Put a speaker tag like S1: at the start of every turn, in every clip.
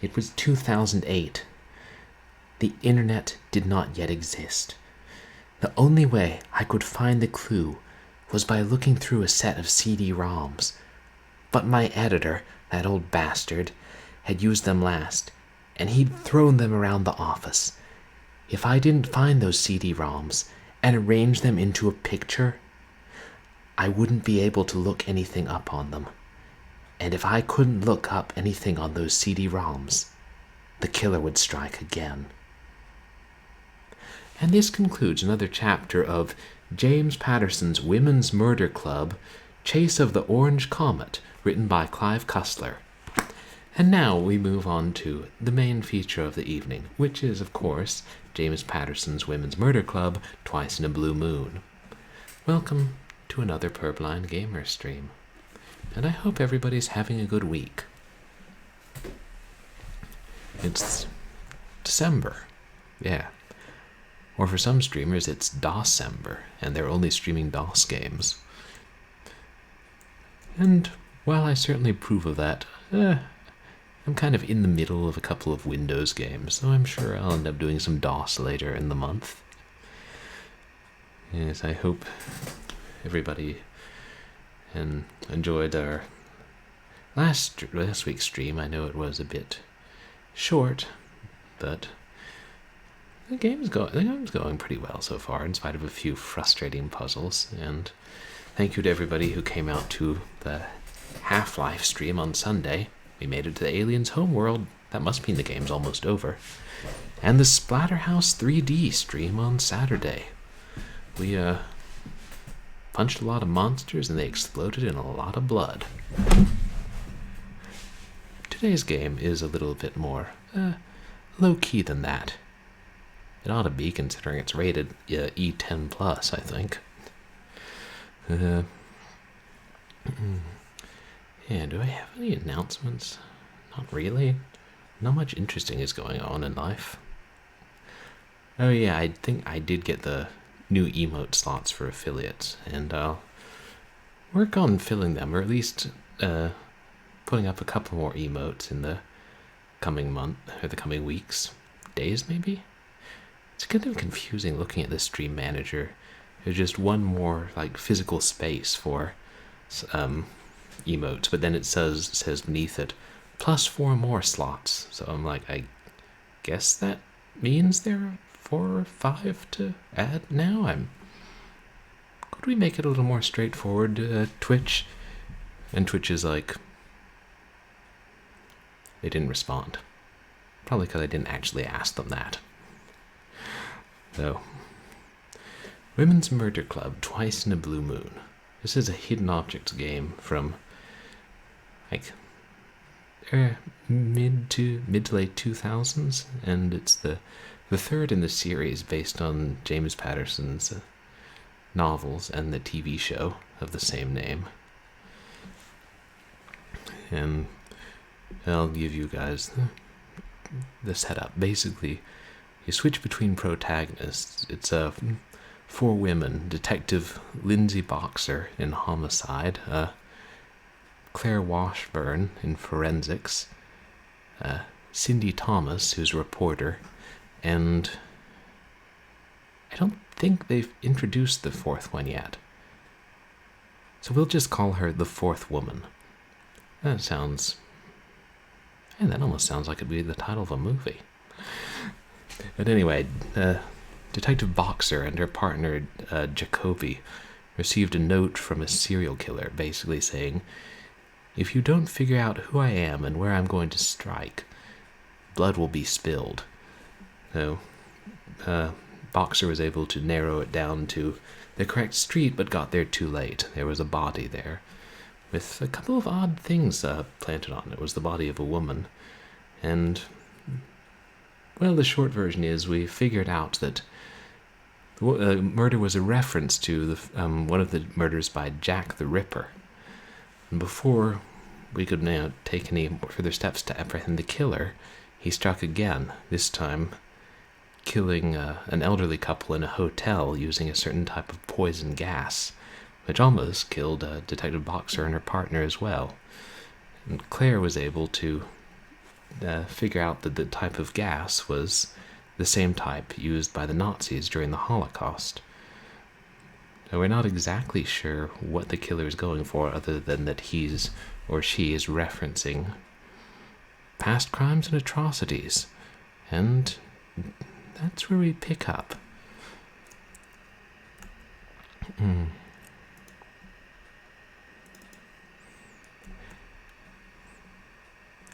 S1: It was 2008. The internet did not yet exist. The only way I could find the clue was by looking through a set of CD-ROMs. But my editor, that old bastard, had used them last, and he'd thrown them around the office. If I didn't find those CD-ROMs and arrange them into a picture, I wouldn't be able to look anything up on them. And if I couldn't look up anything on those CD-ROMs, the killer would strike again. And this concludes another chapter of James Patterson's Women's Murder Club, Chase of the Orange Comet, written by Clive Cussler. And now we move on to the main feature of the evening, which is, of course, James Patterson's Women's Murder Club, Twice in a Blue Moon. Welcome to another Purblind Gamer stream, and I hope everybody's having a good week. It's December, yeah. Or for some streamers, it's DOScember, and they're only streaming DOS games. And while I certainly approve of that, I'm kind of in the middle of a couple of Windows games, so I'm sure I'll end up doing some DOS later in the month. Yes, I hope everybody enjoyed our last week's stream. I know it was a bit short, but the game's going pretty well so far, in spite of a few frustrating puzzles. And thank you to everybody who came out to the Half-Life stream on Sunday. We made it to the Aliens homeworld. That must mean the game's almost over. And the Splatterhouse 3D stream on Saturday. We punched a lot of monsters and they exploded in a lot of blood. Today's game is a little bit more low-key than that. It ought to be, considering it's rated E10+, I think. Yeah, do I have any announcements? Not really. Not much interesting is going on in life. Oh yeah, I think I did get the new emote slots for affiliates, and I'll work on filling them, or at least putting up a couple more emotes in the coming month, or the coming weeks. Days, maybe? It's kind of confusing looking at the stream manager. There's just one more like physical space for emotes, but then it says beneath it +4 more slots. So I'm like, I guess that means there are 4 or 5 to add now. Could we make it a little more straightforward, Twitch? And Twitch is like, they didn't respond. Probably because I didn't actually ask them that. So, Women's Murder Club, Twice in a Blue Moon. This is a hidden objects game from like mid to late 2000s, and it's the third in the series based on James Patterson's novels and the TV show of the same name. And I'll give you guys the setup. Basically, you switch between protagonists. It's 4 women: Detective Lindsay Boxer in homicide, Claire Washburn in forensics, Cindy Thomas, who's a reporter, and I don't think they've introduced the 4th one yet. So we'll just call her the 4th woman. That almost sounds like it'd be the title of a movie. But anyway, Detective Boxer and her partner, Jacoby, received a note from a serial killer basically saying, "If you don't figure out who I am and where I'm going to strike, blood will be spilled." So, Boxer was able to narrow it down to the correct street, but got there too late. There was a body there, with a couple of odd things planted on it. It was the body of a woman, and well, the short version is we figured out that the murder was a reference to one of the murders by Jack the Ripper. And before we could now take any further steps to apprehend the killer, he struck again, this time killing an elderly couple in a hotel using a certain type of poison gas, which almost killed Detective Boxer and her partner as well. And Claire was able to figure out that the type of gas was the same type used by the Nazis during the Holocaust. Now, we're not exactly sure what the killer is going for, other than that he's or she is referencing past crimes and atrocities. And that's where we pick up.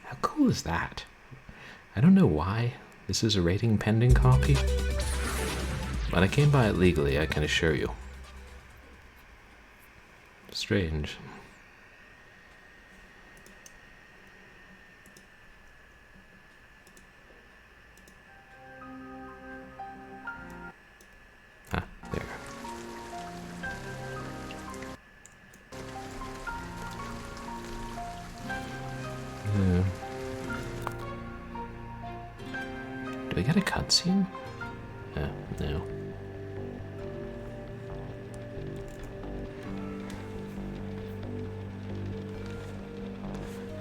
S1: How cool is that? I don't know why this is a rating pending copy, but I came by it legally, I can assure you. Strange. Ah, there. Do I get a cutscene? No.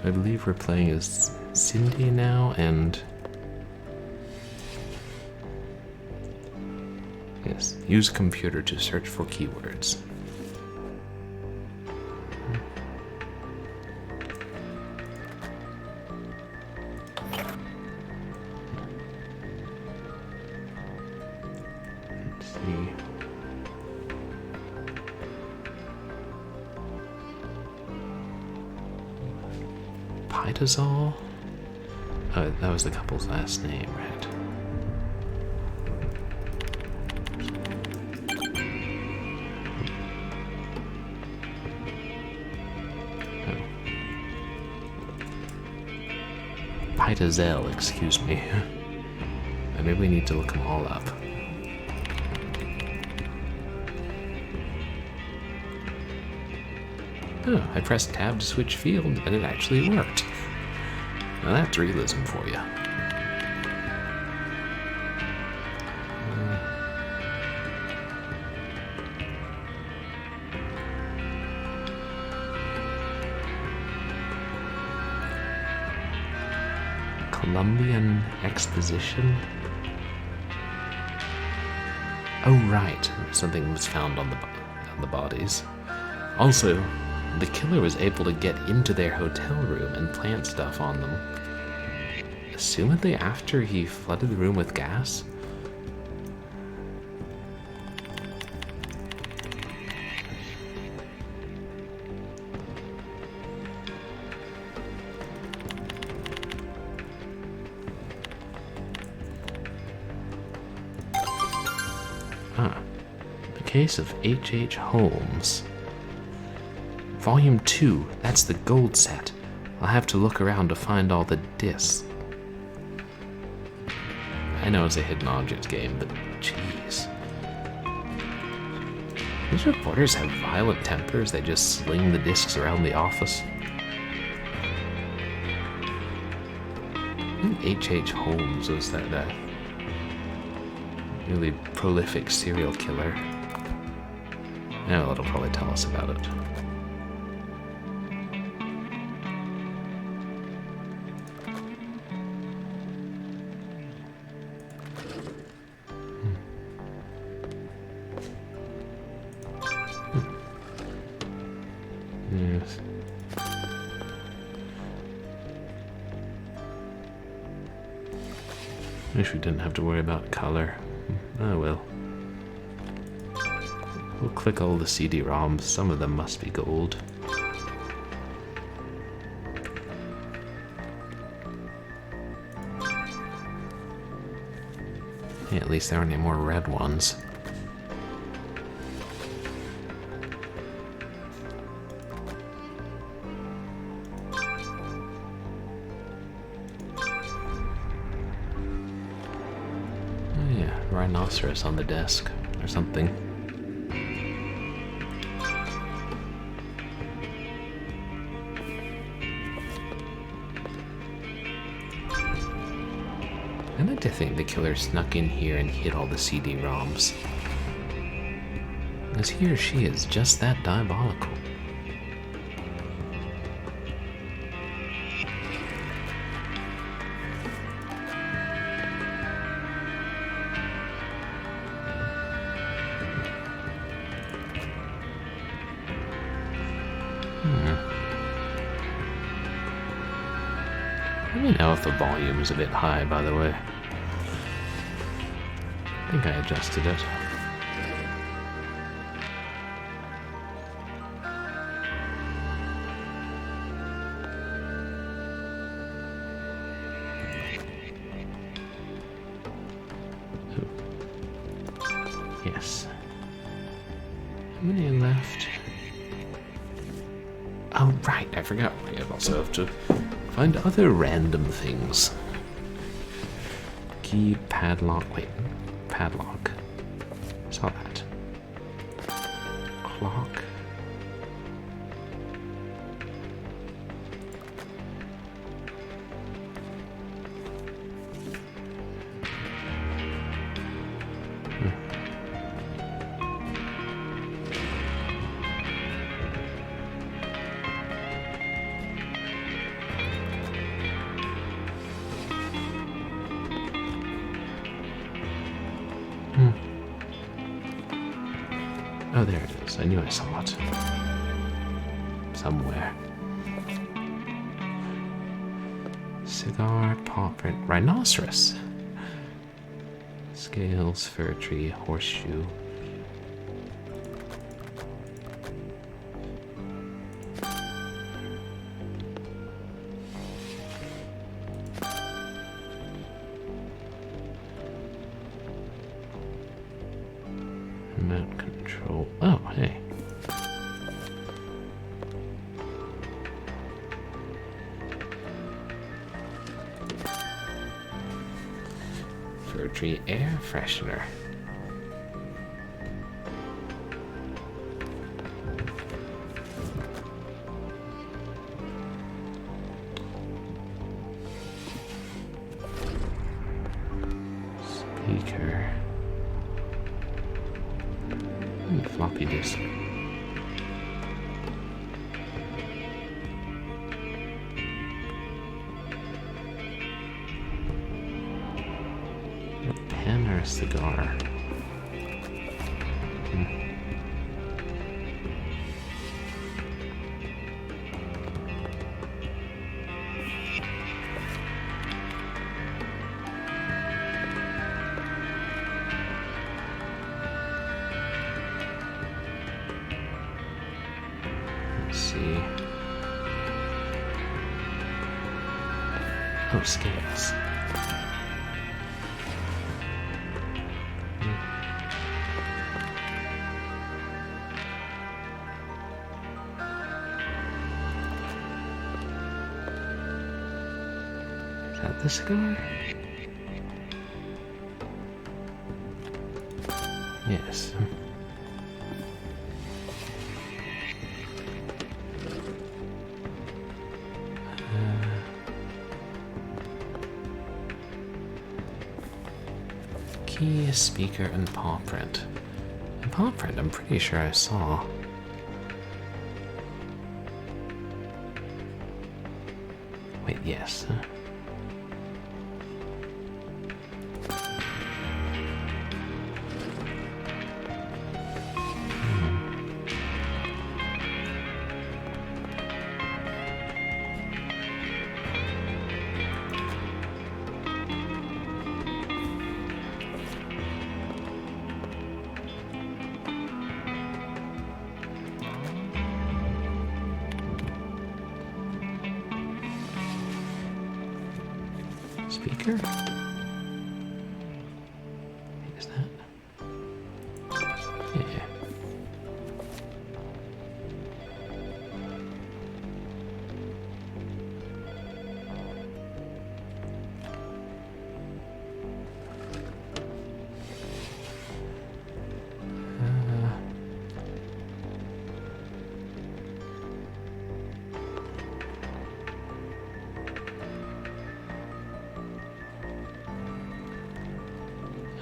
S1: I believe we're playing as Cindy now, and yes, use computer to search for keywords. Let's see. Pitazole? Oh, that was the couple's last name, right? Oh. Pitazole, excuse me. Maybe we need to look them all up. Oh, I pressed tab to switch field, and it actually worked. Now that's realism for you. Colombian exposition? Oh, right. Something was found on the bodies. Also, the killer was able to get into their hotel room and plant stuff on them. Assumedly after he flooded the room with gas? The case of H.H. Holmes. Volume 2, that's the gold set. I'll have to look around to find all the discs. I know it's a hidden objects game, but jeez. These reporters have violent tempers, they just sling the discs around the office. I think H.H. Holmes was that really prolific serial killer. Yeah, well, it'll probably tell us about it. Yes. Wish we didn't have to worry about color. Oh well. We'll click all the CD-ROMs. Some of them must be gold. Yeah, at least there aren't any more red ones. Rhinoceros on the desk, or something. I like to think the killer snuck in here and hid all the CD-ROMs. As he or she is just that diabolical. Let me know if the volume is a bit high, by the way. I think I adjusted it. Yes. How many left? Oh, right, I forgot. I also have to find other random things. Key, padlock, wait, padlock. Saw that. Clock. Oh, there it is. I knew I saw it. Somewhere. Cigar, paw print, rhinoceros. Scales, fir tree, horseshoe. Remote control. Oh, hey. Fir tree air freshener. Speaker. Floppy disk. A pen or a cigar? Let's see. Oh, scales. Is that the cigar? Yes. Key, speaker, and paw print. And paw print, I'm pretty sure I saw. Wait, yes. Speaker? Is that? Yeah.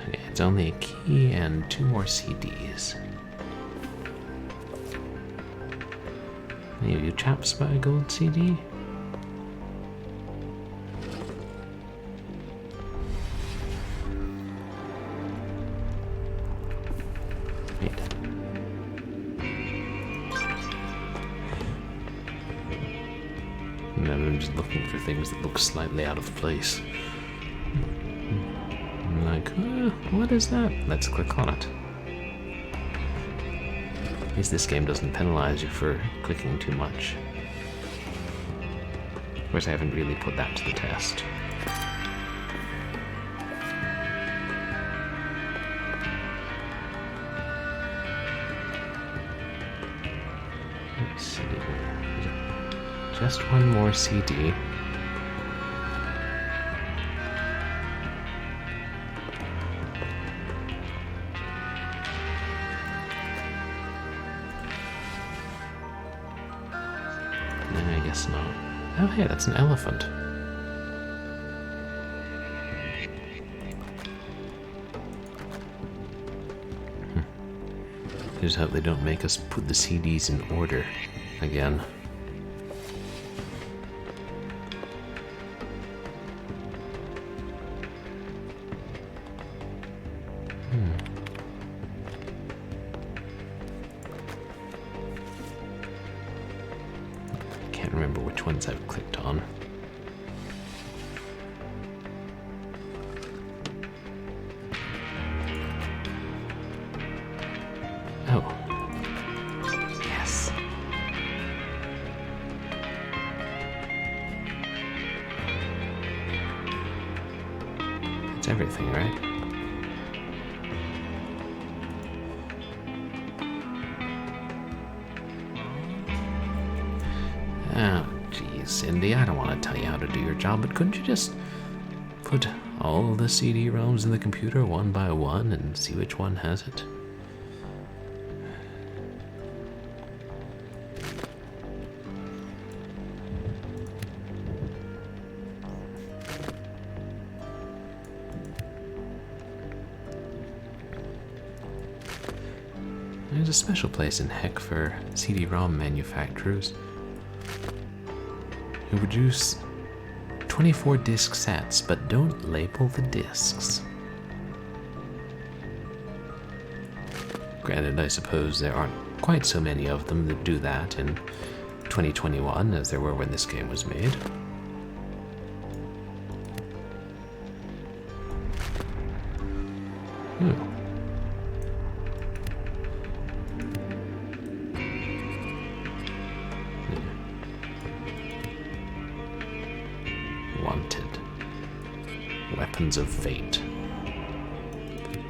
S1: Okay, it's only a key and 2 more CDs. Any of you chaps buy a gold CD? Wait. I'm just looking for things that look slightly out of place. I'm like, what is that? Let's click on it. At least this game doesn't penalize you for clicking too much. Of course, I haven't really put that to the test. Let's see. Just one more CD. I guess not. Oh, hey, that's an elephant. I just hope they don't make us put the CDs in order again. Can't remember which ones I've clicked on. Oh. Yes. It's everything, right? Oh, geez, Cindy, I don't want to tell you how to do your job, but couldn't you just put all the CD-ROMs in the computer one by one and see which one has it? There's a special place in Heck for CD-ROM manufacturers who produce 24-disc sets, but don't label the discs. Granted, I suppose there aren't quite so many of them that do that in 2021 as there were when this game was made. Wanted. Weapons of Fate.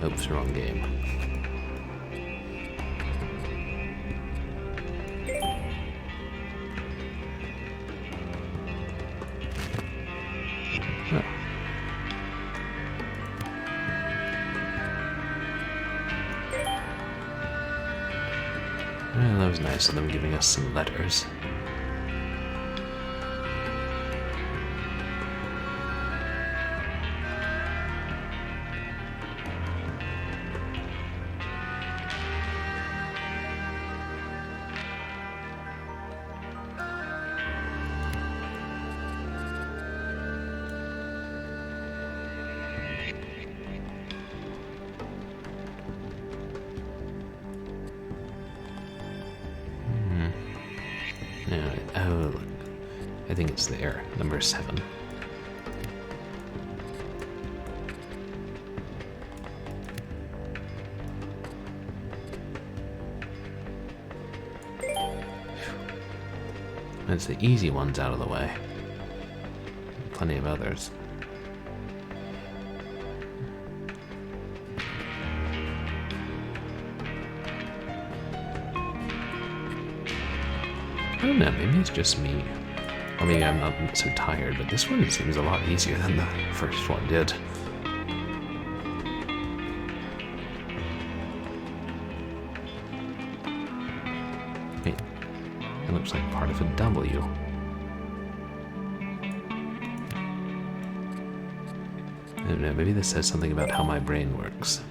S1: Oops, wrong game. Oh. Well, that was nice of them giving us some letters. Oh, look. I think it's there. Number 7. That's the easy ones out of the way. Plenty of others. I don't know, maybe it's just me. Or maybe I'm not so tired, but this one seems a lot easier than the first one did. Wait, it looks like part of a W. I don't know, maybe this says something about how my brain works.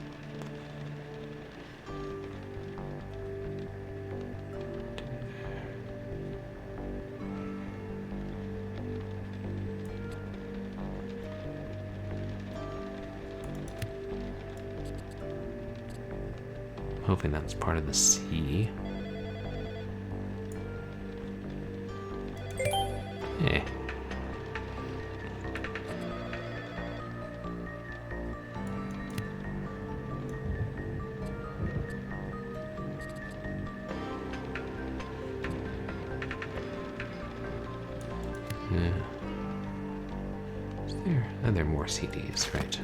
S1: Hoping that's part of the C. Hey, Is there? Oh, there are more CDs, right?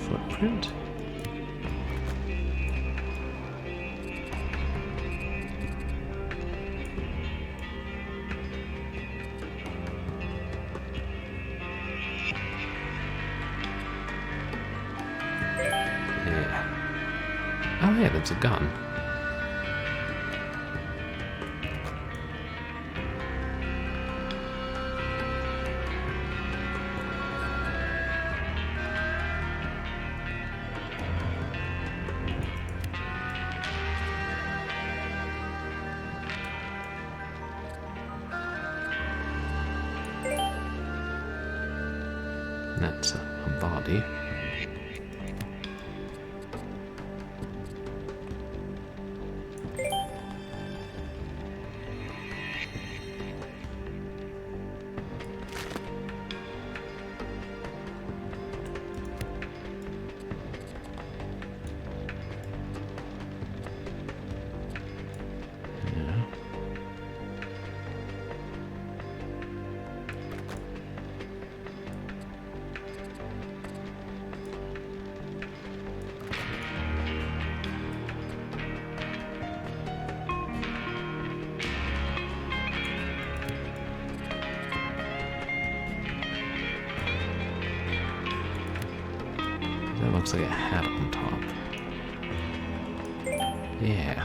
S1: Footprint? Oh yeah, that's a gun. That's a body. That looks like a hat on top. Yeah.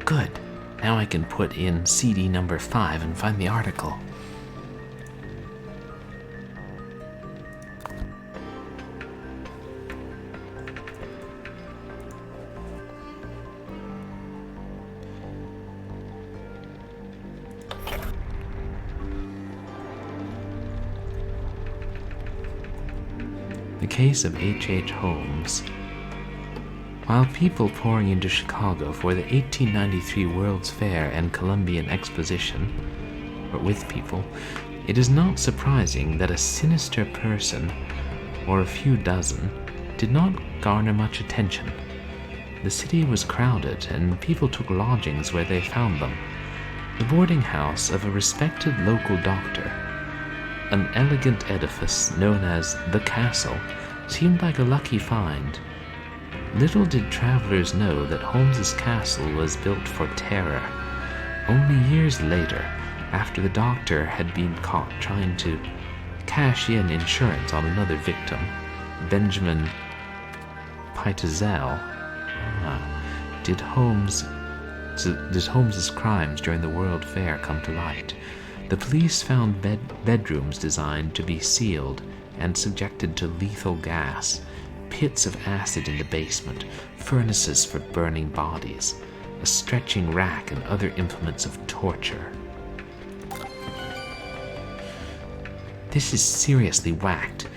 S1: Good. Now I can put in CD number 5 and find the article. The case of H.H. Holmes. While people pouring into Chicago for the 1893 World's Fair and Columbian Exposition were with people, it is not surprising that a sinister person, or a few dozen, did not garner much attention. The city was crowded, and people took lodgings where they found them. The boarding house of a respected local doctor, an elegant edifice known as the Castle, seemed like a lucky find. Little did travelers know that Holmes's castle was built for terror. Only years later, after the doctor had been caught trying to cash in insurance on another victim, Benjamin Pitezel, did Holmes's crimes during the World Fair come to light. The police found bedrooms designed to be sealed and subjected to lethal gas, pits of acid in the basement, furnaces for burning bodies, a stretching rack, and other implements of torture. This is seriously whacked.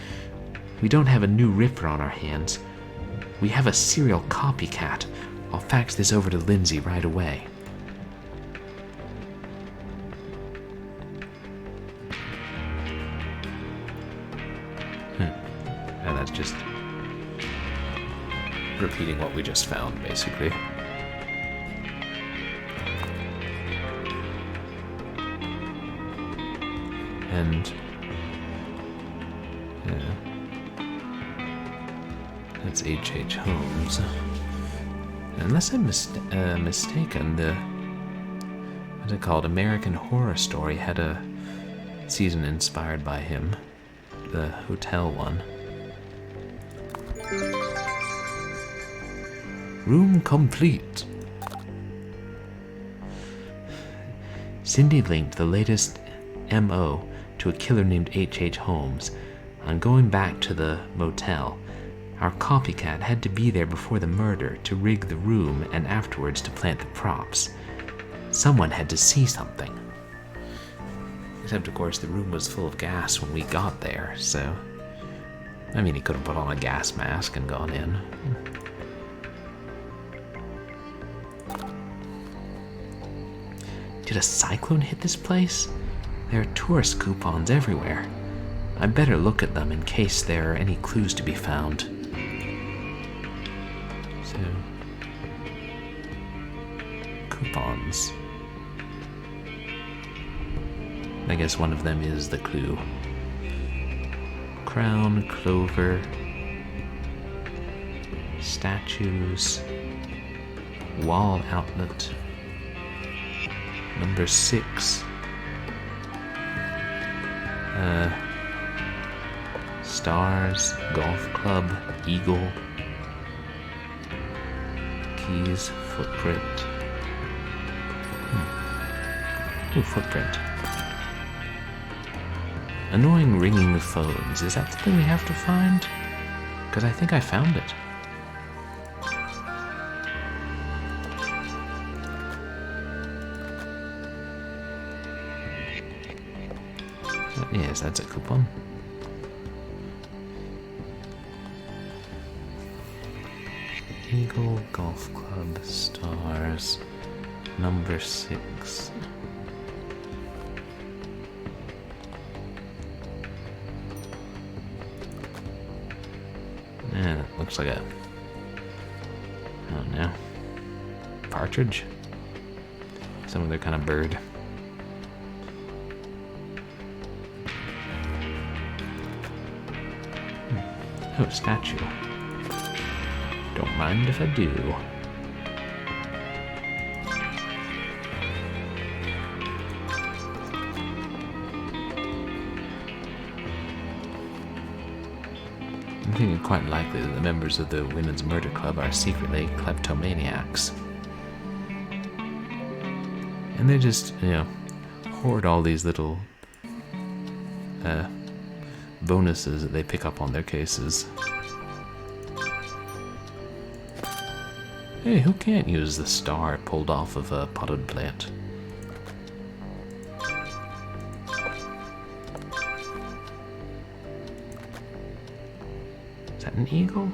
S1: We don't have a new Ripper on our hands. We have a serial copycat. I'll fax this over to Lindsay right away. And that's just repeating what we just found, basically. And that's H.H. Holmes. Unless I'm mistaken, the what's it called? American Horror Story had a season inspired by him, the hotel one. Room complete. Cindy linked the latest MO to a killer named H.H. Holmes. On going back to the motel, our copycat had to be there before the murder to rig the room and afterwards to plant the props. Someone had to see something. Except, of course, the room was full of gas when we got there, so... I mean, he could have put on a gas mask and gone in. Did a cyclone hit this place? There are tourist coupons everywhere. I better look at them in case there are any clues to be found. So... coupons. I guess one of them is the clue. Crown, clover, statues, wall outlet, number 6, stars, golf club, eagle, keys, footprint. Ooh, footprint. Annoying ringing phones. Is that the thing we have to find? Because I think I found it. Yes, that's a coupon. Eagle, golf club, stars, number 6. Yeah, it looks like a... I don't know. Partridge? Some other kind of bird. Oh, statue. Don't mind if I do. I'm thinking quite likely that the members of the Women's Murder Club are secretly kleptomaniacs. And they just, hoard all these little bonuses that they pick up on their cases. Hey, who can't use the star pulled off of a potted plant? Is that an eagle?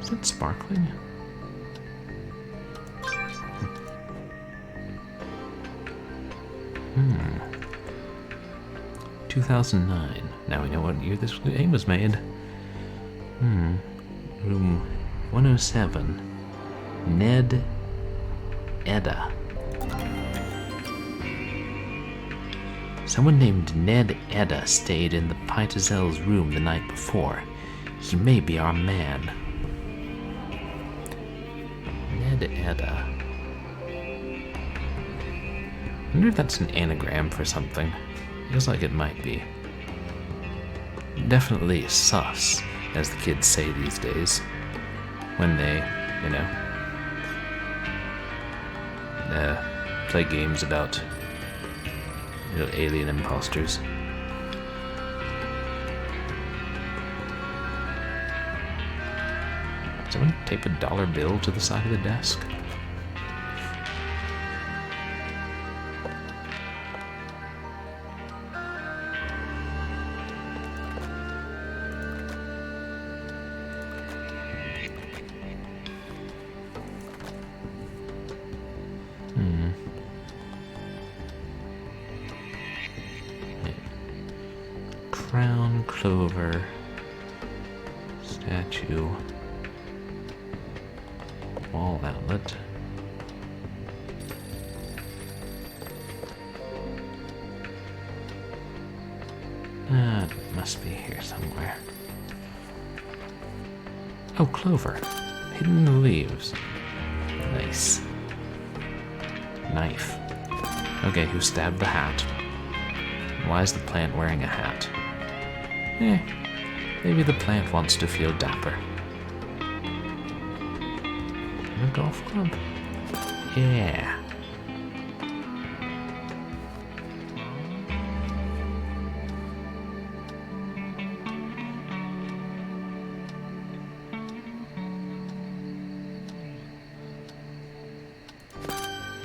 S1: Is it sparkling? 2009. Now we know what year this game was made. Room 107. Ned Edda. Someone named Ned Edda stayed in the Pitezel's room the night before. He may be our man. Ned Edda. I wonder if that's an anagram for something. Feels like it might be. Definitely sus, as the kids say these days. When they, play games about alien imposters. Someone tape a dollar bill to the side of the desk? Crown, clover, statue, wall outlet. It must be here somewhere. Oh, clover. Hidden in the leaves. Nice. Knife. Okay, who stabbed the hat? Why is the plant wearing a hat? Eh, maybe the plant wants to feel dapper. A golf club? Yeah.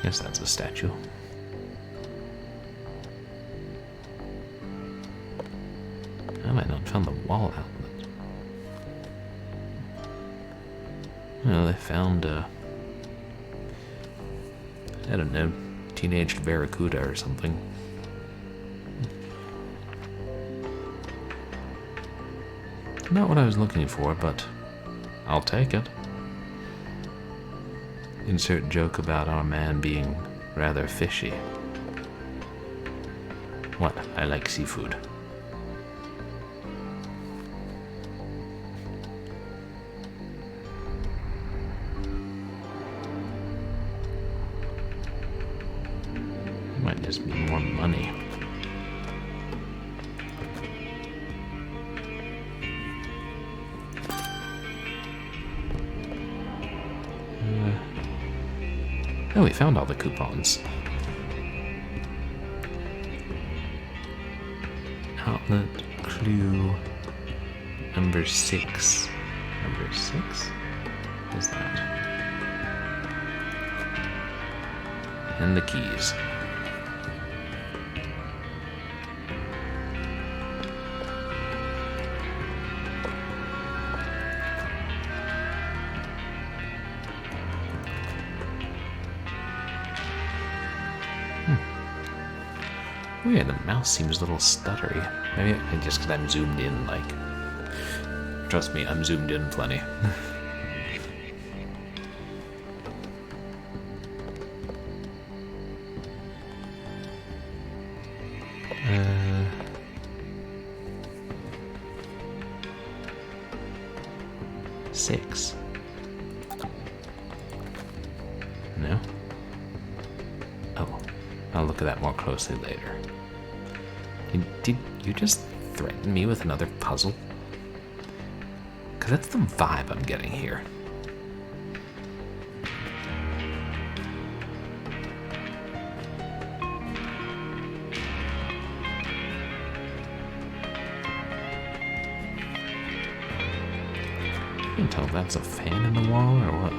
S1: Guess that's a statue. I might not found the wall outlet. Well, they found I don't know, teenaged barracuda or something. Not what I was looking for, but I'll take it. Insert joke about our man being rather fishy. What? I like seafood. Might just be more money. Oh, we found all the coupons. Outlet clue number 6. Number 6? What is that? And the keys. Weird, the mouse seems a little stuttery. Maybe just because I'm zoomed in, like... Trust me, I'm zoomed in plenty. 6. No? Oh, I'll look at that more closely later. Did you just threaten me with another puzzle? Because that's the vibe I'm getting here. I can't tell if that's a fan in the wall or what.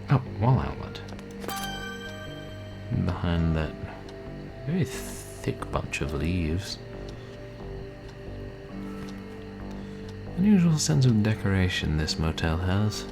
S1: Oh, wall outlet. Behind that very thick bunch of leaves. Unusual sense of decoration this motel has.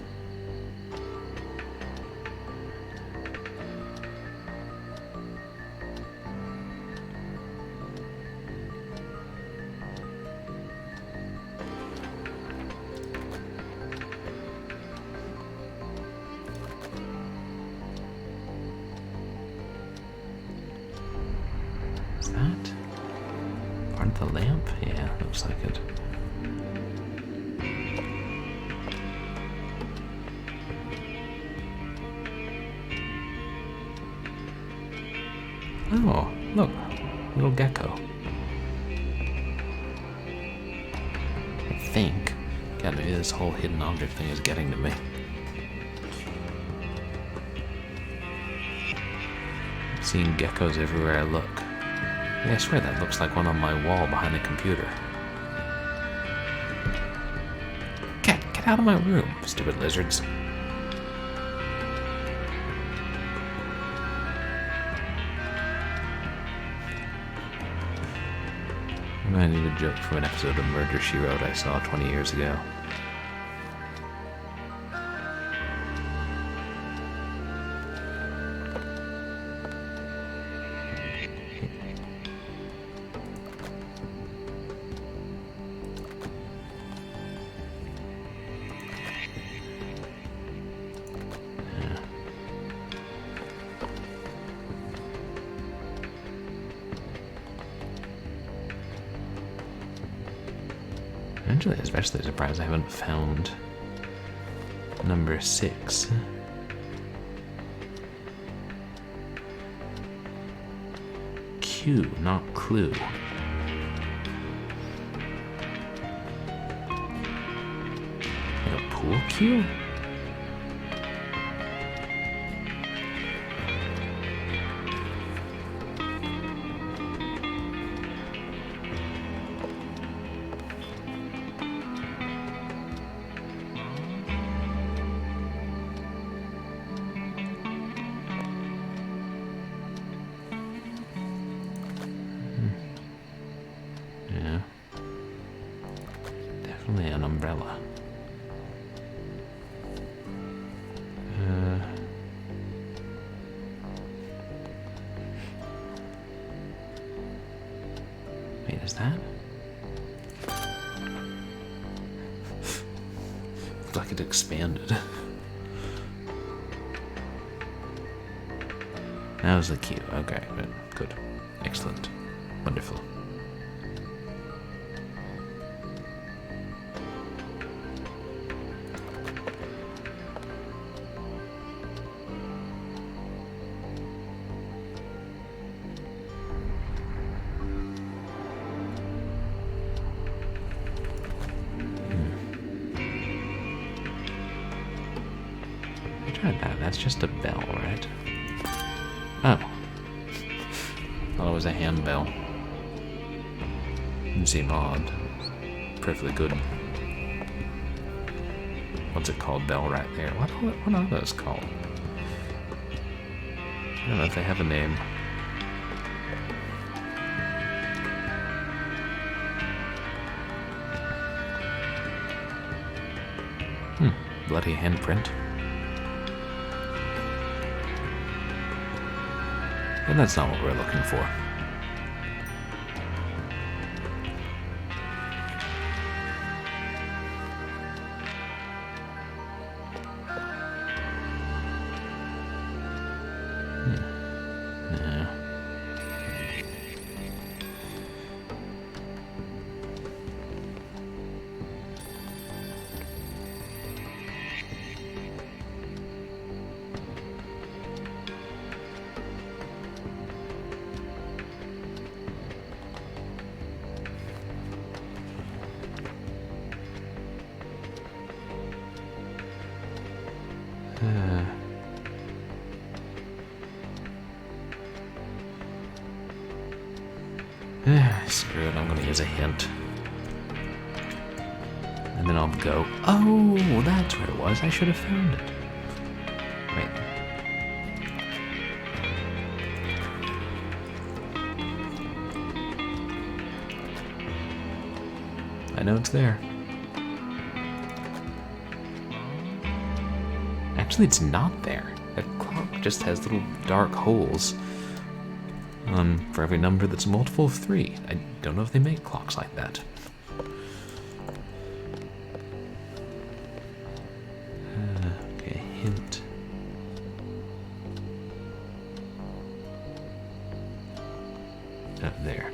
S1: Is that part of the lamp? Yeah, looks like it. Oh, look, little gecko. I think. God, maybe this whole hidden object thing is getting to me. I'm seeing geckos everywhere I look. I swear that looks like one on my wall behind the computer. Get out of my room, stupid lizards. I need a joke from an episode of Murder, She Wrote I saw 20 years ago. Actually, especially surprised I haven't found number 6. Q, not clue. Like a pool cue? Yeah. Definitely an umbrella. Wait, is that? Looked like it expanded. That was the cue. Okay, good. Excellent. Wonderful. I tried that. That's just a bell, right? Oh. Thought it was a handbell. Didn't seem odd. Perfectly good. What's it called? Bell right there. What are those called? I don't know if they have a name. Bloody handprint. But that's not what we're looking for. Yeah. Screw it, I'm gonna use a hint. And then I'll go, oh, that's where it was. I should have found it. Wait. I know it's there. Actually, it's not there. The clock just has little dark holes for every number that's a multiple of 3. I don't know if they make clocks like that. Okay, hint. Up there.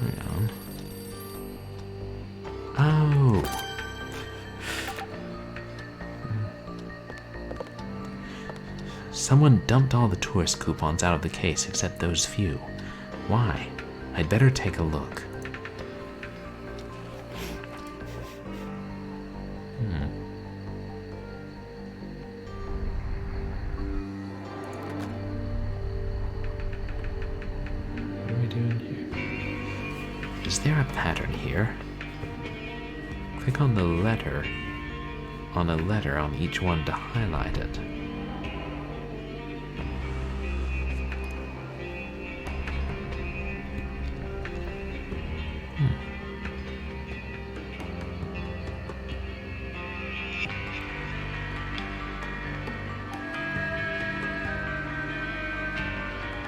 S1: Hang on. Oh! Someone dumped all the tourist coupons out of the case except those few. Why? I'd better take a look. What are we doing here? Is there a pattern here? Click on the letter on a letter on each one to highlight it.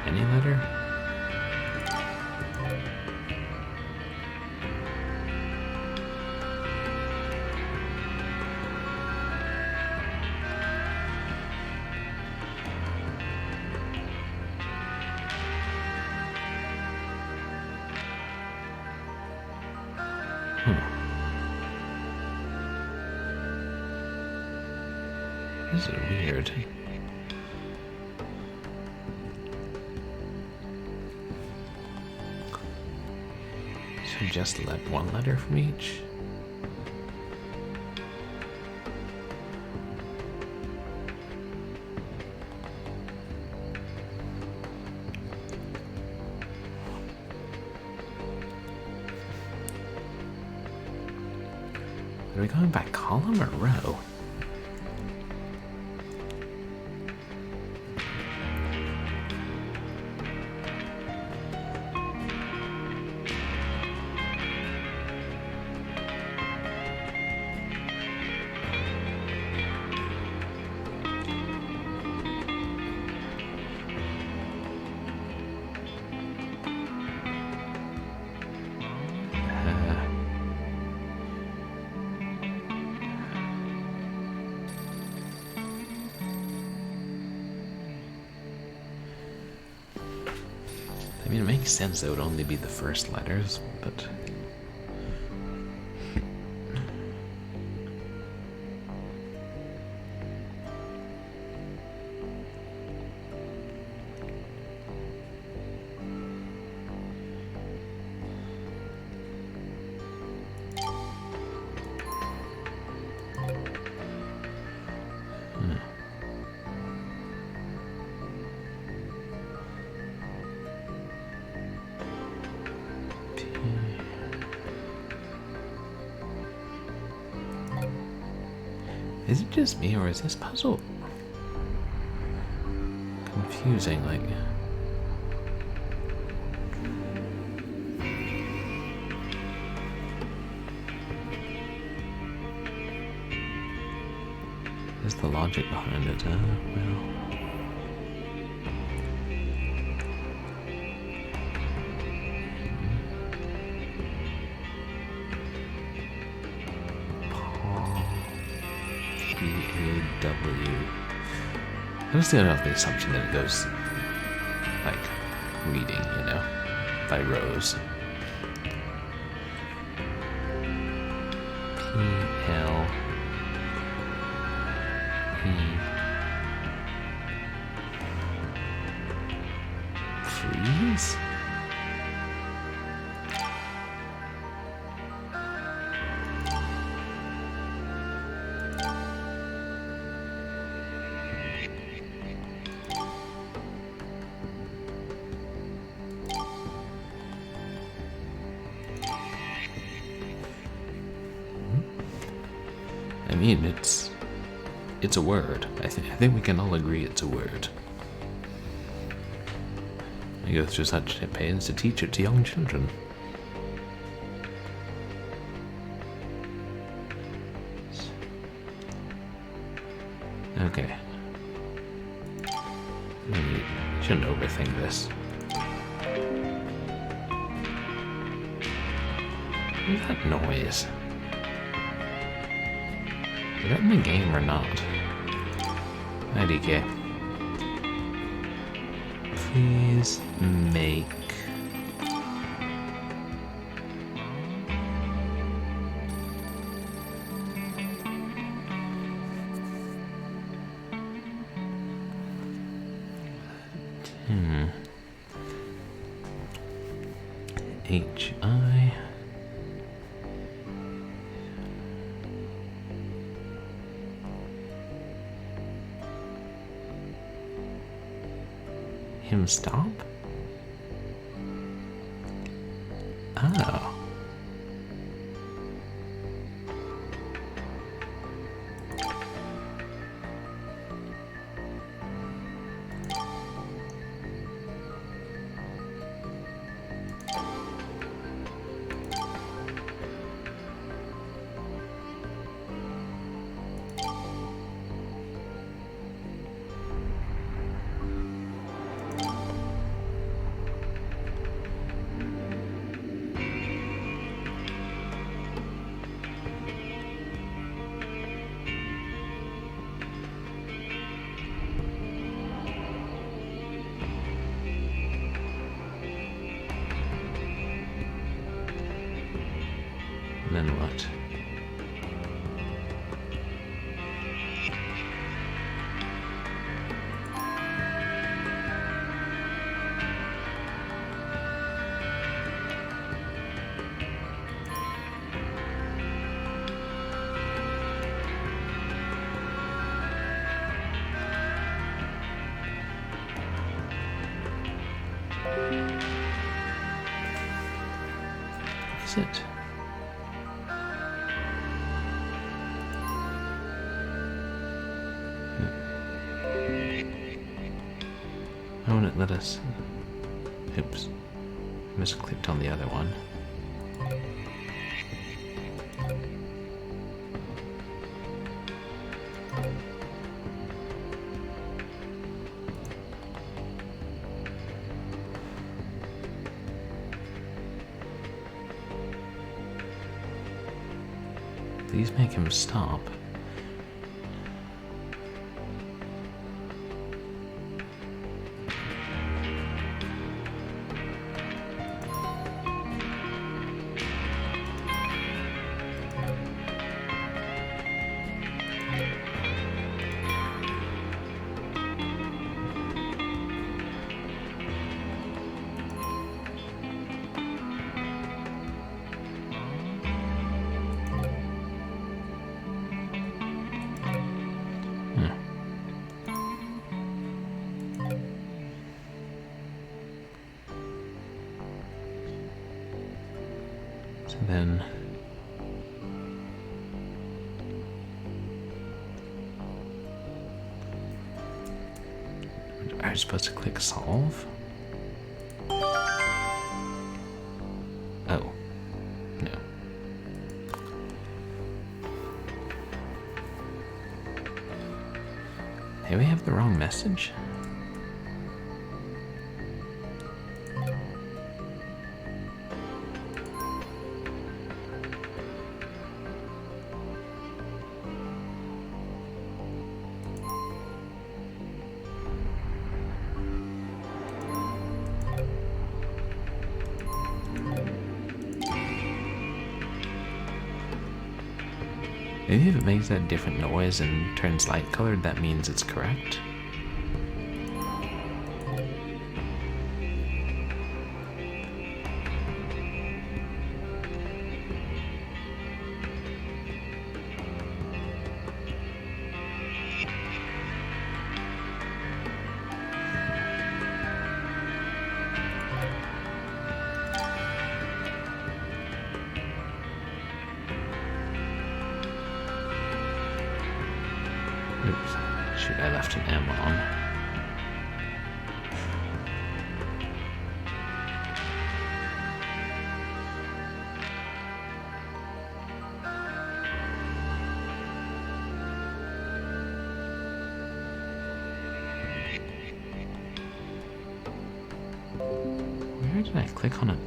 S1: Any letter? This is weird. Should just let one letter from each. Are we going by column or row? I mean, it makes sense that it would only be the first letters, but... Is it just me, or is this puzzle confusing? Like, what's the logic behind it? Well, P-A-W. I was still under the assumption that it goes like reading, you know, by rows. P-L-E. Freeze? I mean, it's a word. I think we can all agree it's a word. I go through such pains to teach it to young children. Okay. You shouldn't overthink this. What's that noise? Is that in the game or not? IDK. Please make H-I him stop? Oh. And then what? Is it? Oh, and it let us... Oops. I misclicked on the other one. Please make him stop. So then... Are you supposed to click solve? Oh. No. Maybe we have the wrong message? Maybe if it makes that different noise and turns light colored, that means it's correct. Oops. Shoot, I left an M on. Where did I click on it?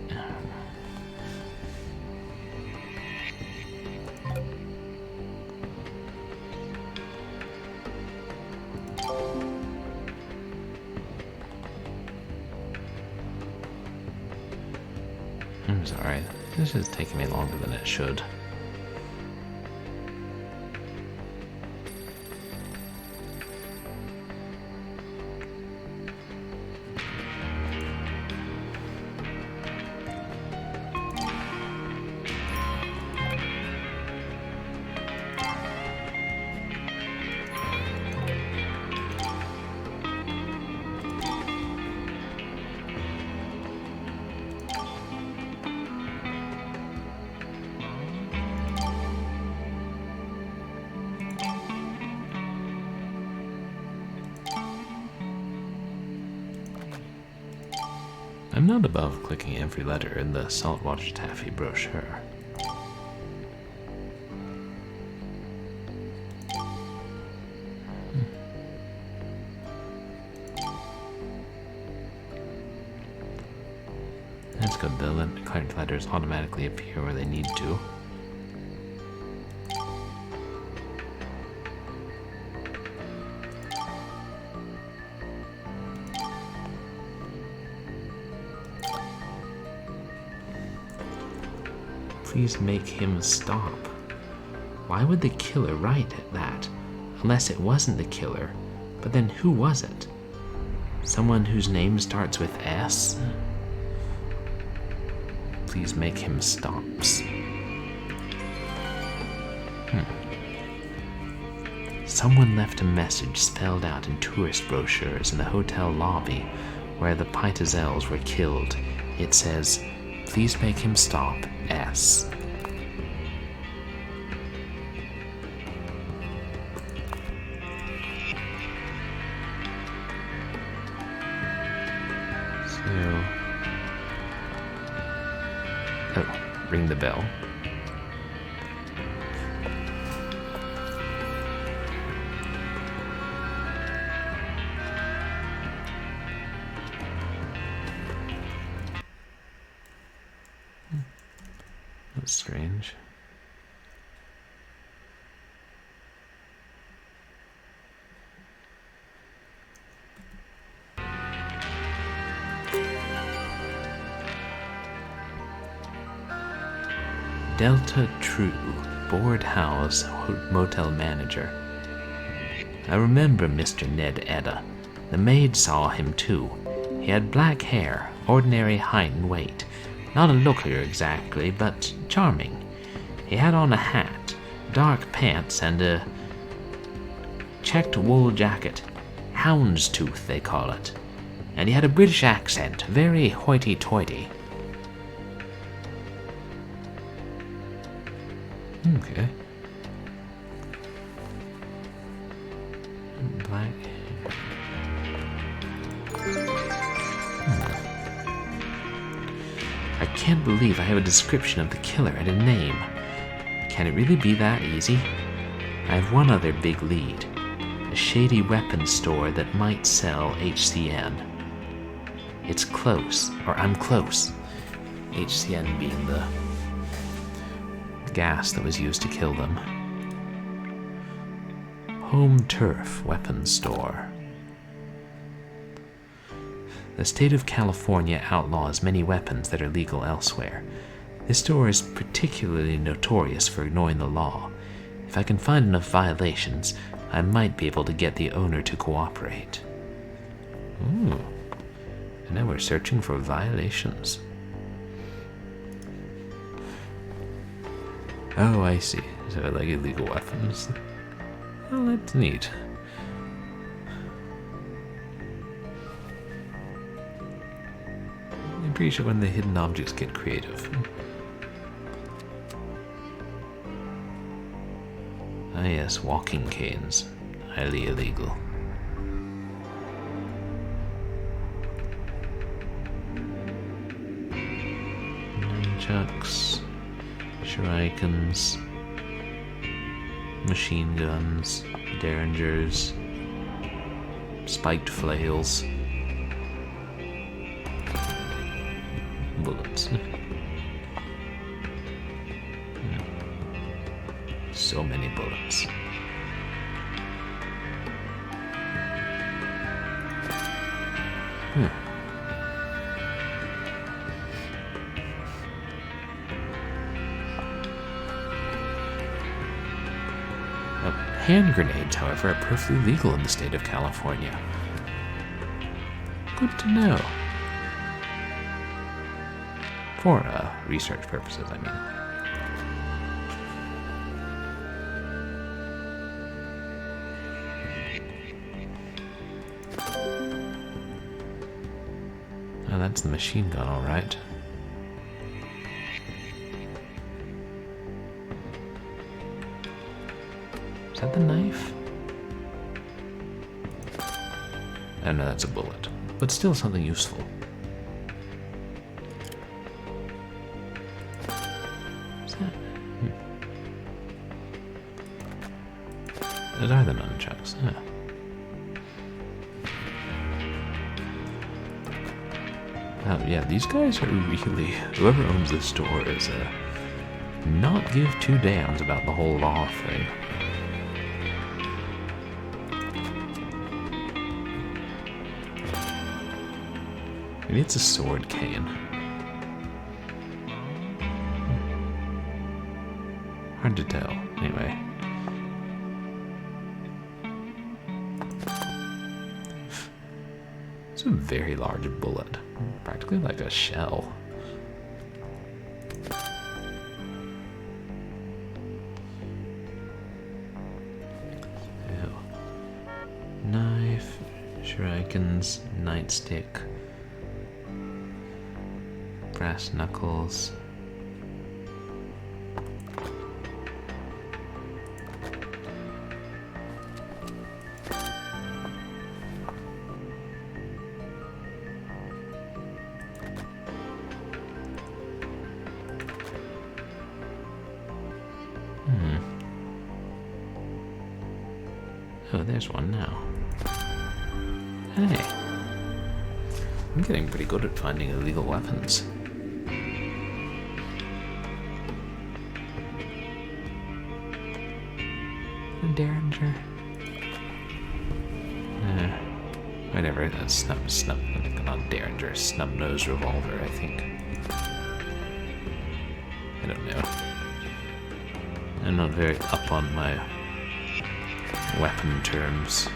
S1: I'm sorry, this is taking me longer than it should. I'm not above clicking every letter in the Saltwater Taffy brochure. That's good, the correct letters automatically appear where they need to. Please make him stop. Why would the killer write that? Unless it wasn't the killer. But then who was it? Someone whose name starts with S? Please make him stops. Someone left a message spelled out in tourist brochures in the hotel lobby where the Pitazels were killed, it says, "Please make him stop, S." So... oh, ring the bell. That's strange. Delta True, board house motel manager. I remember Mr. Ned Edda. The maid saw him too. He had black hair, ordinary height and weight. Not a looker exactly, but charming. He had on a hat, dark pants, and a checked wool jacket. Houndstooth, they call it. And he had a British accent, very hoity-toity. Okay. Black hair. I can't believe I have a description of the killer and a name. Can it really be that easy? I have one other big lead. A shady weapons store that might sell HCN. It's close, or I'm close. HCN being the gas that was used to kill them. Home Turf Weapons Store. The state of California outlaws many weapons that are legal elsewhere. This store is particularly notorious for ignoring the law. If I can find enough violations, I might be able to get the owner to cooperate. Ooh. And now we're searching for violations. Oh, I see. So like illegal weapons. Well, that's neat. I appreciate when the hidden objects get creative. Ah yes, walking canes. Highly illegal. Nunchucks, shurikens, machine guns, derringers, spiked flails, bullets. So many bullets. Hand grenades, however, are perfectly legal in the state of California. Good to know. For research purposes, I mean. Oh, that's the machine gun, all right. Is that the knife? Oh no, that's a bullet. But still something useful. Is that? Those are the nunchucks, huh? Oh yeah, these guys are really... Whoever owns this store is not give two damns about the whole law thing. Maybe it's a sword cane. Hard to tell. Anyway. It's a very large bullet. Practically like a shell. Ew. Knife, shurikens, nightstick, brass knuckles. Oh, there's one now. Hey. I'm getting pretty good at finding illegal weapons. A derringer. Whatever, that's not derringer, snub-nosed revolver, I think. I don't know. I'm not very up on my weapon terms.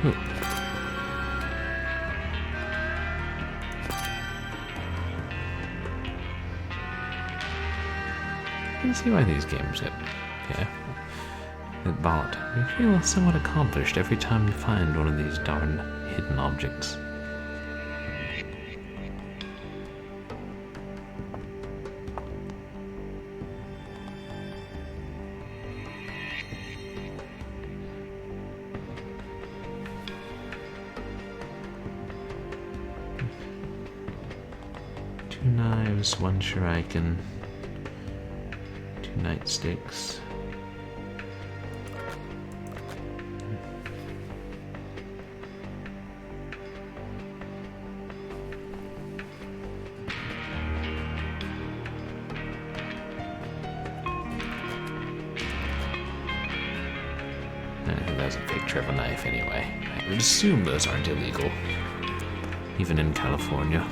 S1: Ooh. I can see why these games get bought. You feel somewhat accomplished every time you find one of these darn hidden objects. Two knives, one shuriken, two nightsticks. I think that's a picture of a knife anyway. I would assume those aren't illegal, even in California.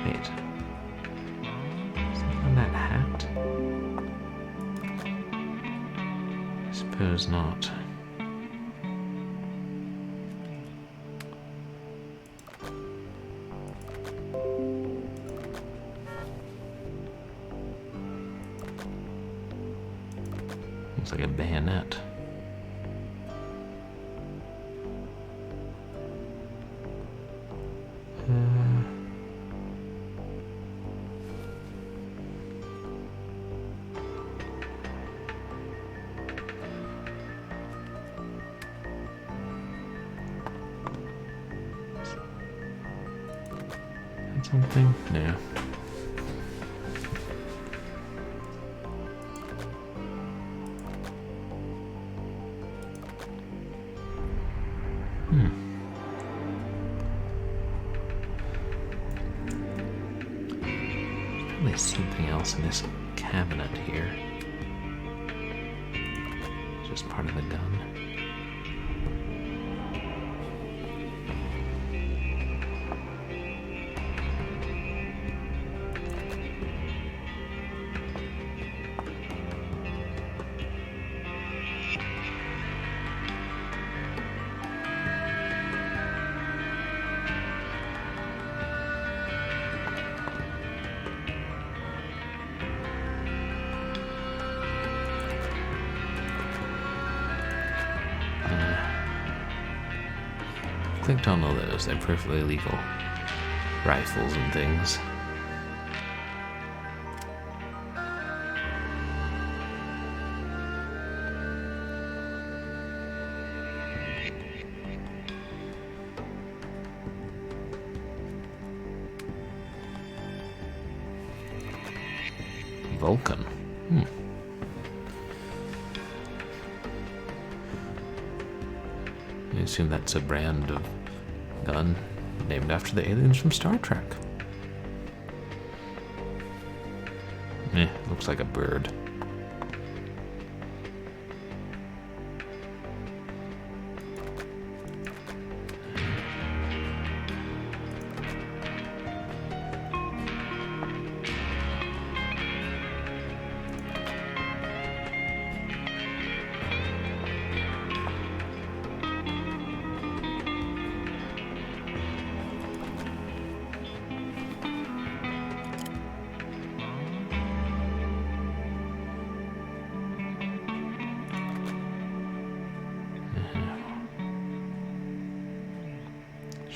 S1: Wait. Something on that hat? I suppose not. Looks like a bayonet. Something? No. There's probably something else in this cabinet here. Just part of the gun. Clicked on all those, they're perfectly legal. Rifles and things. Vulcan. I assume that's a brand of gun named after the aliens from Star Trek. Looks like a bird.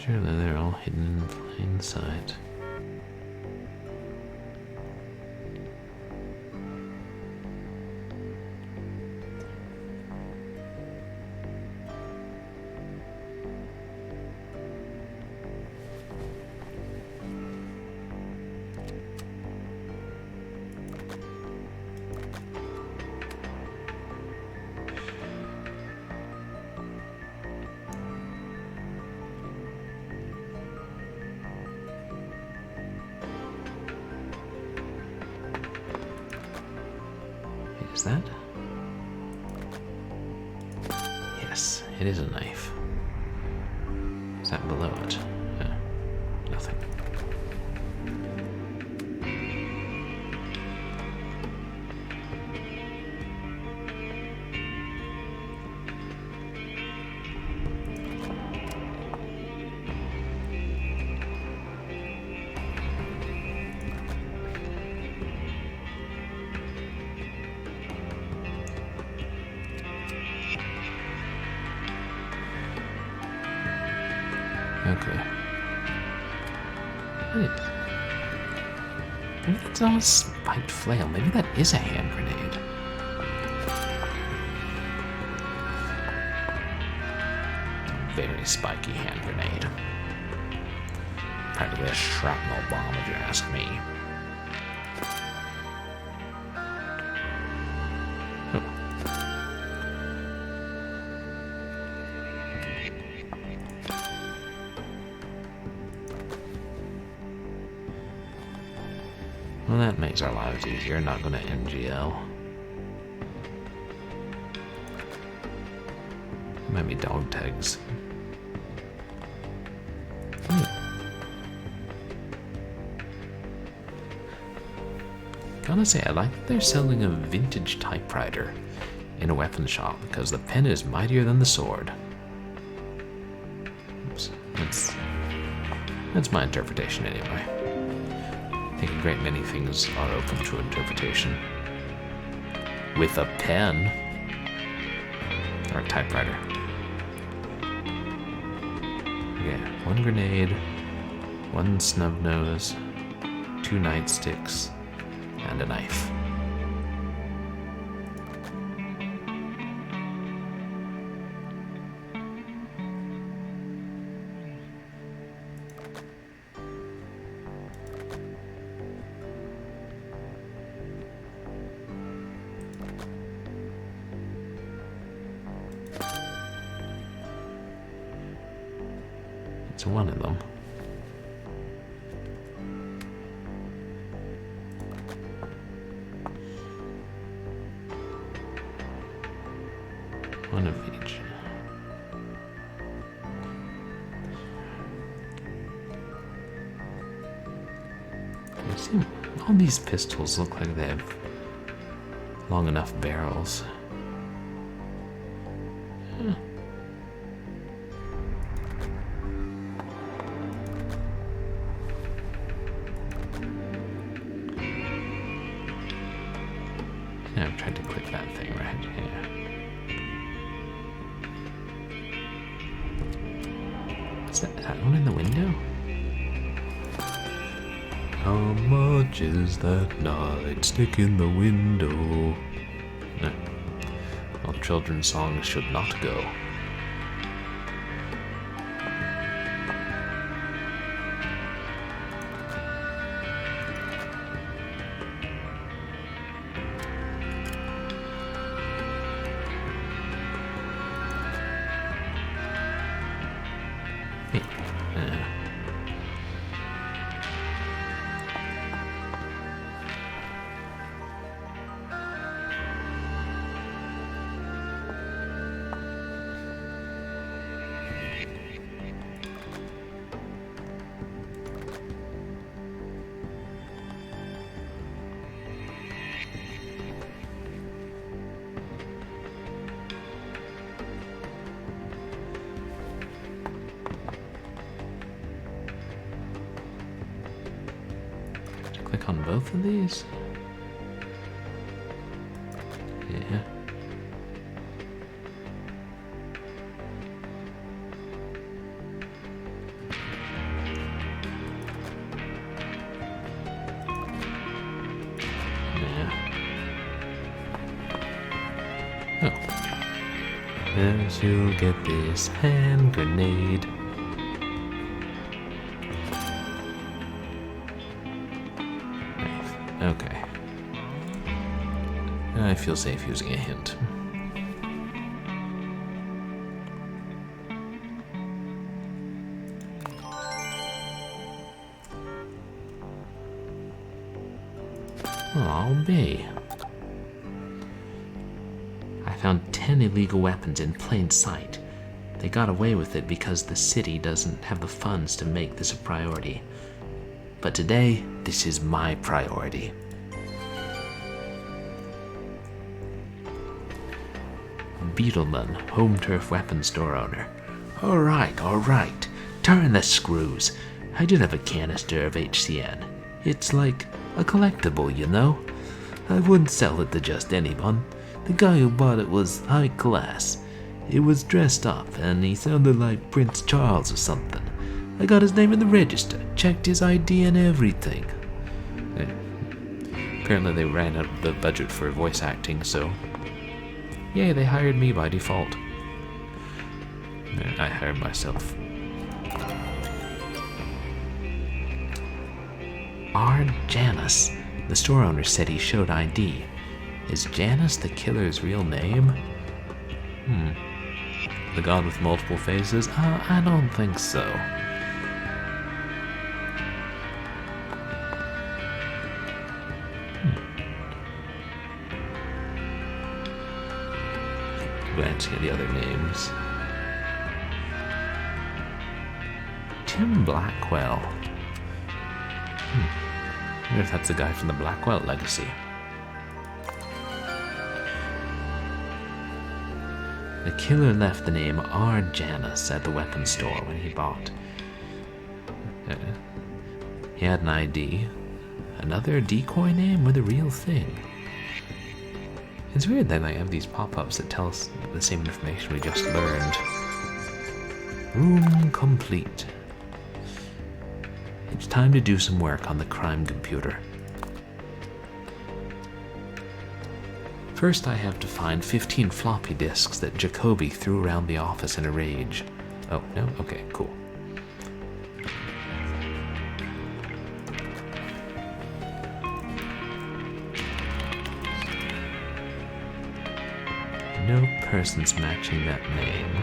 S1: Surely they're all hidden in plain sight. Is that? Yes, it is a knife. Is that below it? Nothing. Okay. Maybe that's not a spiked flail. Maybe that is a hand grenade. Very spiky hand grenade. Practically a shrapnel bomb, if you ask me. Well, that makes our lives easier, not going to NGL. Might be dog tags. Gotta say, I like that they're selling a vintage typewriter in a weapon shop because the pen is mightier than the sword. Oops. That's my interpretation anyway. I think a great many things are open to interpretation. With a pen. Or a typewriter. Yeah, 1 grenade, 1 snub nose, 2 nightsticks, and a knife. It's one of them. One of each. All these pistols look like they have long enough barrels. Yeah, I've tried to click that thing right here. Is that one in the window? How much is that nightstick in the window? No. All children's songs should not go. Click on both of these? Yeah. First you'll get this hand grenade. Okay. I feel safe using a hint. I'll be. I found 10 illegal weapons in plain sight. They got away with it because the city doesn't have the funds to make this a priority. But today, this is my priority. Beetleman, home turf weapons store owner. All right. Turn the screws. I did have a canister of HCN. It's like a collectible, you know? I wouldn't sell it to just anyone. The guy who bought it was high class. It was dressed up, and he sounded like Prince Charles or something. I got his name in the register, checked his ID and everything. Apparently they ran out of the budget for voice acting, so... Yay, they hired me by default. I hired myself. R. Janus. The store owner said he showed ID. Is Janus the killer's real name? The god with multiple faces? I don't think so. Glancing at the other names. Tim Blackwell. I wonder if that's the guy from the Blackwell Legacy. The killer left the name R. Janus at the weapons store when he bought. He had an ID. Another decoy name or the real thing? It's weird that I have these pop-ups that tell us the same information we just learned. Room complete. It's time to do some work on the crime computer. First, I have to find 15 floppy disks that Jacoby threw around the office in a rage. Oh, no? Okay, cool. No persons matching that name.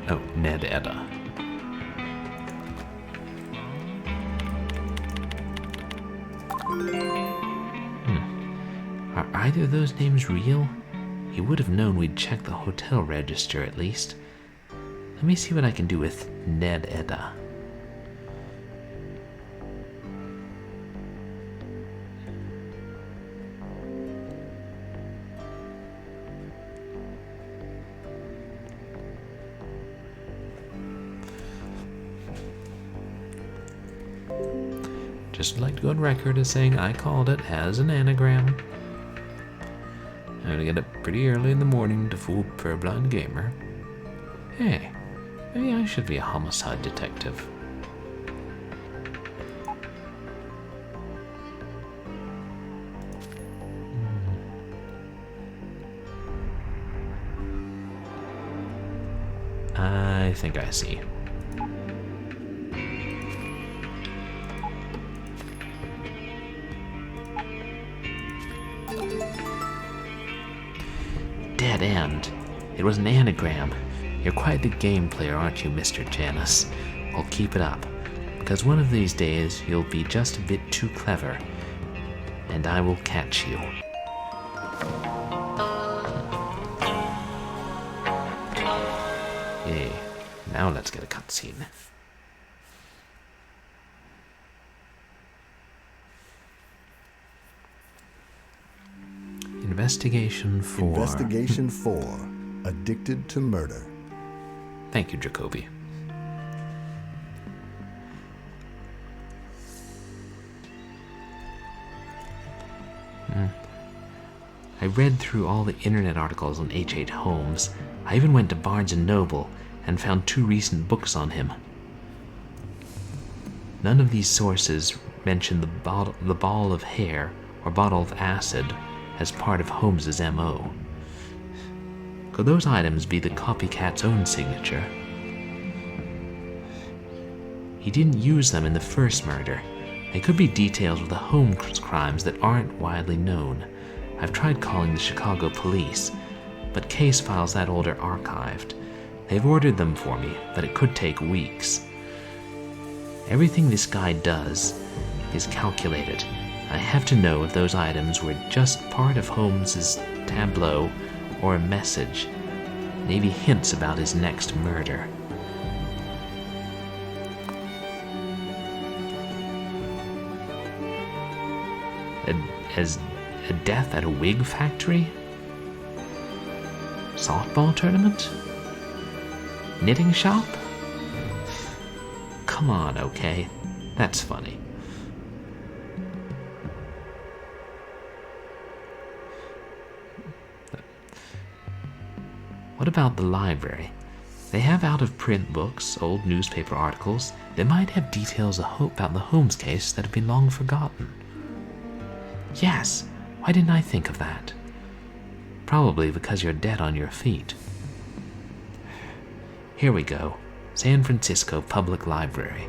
S1: Oh, Ned Edda. Are either of those names real? He would have known we'd check the hotel register at least. Let me see what I can do with Ned Edda. Just like to go on record as saying I called it as an anagram. I'm gonna get up pretty early in the morning to fool Purblind Gamer. Hey, maybe I should be a homicide detective. I think I see. Dead end. It was an anagram. You're quite the game player, aren't you, Mr. Janus? Well, keep it up, because one of these days you'll be just a bit too clever, and I will catch you. Yay. Now let's get a cutscene. Investigation 4.
S2: Addicted to murder.
S1: Thank you, Jacoby. I read through all the internet articles on H.H. Holmes. I even went to Barnes & Noble and found 2 recent books on him. None of these sources mention the ball of hair or bottle of acid as part of Holmes's MO. Could those items be the copycat's own signature? He didn't use them in the first murder. They could be details of the Holmes crimes that aren't widely known. I've tried calling the Chicago police, but case files that old are archived. They've ordered them for me, but it could take weeks. Everything this guy does is calculated. I have to know if those items were just part of Holmes's tableau or a message, maybe hints about his next murder. A death at a wig factory? Softball tournament? Knitting shop? Come on, okay? That's funny. What about the library? They have out-of-print books, old newspaper articles. They might have details about the Holmes case that have been long forgotten. Yes, why didn't I think of that? Probably because you're dead on your feet. Here we go. San Francisco Public Library.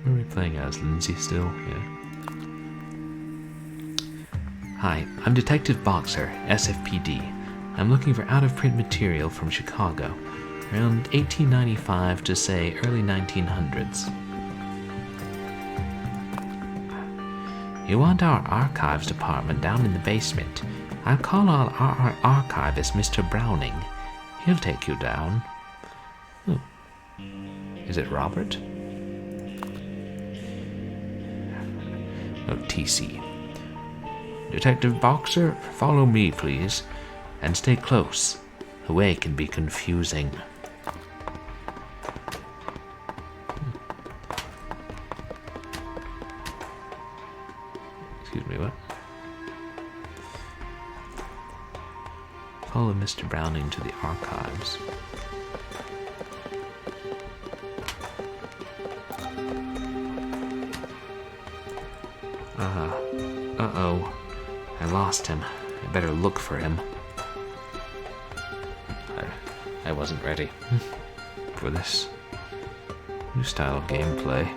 S1: Are we playing as Lindsay still? Yeah. Hi, I'm Detective Boxer, SFPD. I'm looking for out-of-print material from Chicago, around 1895 to, say, early 1900s. You want our archives department down in the basement. I'll call our archivist, Mr. Browning. He'll take you down. Oh. Is it Robert? Oh, TC. Detective Boxer, follow me, please. And stay close. The way can be confusing. Excuse me, what? Follow Mr. Browning to the archives. Uh-oh. I lost him. I better look for him. I wasn't ready for this new style of gameplay.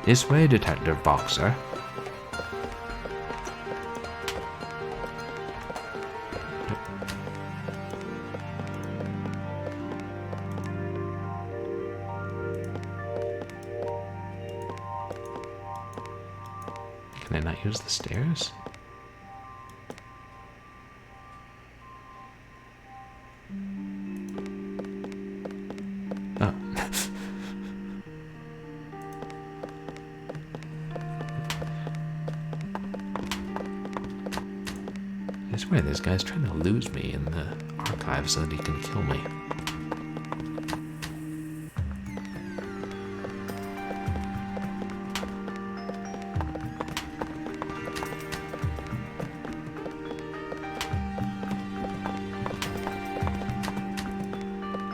S1: This way, Detective Boxer. Can I not use the stairs? Oh. I swear this guy's trying to lose me in the archive so that he can kill me.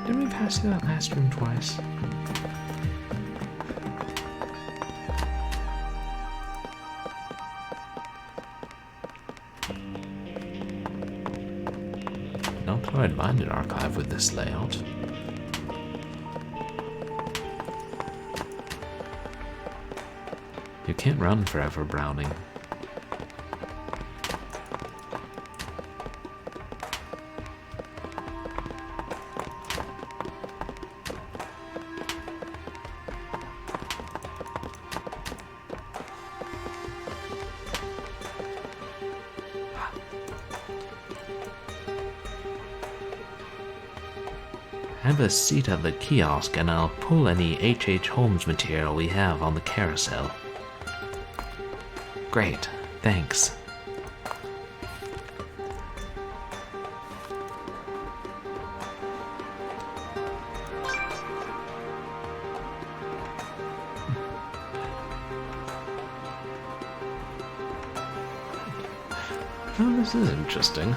S1: Didn't we pass through that last room twice? Not that I'd mind an archive with this layout. You can't run forever, Browning. Have a seat at the kiosk and I'll pull any H.H. Holmes material we have on the carousel. Great, thanks. Oh, this is interesting.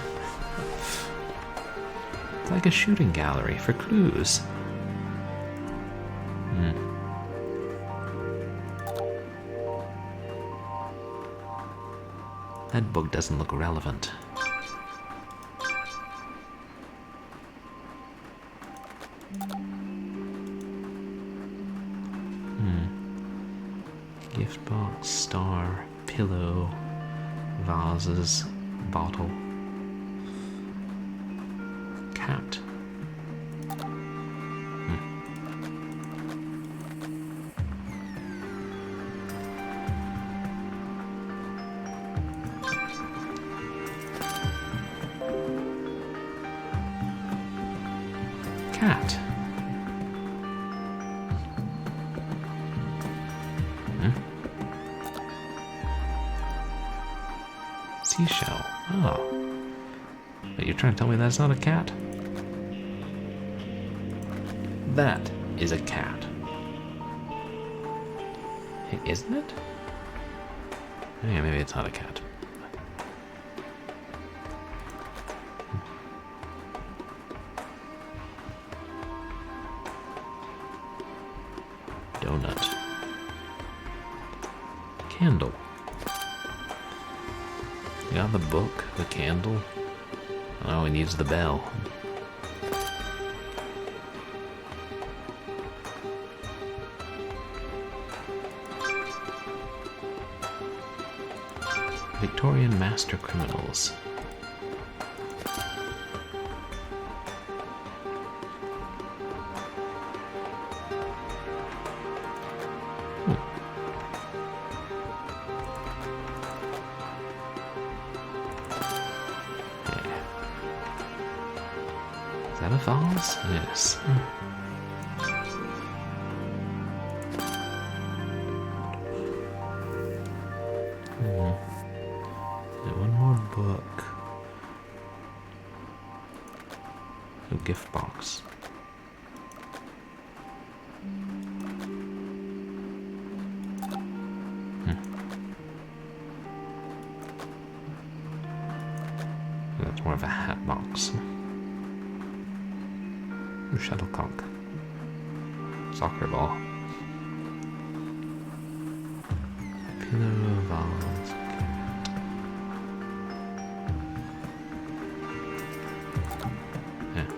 S1: It's like a shooting gallery for clues. That book doesn't look relevant. Gift box, star, pillow, vases, bottle, cat. Cat. Seashell. Oh. But you're trying to tell me that's not a cat? That is a cat. Hey, isn't it? Yeah, maybe it's not a cat. Donut. Candle. You got the book, the candle. Oh, he needs the bell. Victorian master criminals. Is that a vase? Yes. One more book. A gift box. That's more of a hat box. Shuttlecock. Soccer ball. Pillow, vase. Yeah.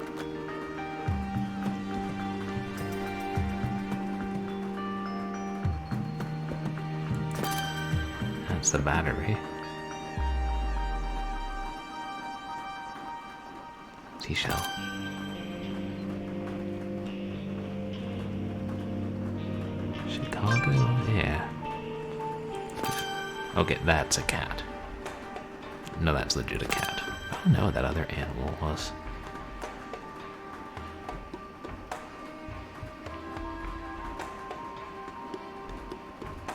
S1: That's the battery. Seashell. Chicago? Yeah. Okay, that's a cat. No, that's legit a cat. I don't know what that other animal was.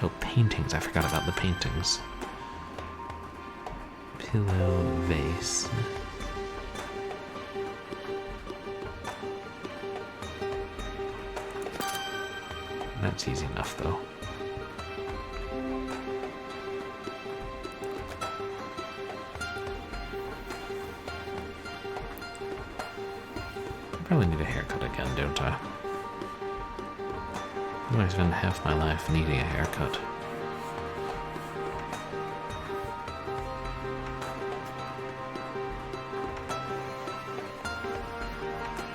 S1: Oh, paintings. I forgot about the paintings. Pillow, vase. That's easy enough, though. I probably need a haircut again, don't I? I spend half my life needing a haircut.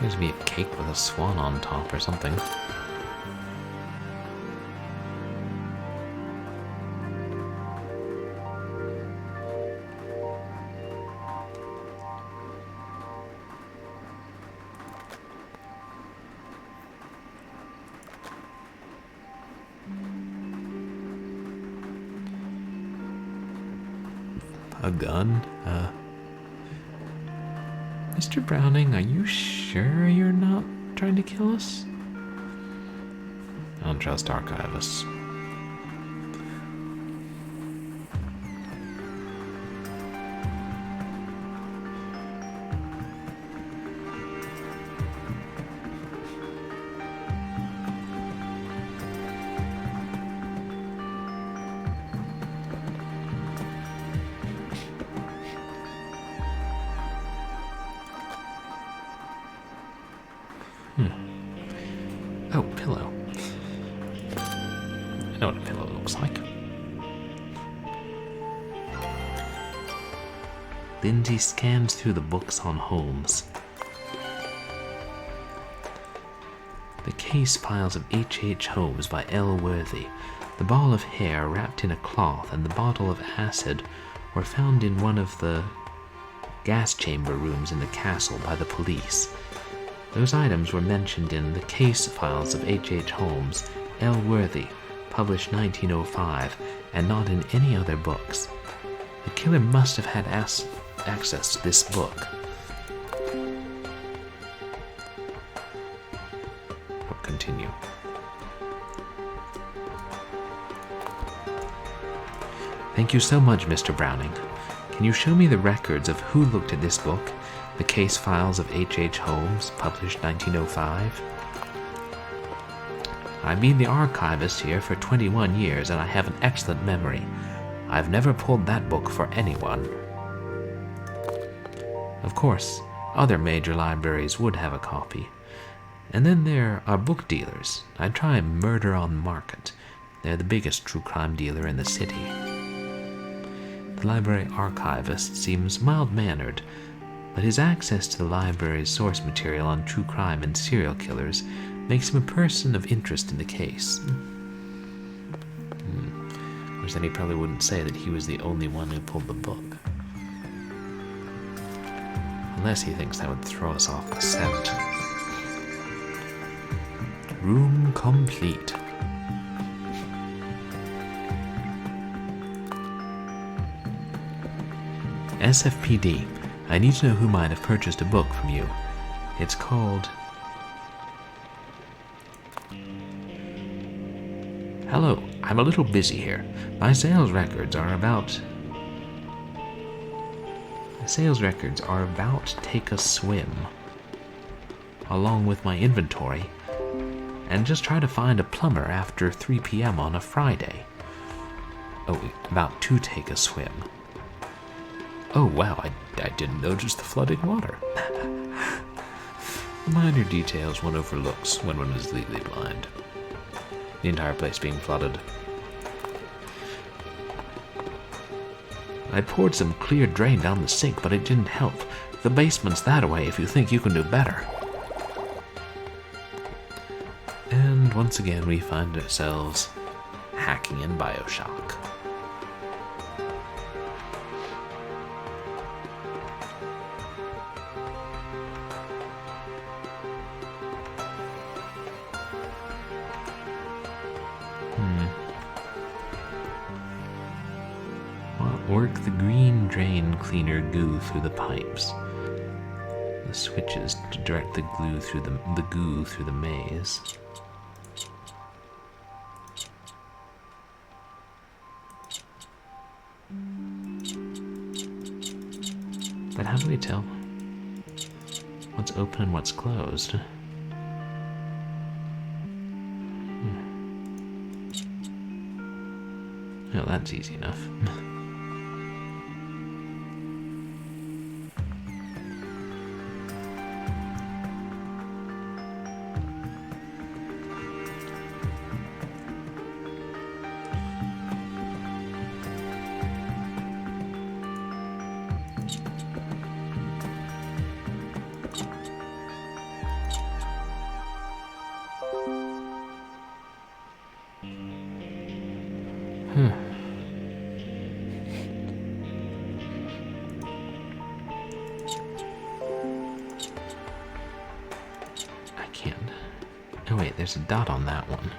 S1: There's be a cake with a swan on top or something. A gun? Mr. Browning, are you sure you're not trying to kill us? I don't trust archivists. Oh, pillow. I know what a pillow looks like. Lindsay scans through the books on Holmes. The case files of H. Holmes by L. Worthy. The ball of hair wrapped in a cloth and the bottle of acid were found in one of the gas chamber rooms in the castle by the police. Those items were mentioned in the case files of H. Holmes, L. Worthy, published 1905, and not in any other books. The killer must have had access to this book. I'll continue. Thank you so much, Mr. Browning. Can you show me the records of who looked at this book, the case files of H. Holmes, published 1905? I've been the archivist here for 21 years, and I have an excellent memory. I've never pulled that book for anyone. Of course, other major libraries would have a copy. And then there are book dealers. I'd try Murder on Market. They're the biggest true crime dealer in the city. The library archivist seems mild-mannered, but his access to the library's source material on true crime and serial killers makes him a person of interest in the case. Of course, then he probably wouldn't say that he was the only one who pulled the book. Unless he thinks that would throw us off the scent. Room complete. SFPD. I need to know who might have purchased a book from you. It's called... Hello, I'm a little busy here. My sales records are about Take a Swim, along with my inventory, and just try to find a plumber after 3 p.m. on a Friday. Oh, about To Take a Swim. Oh wow, I didn't notice the flooding water. Minor details one overlooks when one is legally blind. The entire place being flooded. I poured some clear drain down the sink, but it didn't help. The basement's that way if you think you can do better. And once again we find ourselves hacking in BioShock. Work the green drain cleaner goo through the pipes. The switches to direct the goo through the maze. But how do we tell what's open and what's closed? Well, that's easy enough. I can't. Oh wait, there's a dot on that one.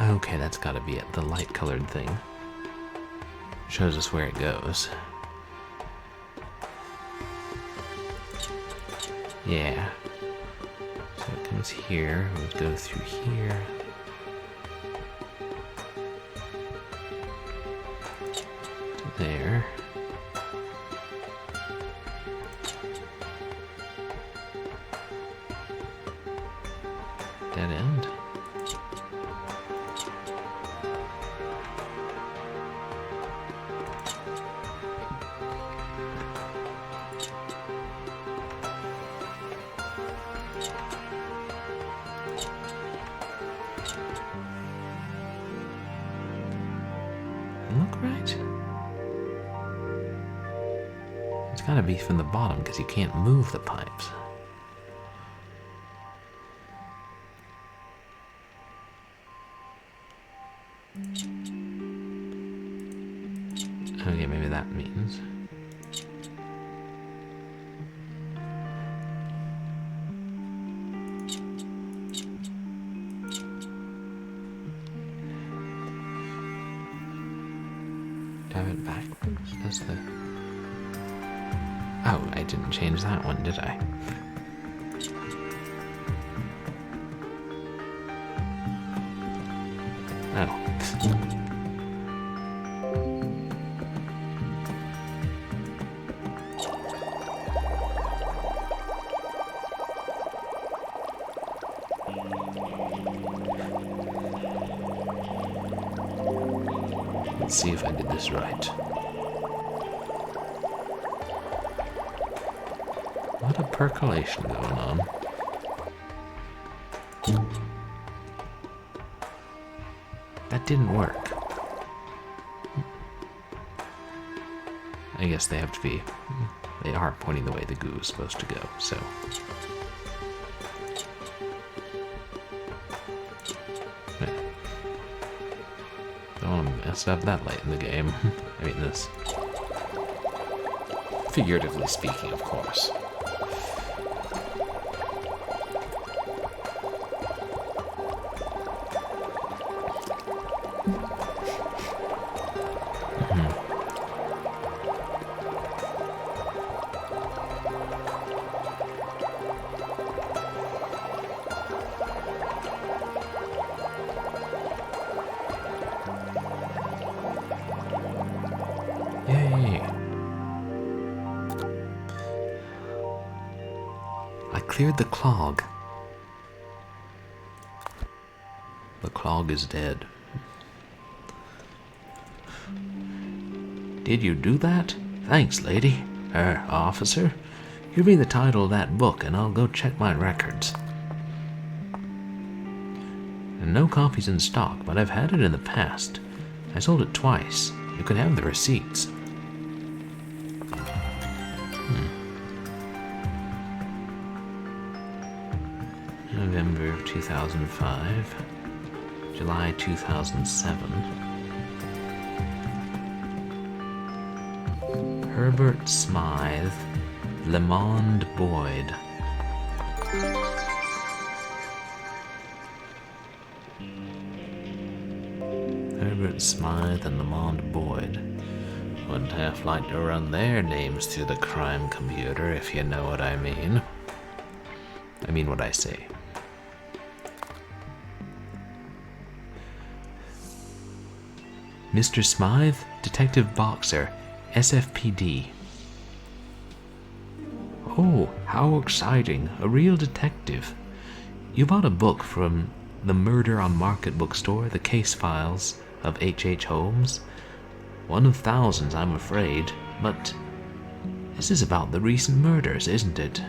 S1: Okay, that's gotta be it. The light colored thing shows us where it goes. Yeah. So it comes here, it would go through here. To there. Dead end. It's gotta be from the bottom because you can't move the pipes. Okay, maybe that means. Have it backwards? That's the... Oh, I didn't change that one, did I? Oh. Let's see if I did this right. A lot of percolation going on. That didn't work. I guess they have to be... They are pointing the way the goo is supposed to go, so... Don't want to mess up that late in the game. I mean this. Figuratively speaking, of course. Yay! I cleared the clog. The clog is dead. Did you do that? Thanks, lady. Officer. Give me the title of that book and I'll go check my records. And no copies in stock, but I've had it in the past. I sold it twice. You can have the receipts. November of 2005. July 2007. Herbert Smythe, Lamond Boyd. Herbert Smythe and Lamond Boyd. Wouldn't half like to run their names through the crime computer, if you know what I mean. I mean what I say. Mr. Smythe, Detective Boxer, SFPD. Oh, how exciting. A real detective. You bought a book from the Murder on Market bookstore, the case files of H.H. Holmes. One of thousands, I'm afraid, but this is about the recent murders, isn't it?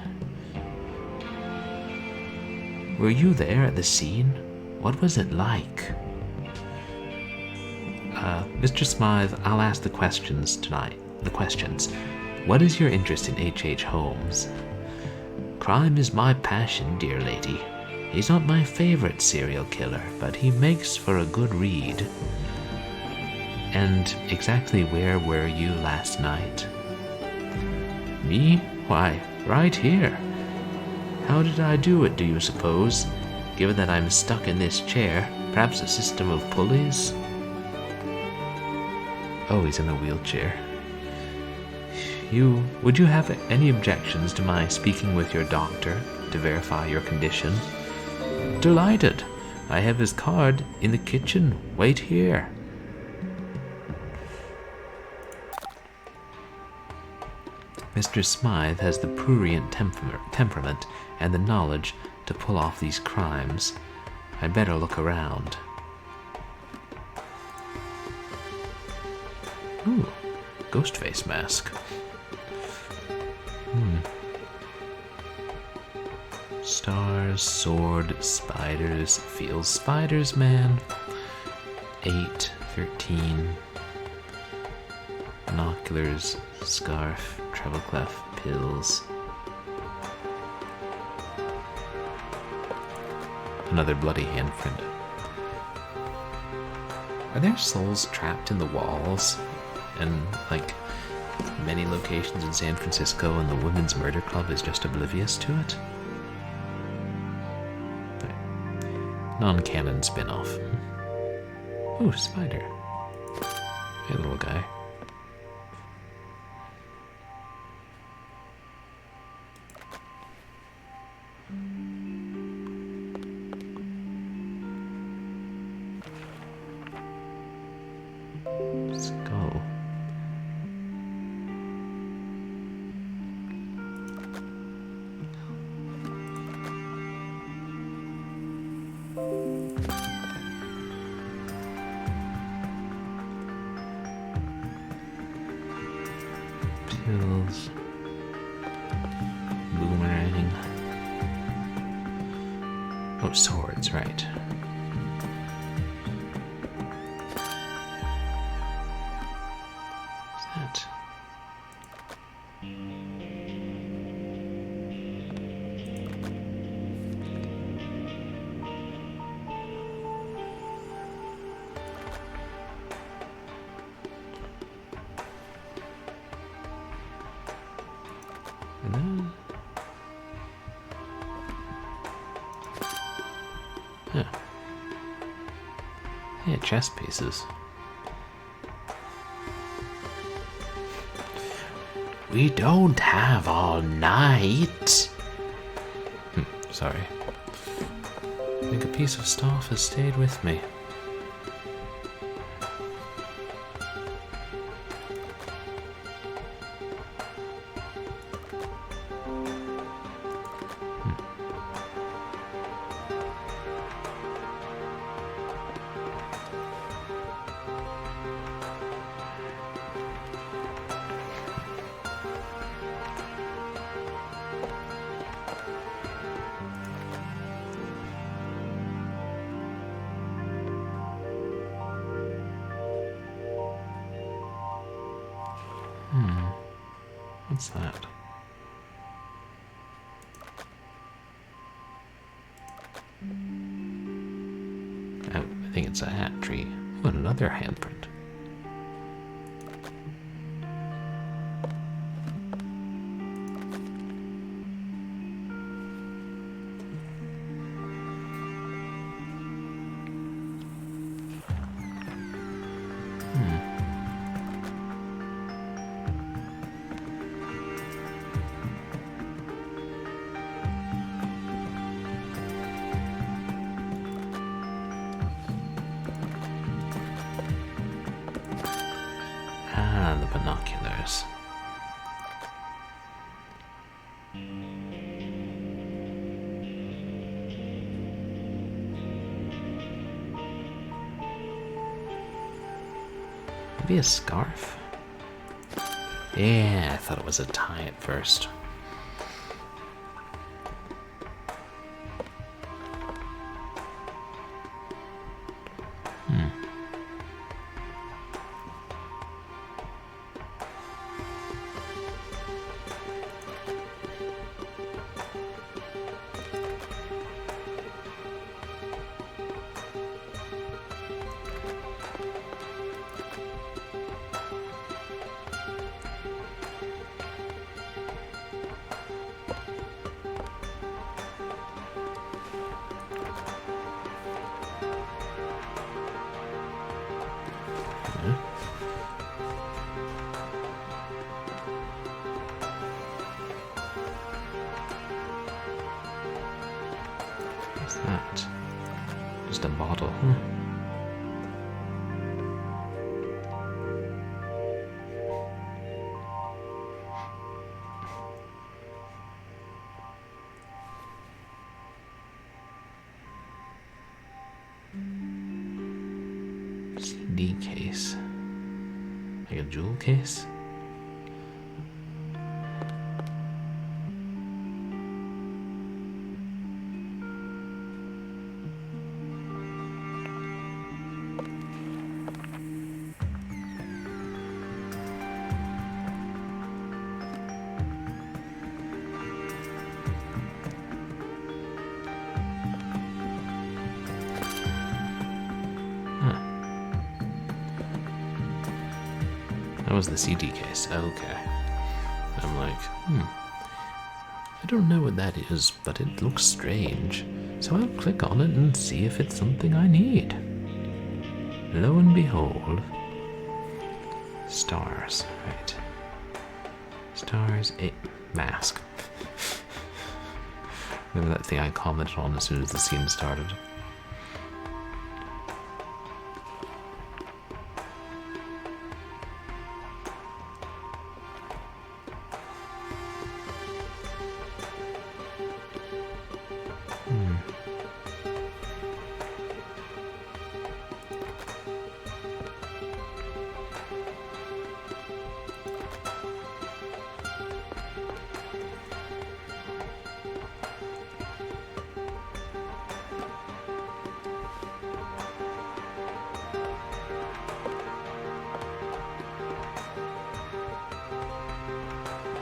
S1: Were you there at the scene? What was it like? Mr. Smythe, I'll ask the questions tonight. The questions. What is your interest in H.H. Holmes? Crime is my passion, dear lady. He's not my favorite serial killer, but he makes for a good read. And exactly where were you last night? Me? Why, right here. How did I do it, do you suppose? Given that I'm stuck in this chair, perhaps a system of pulleys? Oh, he's in a wheelchair. Would you have any objections to my speaking with your doctor to verify your condition? Delighted. I have his card in the kitchen. Wait here. Mr. Smythe has the prurient temperament and the knowledge to pull off these crimes. I'd better look around. Ooh, ghost face mask. Stars, sword, spiders. Feels spiders, man. 8, 13. Binoculars, scarf, treble clef, pills. Another bloody handprint. Are there souls trapped in the walls and like many locations in San Francisco, and the Women's Murder Club is just oblivious to it? Non-canon spin-off. Ooh, spider. Hey, little guy. Skull. Pills. Boomerang. Oh, swords, right. What's that? And then... Huh. Yeah, chess pieces. We don't have all night. Sorry. I think a piece of staff has stayed with me. What's that? Oh, I think it's a hat tree. Oh, and another handprint. Ah, the binoculars. Maybe a scarf? Yeah, I thought it was a tie at first. What's that? Just a bottle, huh? CD case. Like a jewel case? was the CD case. Okay. I'm like, I don't know what that is, but it looks strange. So I'll click on it and see if it's something I need. Lo and behold. Stars, right. Stars, a mask. Remember that thing I commented on as soon as the scene started?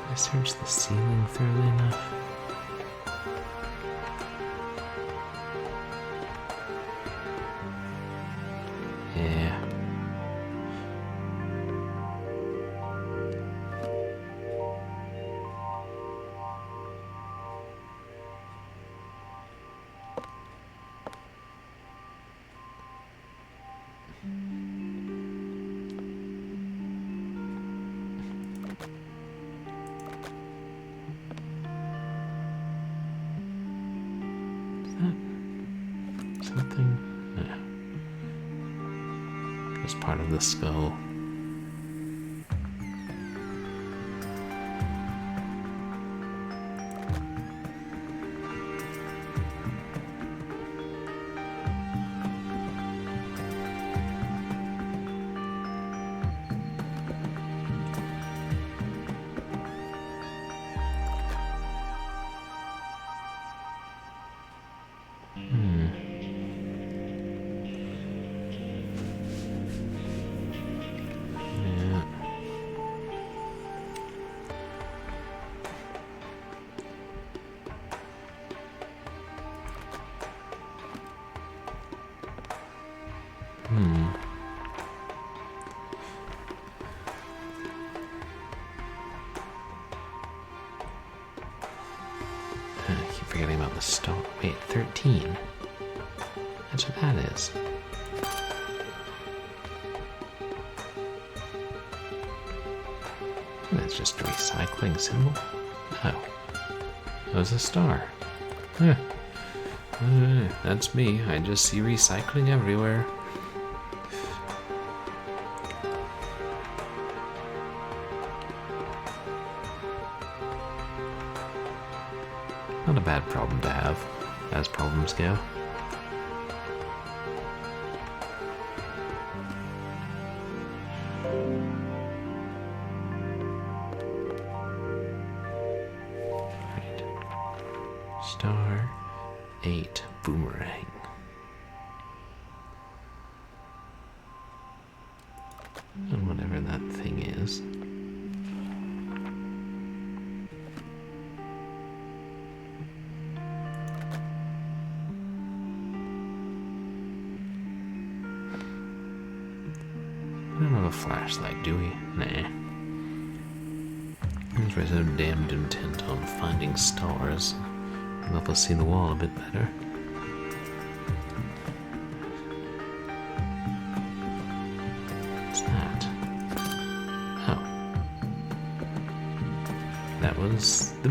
S1: I searched the ceiling thoroughly enough. Yeah. Something? Yeah. Just part of the skull. I keep forgetting about the star. Wait, 13. That's what that is. That's just a recycling symbol. Oh. That was a star. Huh. That's me. I just see recycling everywhere. Not a bad problem to have, as problems go. Right. Star 8 boomerang. And whatever that thing is. We don't have a flashlight, do we? Nah. We're so damned intent on finding stars. It'll help us see the wall a bit better. What's that? Oh. That was the...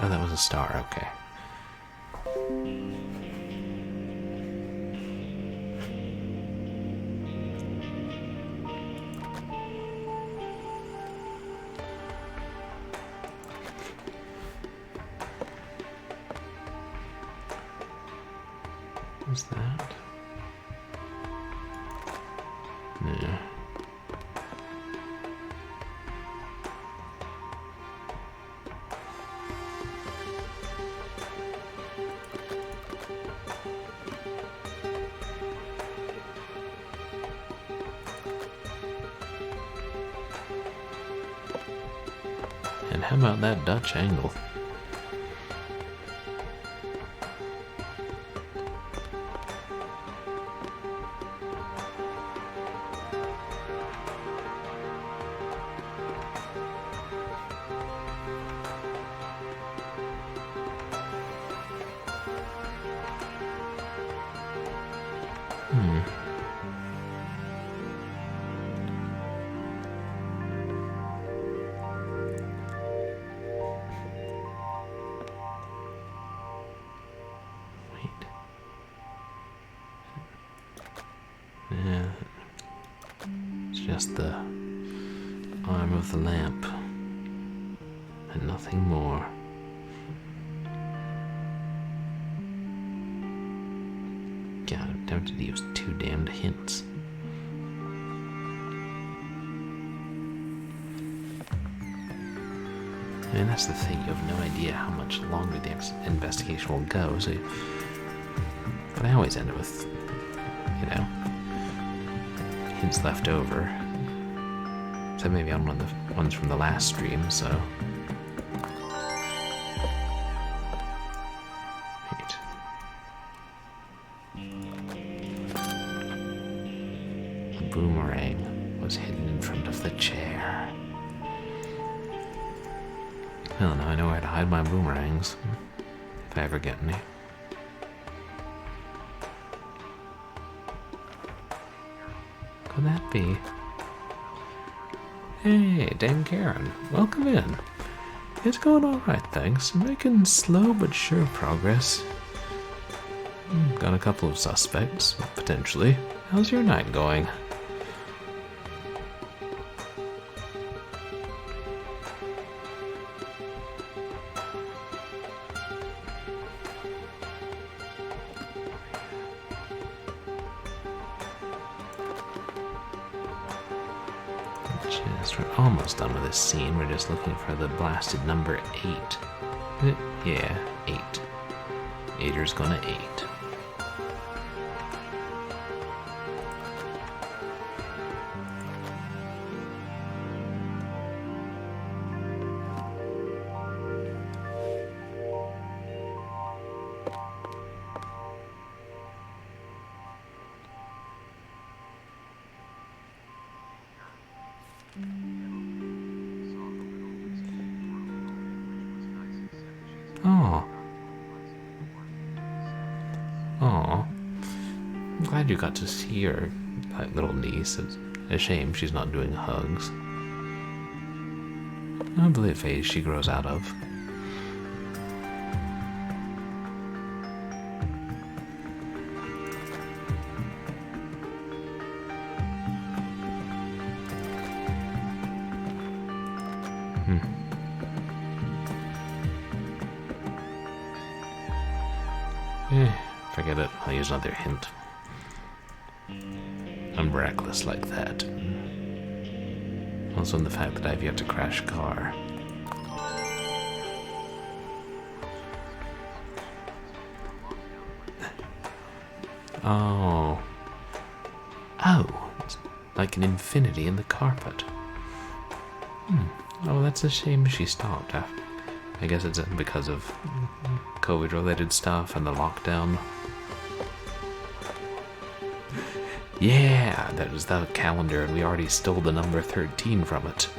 S1: Oh, that was a star, okay. What's that? Yeah. And how about that Dutch angle? Wait. Yeah. It's just the arm of the lamp. And nothing more. God, I'm tempted to use too damned hints. I mean, that's the thing, you have no idea how much longer the investigation will go, so... But I always end up with, you know, hints left over. So maybe on one of the ones from the last stream, so... Wait. The boomerang was hidden in front of the chair. Well, now I know where to hide my boomerangs, if I ever get any. Could that be? Hey, Dame Karen, welcome in. It's going alright, thanks. Making slow but sure progress. Got a couple of suspects, potentially. How's your night going? We're almost done with this scene. We're just looking for the blasted number 8. Is it? Yeah, 8. Ader's gonna 8. Oh. Oh. I'm glad you got to see your little niece. It's a shame she's not doing hugs. I believe phase she grows out of. Forget it. I'll use another hint. I'm reckless like that. Also in the fact that I've yet to crash a car. Oh. Oh. It's like an infinity in the carpet. Oh, that's a shame she stopped. I guess it's because of COVID-related stuff and the lockdown. Yeah, that was the calendar, and we already stole the number 13 from it.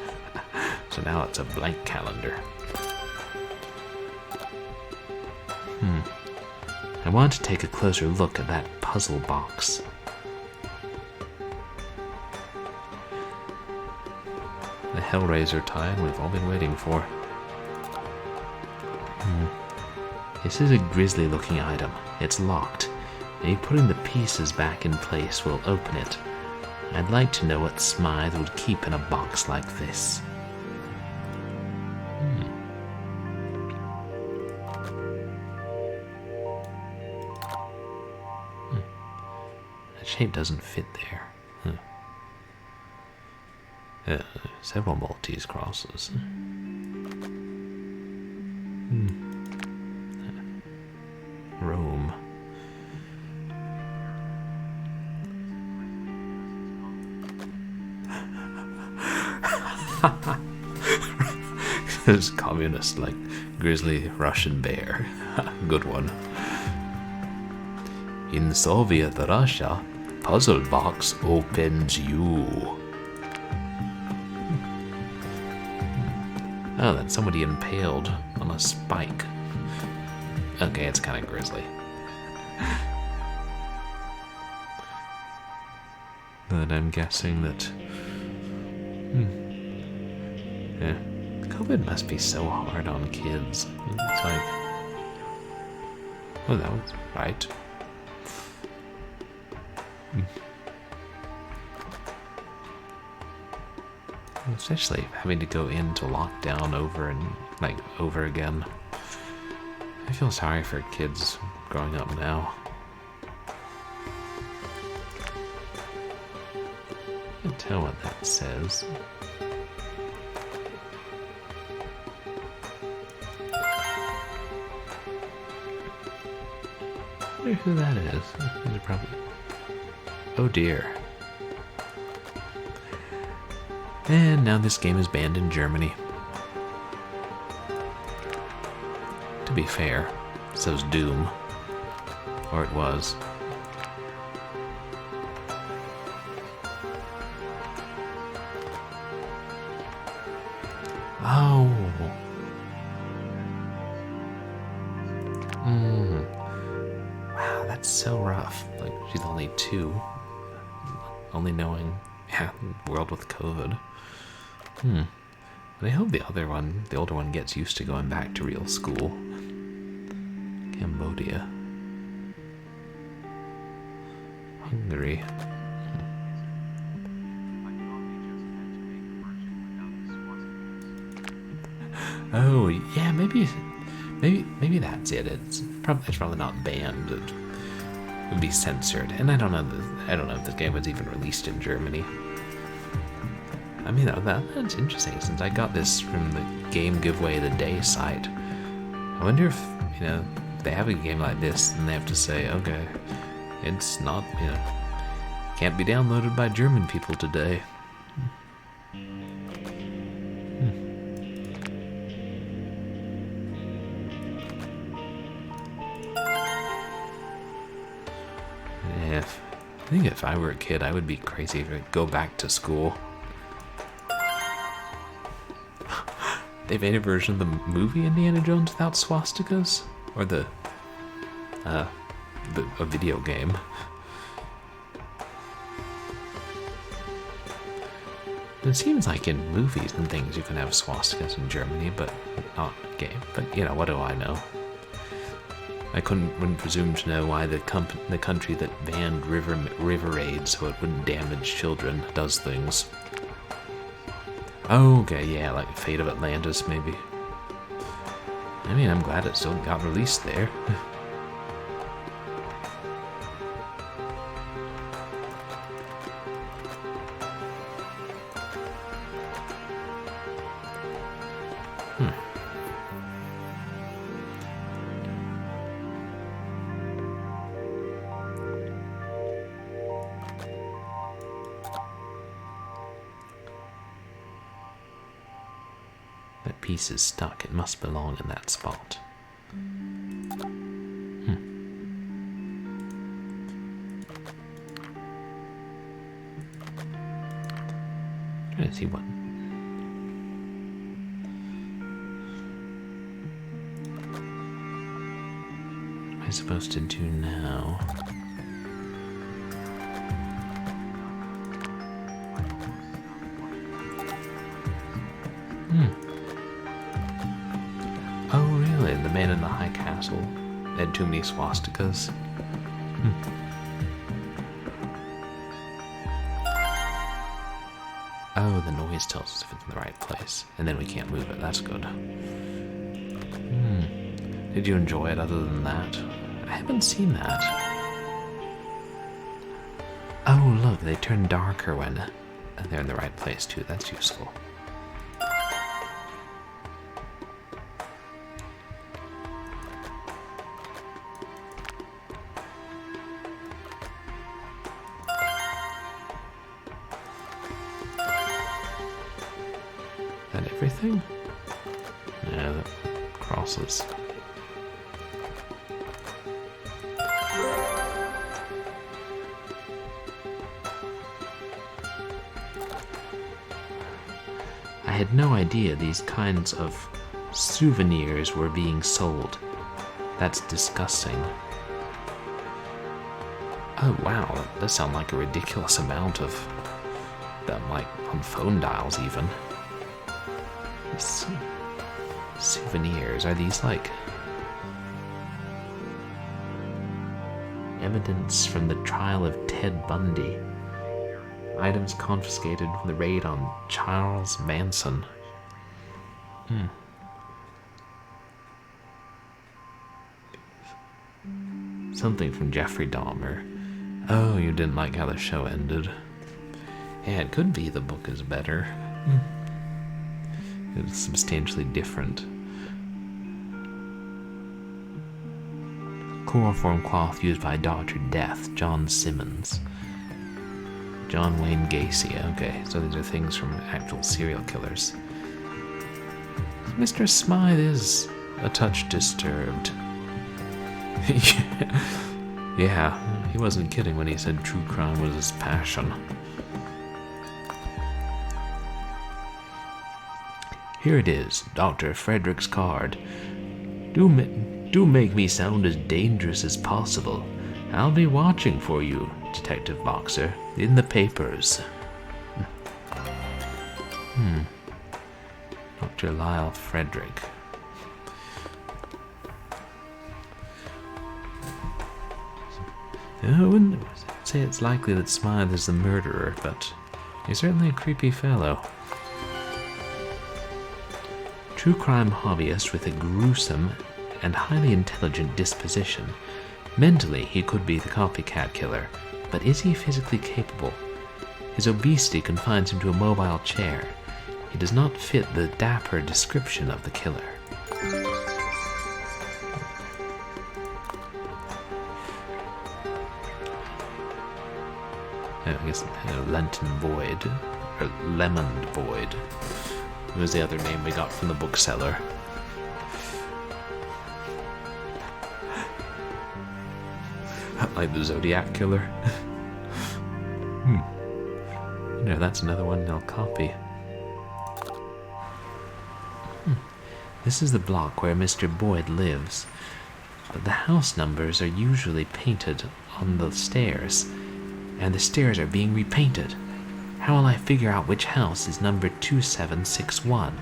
S1: So now it's a blank calendar. I want to take a closer look at that puzzle box. The Hellraiser time we've all been waiting for. This is a grisly-looking item. It's locked. Maybe putting the pieces back in place will open it. I'd like to know what Smythe would keep in a box like this. That shape doesn't fit there. Several Maltese crosses. Rome. This communist, like grizzly Russian bear. Good one. In Soviet Russia, puzzle box opens you. Oh, that's somebody impaled on a spike. Okay, it's kind of grisly. And I'm guessing that... Yeah. COVID must be so hard on kids. It's like... Oh, that was right. Especially having to go into lockdown over again. I feel sorry for kids growing up now. I can't tell what that says. I wonder who that is. These are probably... Oh dear. And now this game is banned in Germany. To be fair, so's Doom. Or it was. Oh. Wow, that's so rough. Like, she's only 2. Only knowing, world with COVID. And I hope the older one gets used to going back to real school. Cambodia. Hungary. Oh, yeah, maybe that's it. It's probably not banned. It would be censored. And I don't know if this game was even released in Germany. I mean, that's interesting, since I got this from the Game Giveaway of the Day site. I wonder if, they have a game like this, and they have to say, okay, it's not, can't be downloaded by German people today. I think if I were a kid, I would be crazy to go back to school. They made a version of the movie Indiana Jones without swastikas? Or a video game? It seems like in movies and things you can have swastikas in Germany, but not game. But, what do I know? I wouldn't presume to know why the country that banned river aid so it wouldn't damage children does things. Oh, okay, yeah, like Fate of Atlantis, maybe. I mean, I'm glad it still got released there. That piece is stuck. It must belong in that spot. Trying to see what... What am I supposed to do now? Oh, really? The man in the high castle had too many swastikas? Oh, the noise tells us if it's in the right place. And then we can't move it. That's good. Did you enjoy it other than that? I haven't seen that. Oh, look, they turn darker when they're in the right place, too. That's useful. Is that everything? Yeah, that crosses. I had no idea these kinds of souvenirs were being sold. That's disgusting. Oh wow, that does sound like a ridiculous amount of them, like on phone dials even. These souvenirs, are these like evidence from the trial of Ted Bundy? Items confiscated from the raid on Charles Manson. Something from Jeffrey Dahmer. Oh, you didn't like how the show ended. Yeah, it could be the book is better. It's substantially different. Chloroform cloth used by Dr. Death, John Simmons. John Wayne Gacy. Okay, so these are things from actual serial killers. Mr. Smythe is a touch disturbed. Yeah, he wasn't kidding when he said true crime was his passion. Here it is, Dr. Frederick's card. Do make me sound as dangerous as possible. I'll be watching for you, Detective Boxer, in the papers. Dr. Lyle Frederick. I wouldn't say it's likely that Smythe is the murderer, but he's certainly a creepy fellow. True crime hobbyist with a gruesome and highly intelligent disposition. Mentally, he could be the copycat killer, but is he physically capable? His obesity confines him to a mobile chair. He does not fit the dapper description of the killer. I guess Lenten Void, or Lemon Void, was the other name we got from the bookseller. Like the Zodiac Killer. No, that's another one I'll copy. This is the block where Mr. Boyd lives, but the house numbers are usually painted on the stairs, and the stairs are being repainted. How will I figure out which house is number 2761?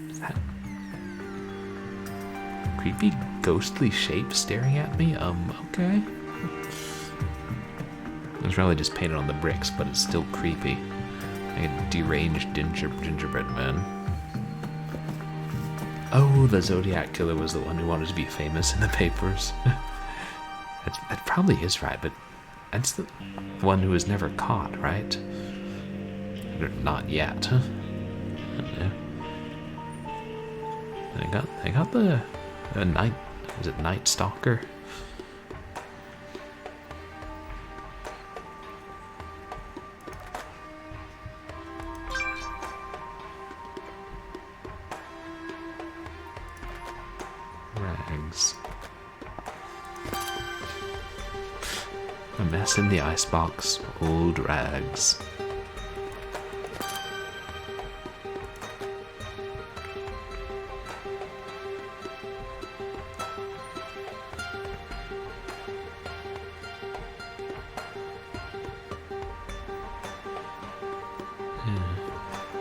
S1: Is that creepy ghostly shape staring at me? Okay. It's probably just painted on the bricks, but it's still creepy. Like a deranged gingerbread man. Oh, the Zodiac Killer was the one who wanted to be famous in the papers. That probably is right, but that's the one who was never caught, right? Or not yet. I don't know. I got the night. Was it Night Stalker? Rags. A mess in the icebox. Old rags.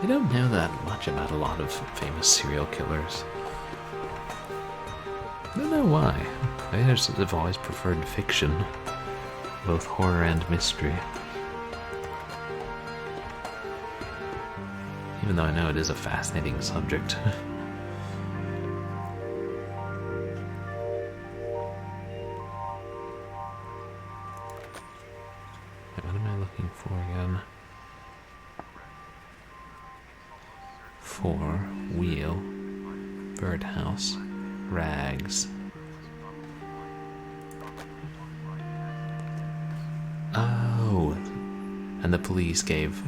S1: I don't know that much about a lot of famous serial killers. I don't know why. I've always preferred fiction, both horror and mystery. Even though I know it is a fascinating subject. What am I looking for again? For wheel, birdhouse, rags. Oh, and the police gave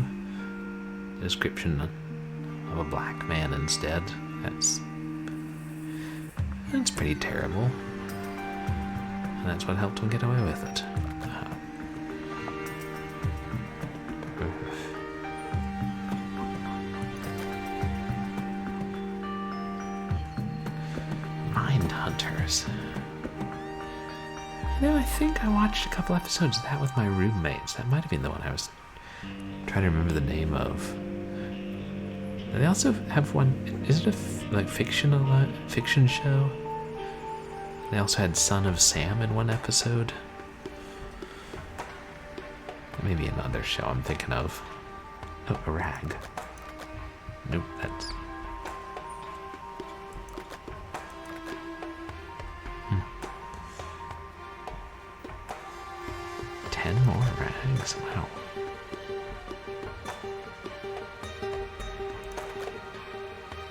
S1: a description of a black man instead. That's pretty terrible. And that's what helped him get away with it. I think I watched a couple episodes of that with my roommates. That might have been the one I was trying to remember the name of. And they also have one. Is it a fiction show? They also had Son of Sam in one episode. Maybe another show I'm thinking of. Oh, a rag. Nope, that's... 10 more rags, wow.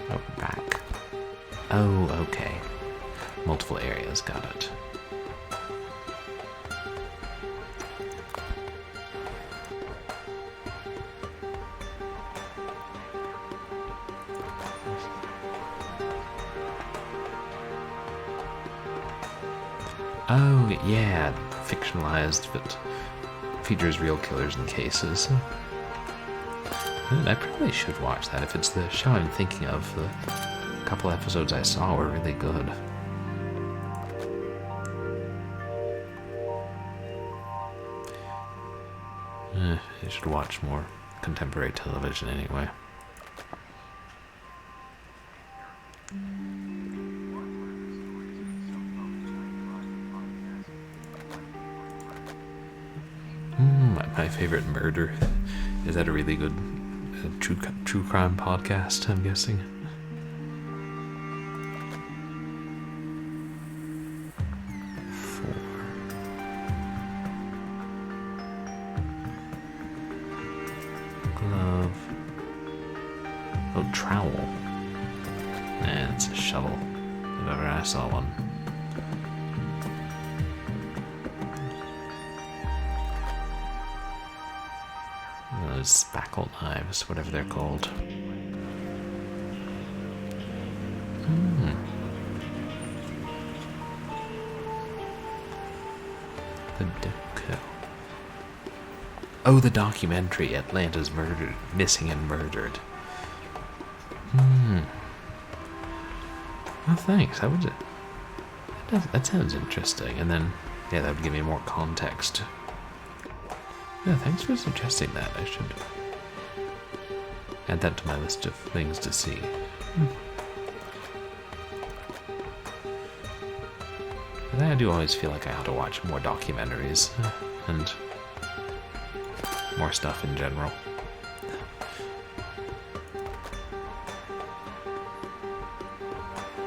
S1: Oh, back. Oh, okay. Multiple areas, got it. Oh, yeah, fictionalized, but features real killers and cases. I probably should watch that if it's the show I'm thinking of. The couple episodes I saw were really good. I should watch more contemporary television anyway. My favorite murder. Is that a really good true crime podcast, I'm guessing? Glove. Oh, trowel. Nah, it's a shovel. If ever I saw one. Those spackle knives, whatever they're called. The Doco. Oh, the documentary, Atlanta's Murdered, Missing and Murdered. Well, thanks. That sounds interesting. And then, yeah, that would give me more context. Yeah, thanks for suggesting that. I should add that to my list of things to see. But I do always feel like I ought to watch more documentaries and more stuff in general.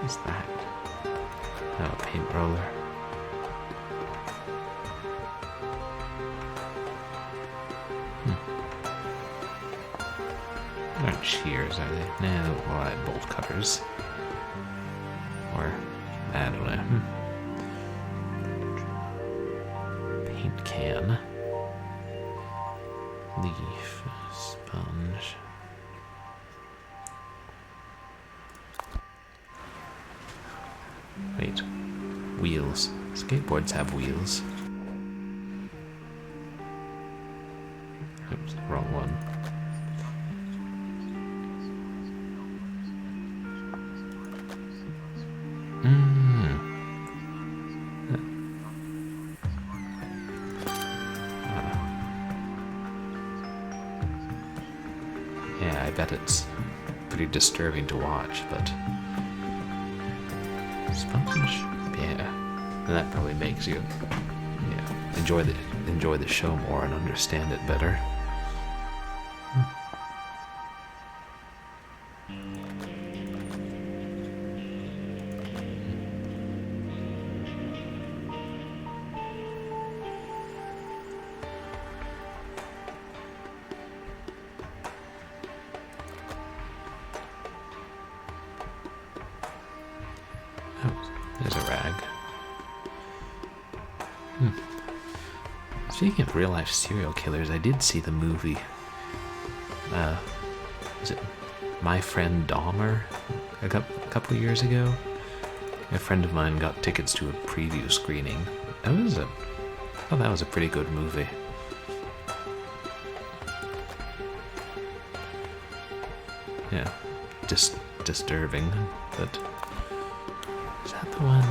S1: What's that? Oh, a paint roller. They aren't shears, are they? No, well, like bolt cutters. Or, I don't know. Paint can. Leaf. Sponge. Wait. Wheels. Skateboards have wheels. Oops, wrong one. Yeah, I bet it's pretty disturbing to watch, but sponge, yeah, and that probably makes you, enjoy the show more and understand it better. Oh, there's a rag. Speaking of real-life serial killers, I did see the movie. Is it My Friend Dahmer? A couple of years ago. A friend of mine got tickets to a preview screening. I thought that was a pretty good movie. Yeah, disturbing, but is that the one?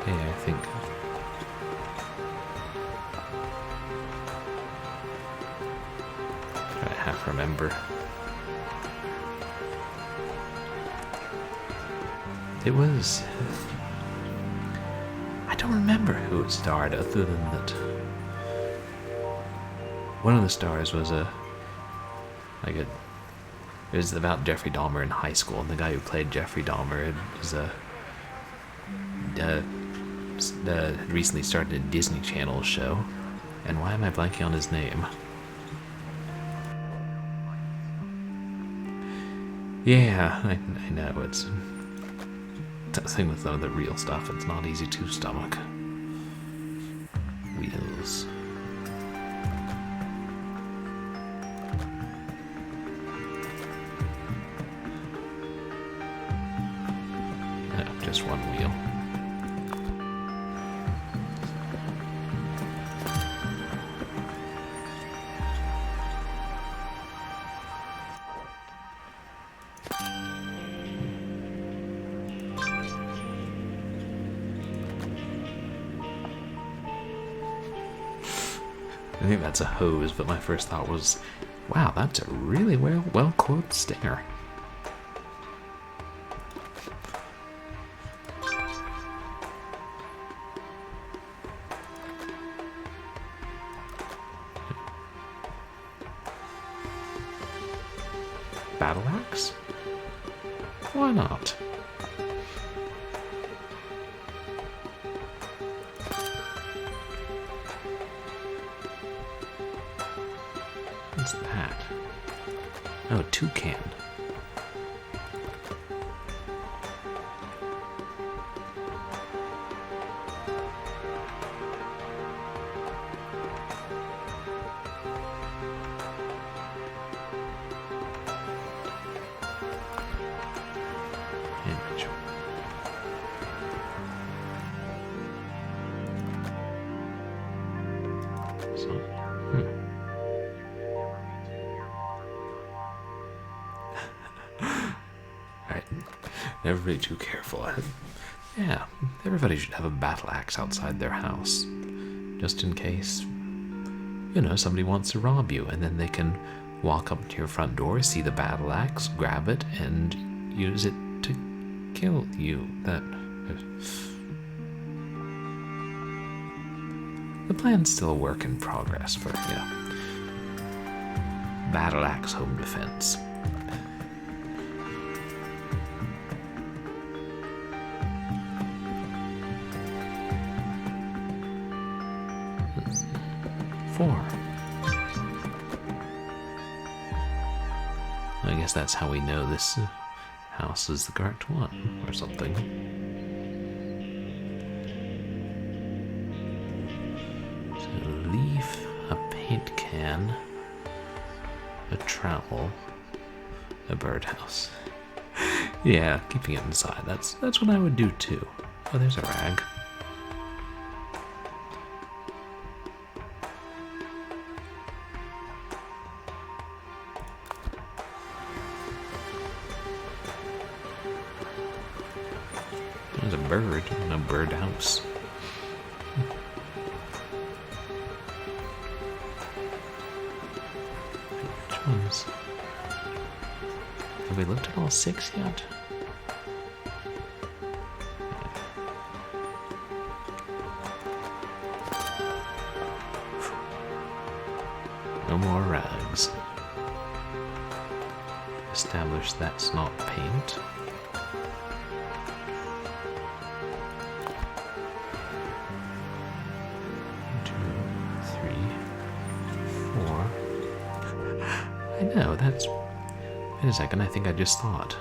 S1: Yeah, I think. I half remember. It was. I don't remember who it starred, other than that. One of the stars was it was about Jeffrey Dahmer in high school, and the guy who played Jeffrey Dahmer was had recently started a Disney Channel show. And why am I blanking on his name? Yeah, I know, it's the thing with some of the real stuff, it's not easy to stomach. Wheels. No, just one wheel. I think that's a hose, but my first thought was, wow, that's a really well-clothed stinger. Battle axe? Why not? What's that? Oh, toucan. Image. So, Alright, never be too careful. Yeah, everybody should have a battle axe outside their house. Just in case, somebody wants to rob you, and then they can walk up to your front door, see the battle axe, grab it, and use it to kill you. The plan's still a work in progress for, battle axe home defense. Let's see. 4. I guess that's how we know this house is the correct one, or something. So, leaf, a paint can, a trowel, a birdhouse. Yeah, keeping it inside. That's what I would do too. Oh, there's a rag. There's a bird in a birdhouse. Which ones? Have we looked at all 6 yet? No more rags. Establish that's not paint. I know, that's... Wait a second, I think I just thought.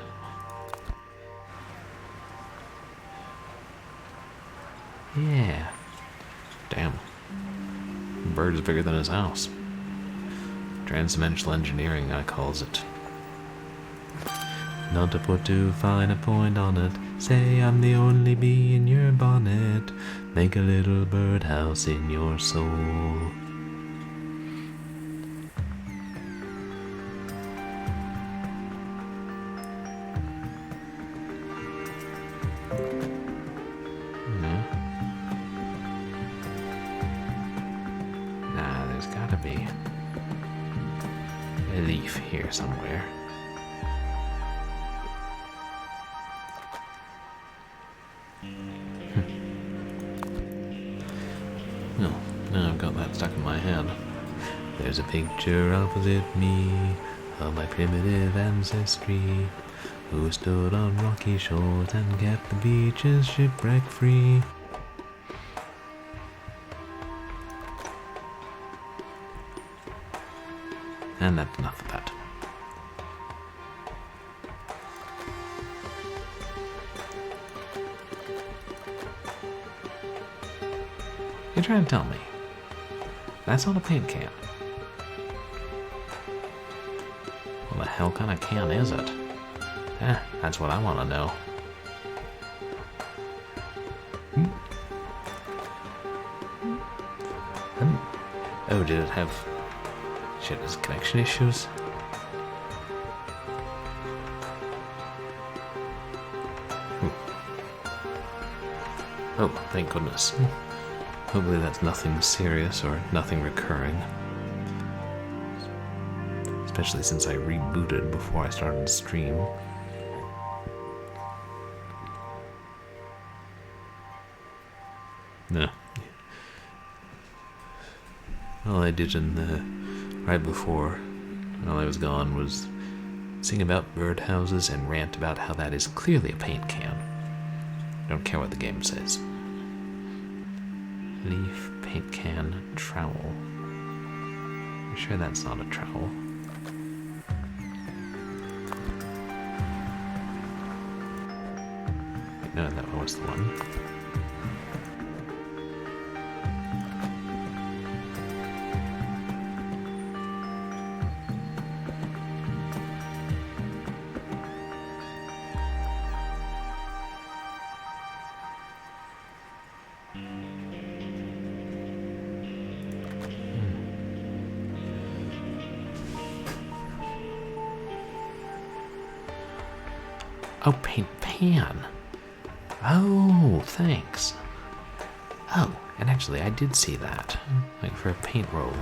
S1: Yeah. Damn. The bird is bigger than his house. Transdimensional engineering, I calls it. Not to put too fine a point on it, say I'm the only bee in your bonnet, make a little birdhouse in your soul. be a leaf here somewhere. Well, now I've got that stuck in my head. There's a picture opposite me of my primitive ancestry, who stood on rocky shores and kept the beaches shipwreck-free. And that's enough of that. You're trying to tell me that's not a paint can? What the hell kind of can is it? That's what I want to know. Oh, did it have... Shit, is it connection issues? Oh, thank goodness. Hopefully that's nothing serious or nothing recurring. Especially since I rebooted before I started the stream. No. All I did in the... right before, while I was gone, was sing about birdhouses and rant about how that is clearly a paint can. Don't care what the game says. Leaf, paint can, trowel. I'm sure that's not a trowel. Wait, no, that was the one. Oh, paint pan. Oh, thanks. Oh, and actually I did see that. Like for a paint roller.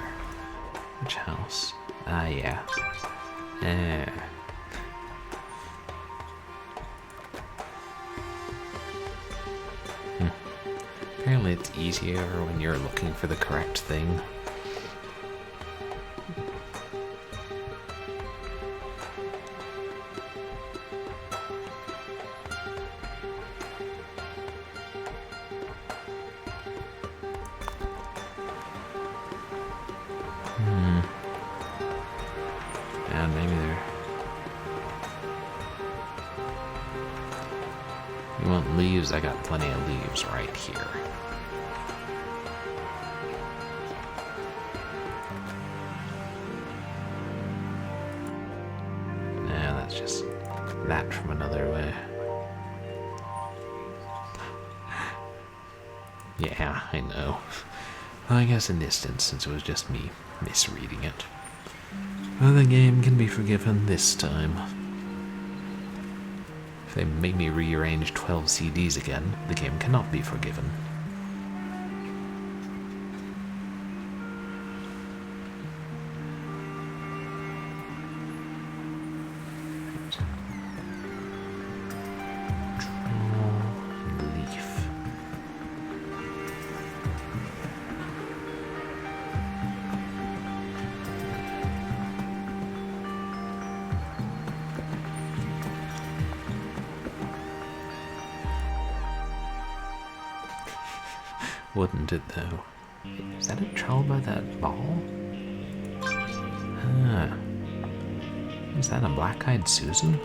S1: Which house? Ah, yeah. Apparently it's easier when you're looking for the correct thing. And maybe they're... You want leaves? I got plenty of leaves right here. Nah, that's just that from another way. Yeah, I know. Well, I guess in this instance it was just me misreading it. Well, the game can be forgiven this time. If they make me rearrange 12 CDs again, the game cannot be forgiven. Wouldn't it, though? Is that a trowel by that ball? Ah. Is that a black-eyed Susan?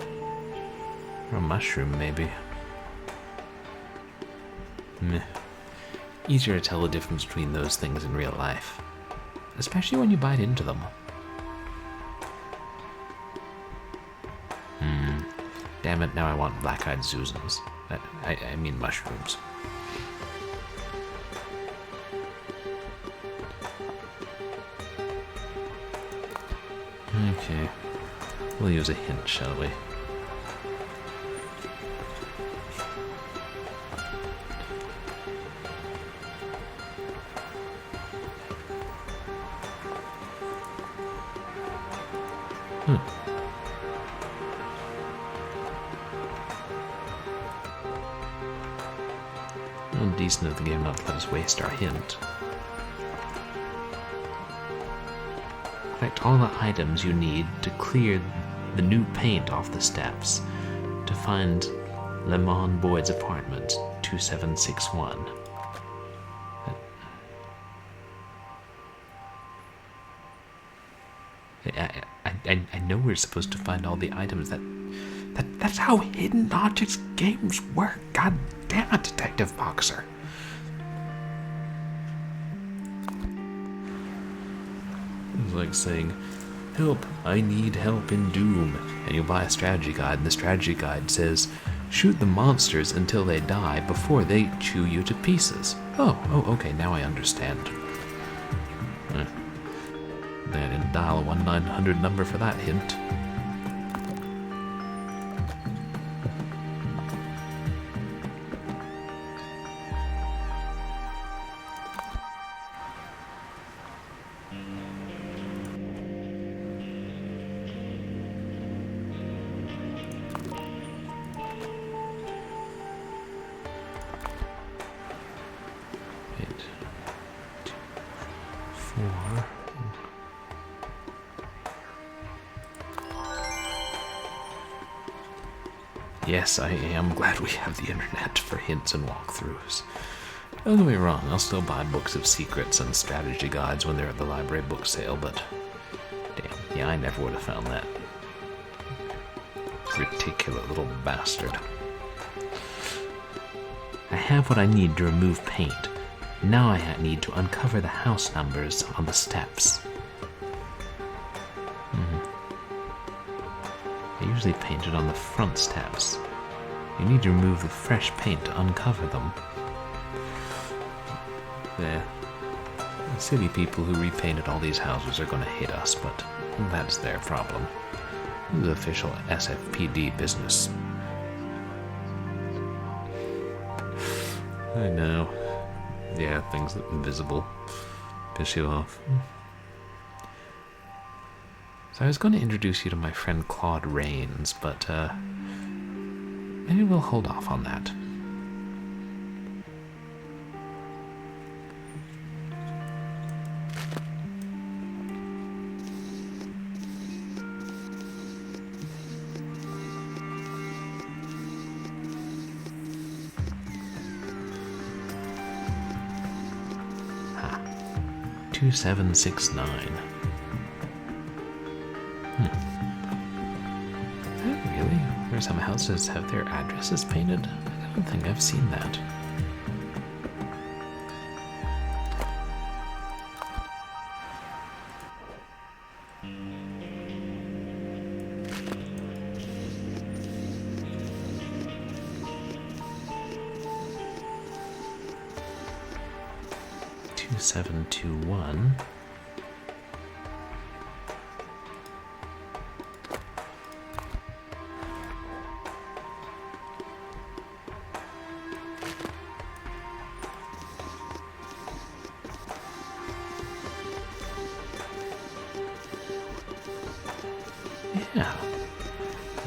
S1: Or a mushroom, maybe? Meh. Easier to tell the difference between those things in real life. Especially when you bite into them. Damn it, now I want black-eyed Susans. I mean mushrooms. Okay, we'll use a hint, shall we? Well, decent of the game not to let us waste our hint. Collect all the items you need to clear the new paint off the steps to find Lemon Boyd's apartment, 2761. I know we're supposed to find all the items. That's how hidden objects games work. God damn it, Detective Boxer. It's like saying, "Help, I need help in Doom." And you buy a strategy guide, and the strategy guide says, "Shoot the monsters until they die before they chew you to pieces." Oh, okay, now I understand. I didn't dial a 1-900 number for that hint. Yes, I am glad we have the internet for hints and walkthroughs. Don't get me wrong, I'll still buy books of secrets and strategy guides when they're at the library book sale, but damn, yeah, I never would have found that. Reticulate little bastard. I have what I need to remove paint. Now I need to uncover the house numbers on the steps. I usually paint it on the front steps. You need to remove the fresh paint to uncover them. The silly people who repainted all these houses are going to hate us, but that's their problem. This is official SFPD business. I know. Yeah, things that are invisible piss you off. So I was going to introduce you to my friend Claude Rains, but maybe we'll hold off on that. Ah, 2769. Really? Where some houses have their addresses painted? I don't think I've seen that. Two 721. Yeah,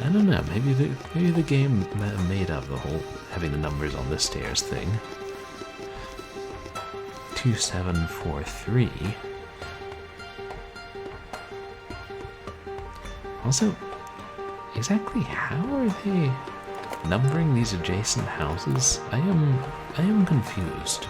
S1: I don't know. Maybe the game made up the whole having the numbers on the stairs thing. 2743. Also, exactly how are they numbering these adjacent houses? I am confused.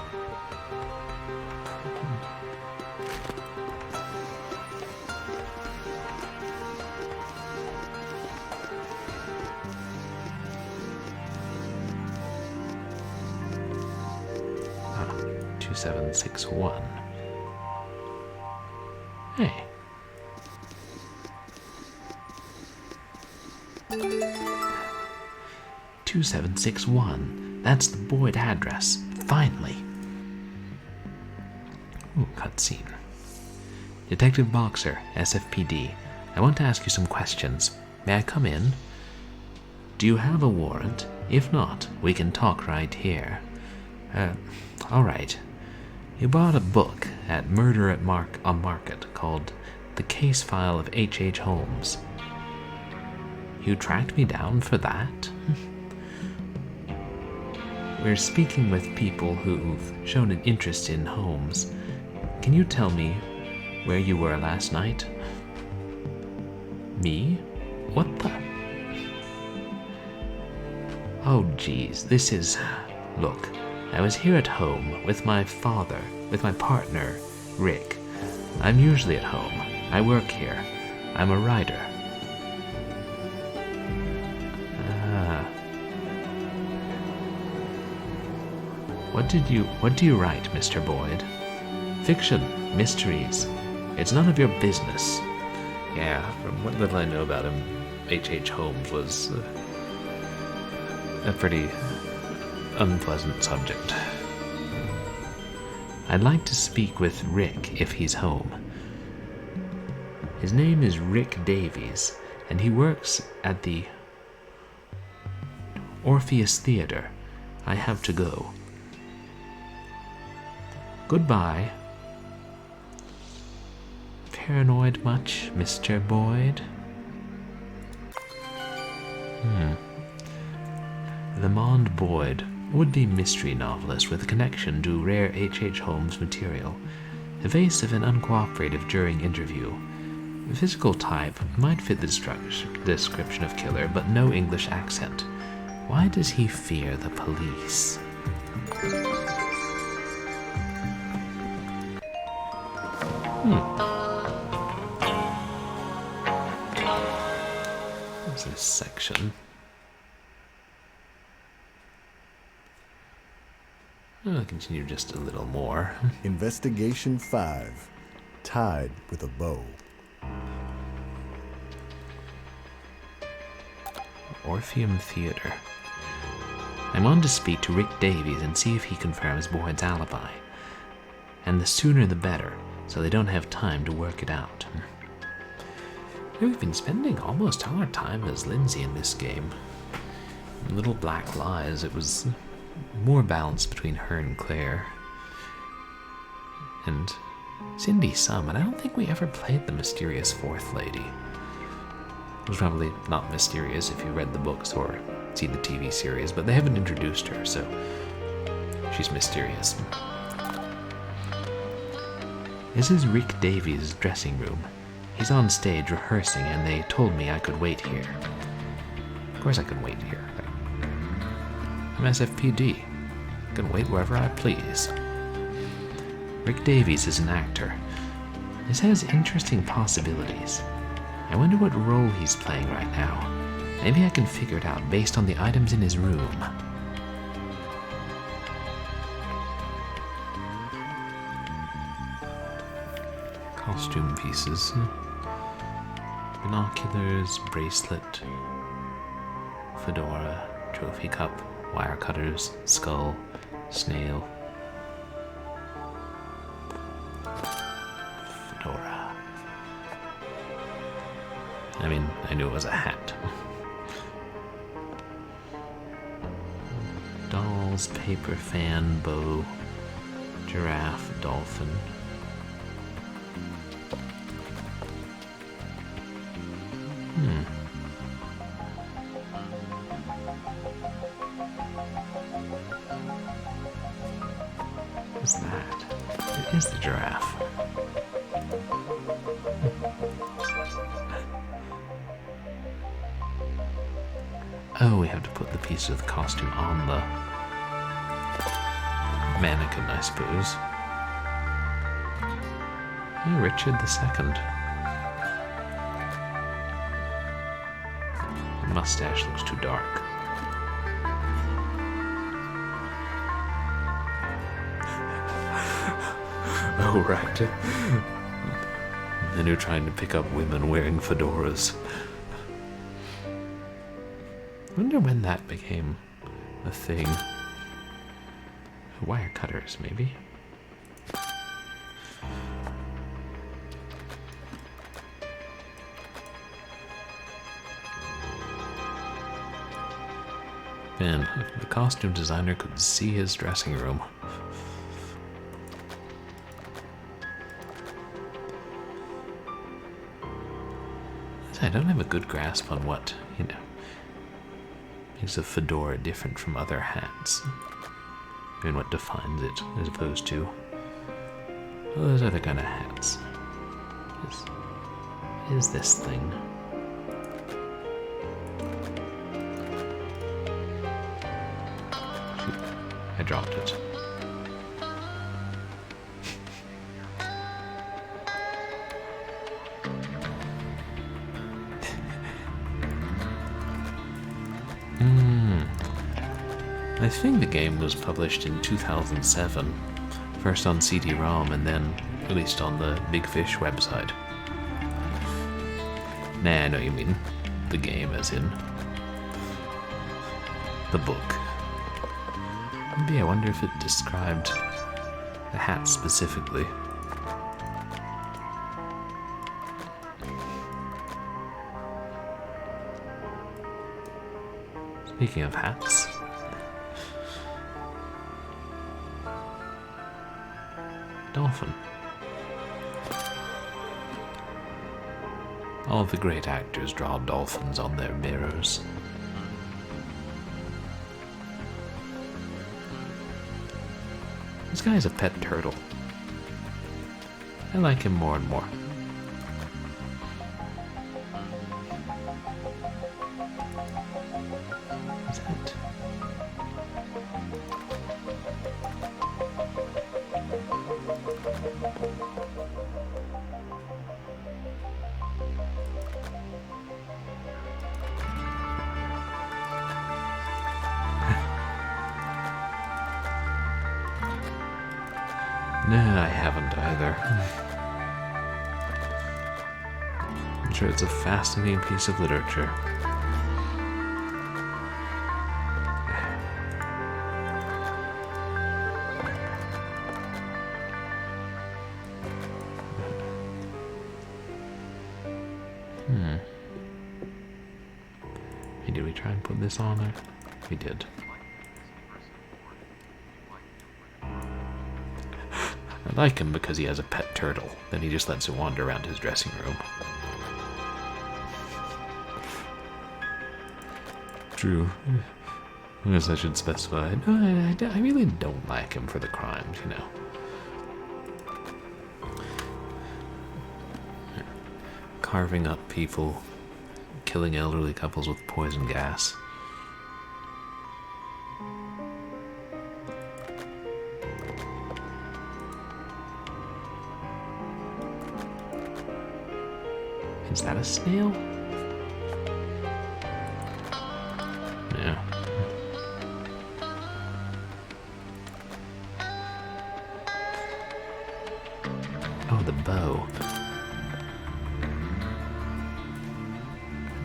S1: 2761. Hey. Two 761. That's the Boyd address. Finally. Ooh, cutscene. Detective Boxer, SFPD. I want to ask you some questions. May I come in? Do you have a warrant? If not, we can talk right here. All right. You bought a book at Murder on Market called The Case File of H.H. Holmes. You tracked me down for that? We're speaking with people who've shown an interest in Holmes. Can you tell me where you were last night? Me? What the? Oh, geez, this is... Look, I was here at home with my father, with my partner, Rick. I'm usually at home. I work here. I'm a writer. What do you write, Mr. Boyd? Fiction, mysteries. It's none of your business. Yeah, from what little I know about him, H.H. Holmes was a pretty unpleasant subject. I'd like to speak with Rick if he's home. His name is Rick Davies, and he works at the Orpheus Theater. I have to go. Goodbye. Paranoid much, Mr. Boyd? Lamond Boyd, would-be mystery novelist with a connection to rare H.H. Holmes material. Evasive and uncooperative during interview. Physical type might fit the description of killer, but no English accent. Why does he fear the police? What's this section? I'll continue just a little more.
S2: Investigation 5. Tied with a bow.
S1: Orpheum Theater. I'm on to speak to Rick Davies and see if he confirms Boyd's alibi. And the sooner the better, so they don't have time to work it out. We've been spending almost all our time as Lindsay in this game. Little Black Lies, it was more balanced between her and Claire. And Cindy some, and I don't think we ever played the mysterious fourth lady. It was probably not mysterious if you read the books or seen the TV series, but they haven't introduced her, so she's mysterious. This is Rick Davies' dressing room. He's on stage rehearsing, and they told me I could wait here. Of course I can wait here. I'm SFPD. I can wait wherever I please. Rick Davies is an actor. This has interesting possibilities. I wonder what role he's playing right now. Maybe I can figure it out based on the items in his room. Costume pieces. Binoculars, bracelet, fedora, trophy cup, wire cutters, skull, snail. Fedora. I mean, I knew it was a hat. Dolls, paper fan, bow, giraffe, dolphin. What's that? It is the giraffe. Oh, we have to put the piece of the costume on the mannequin, I suppose. Oh, Richard II. The mustache looks too dark. Oh, right. Then you're trying to pick up women wearing fedoras. I wonder when that became a thing. Wire cutters, maybe? Man, if the costume designer could see his dressing room. I don't have a good grasp on what, makes a fedora different from other hats. And what defines it, as opposed to all those other kind of hats. What is this thing? Shoot, I dropped it. I think the game was published in 2007, first on CD-ROM and then released on the Big Fish website. Nah, I know you mean the game as in the book. Maybe I wonder if it described the hat specifically. Speaking of hats, dolphin. All the great actors draw dolphins on their mirrors. This guy's a pet turtle. I like him more and more. What's that? No, I haven't either. I'm sure it's a fascinating piece of literature. Hey, did we try and put this on there? We did. I like him because he has a pet turtle. Then he just lets it wander around his dressing room. True. I guess I should specify. No, I really don't like him for the crimes, Carving up people, killing elderly couples with poison gas. Is that a snail? Yeah. Oh, the bow.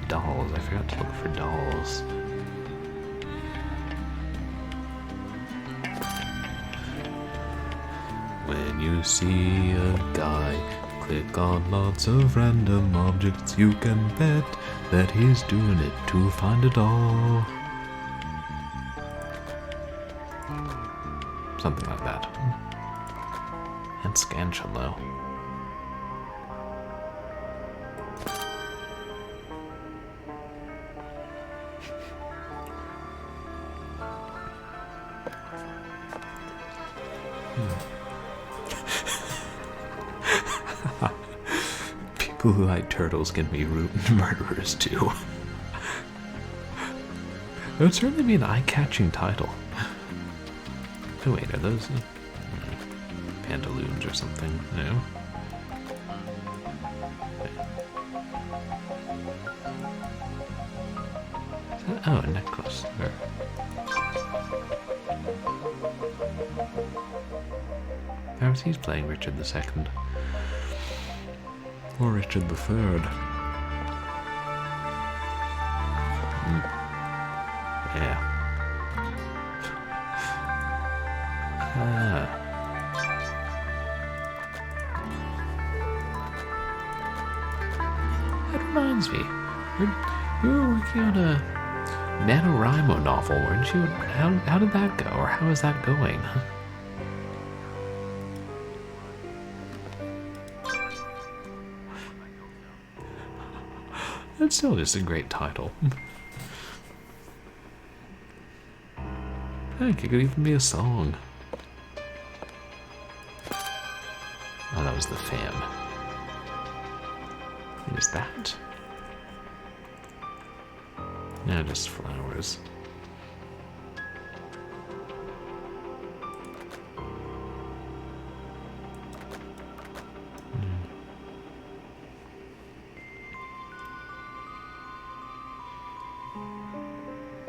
S1: Dolls. I forgot to look for dolls. When you see a guy click on lots of random objects, you can bet that he's doing it to find a doll. Something like that. And scansion though. People who like turtles can be murderers too. It would certainly be an eye-catching title. Oh wait, are those pantaloons or something? No. Oh, a necklace. Perhaps he's playing Richard II. Or Richard III. Yeah. That reminds me. You were working on a NaNoWriMo novel, weren't you? How did that go? Or how is that going? That's still just a great title. Heck, it could even be a song. Oh, that was the fan. What is that? No, just flowers.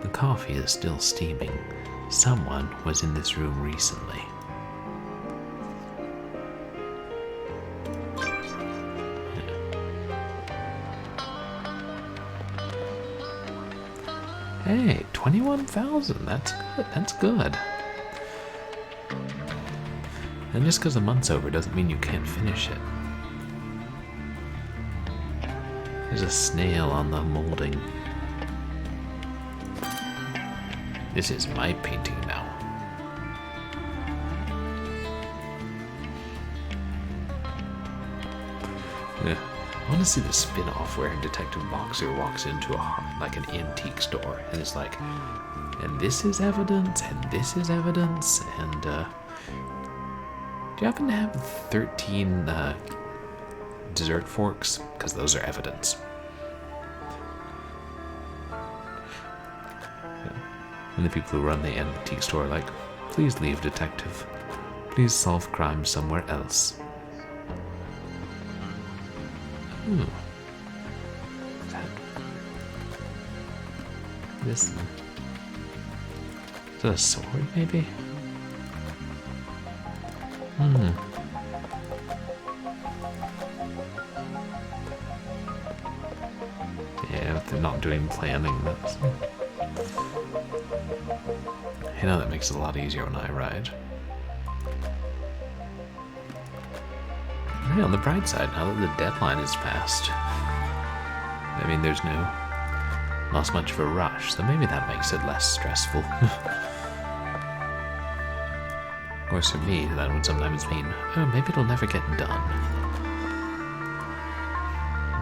S1: The coffee is still steaming. Someone was in this room recently. Hey, 21,000. That's good. That's good. And just because a month's over doesn't mean you can't finish it. There's a snail on the molding. This is my painting now. Yeah. I want to see the spin-off where Detective Boxer walks into like an antique store and it's like, and this is evidence, and this is evidence, and do you happen to have 13 dessert forks? Because those are evidence. And the people who run the antique store are like, please leave, detective. Please solve crime somewhere else. Is that this? Is that a sword, maybe? Yeah, if they're not doing planning, that's... You know, that makes it a lot easier when I ride. Hey, on the bright side, now that the deadline is passed, I mean, there's not much of a rush, so maybe that makes it less stressful. Of course, for me, that would sometimes mean, oh, maybe it'll never get done.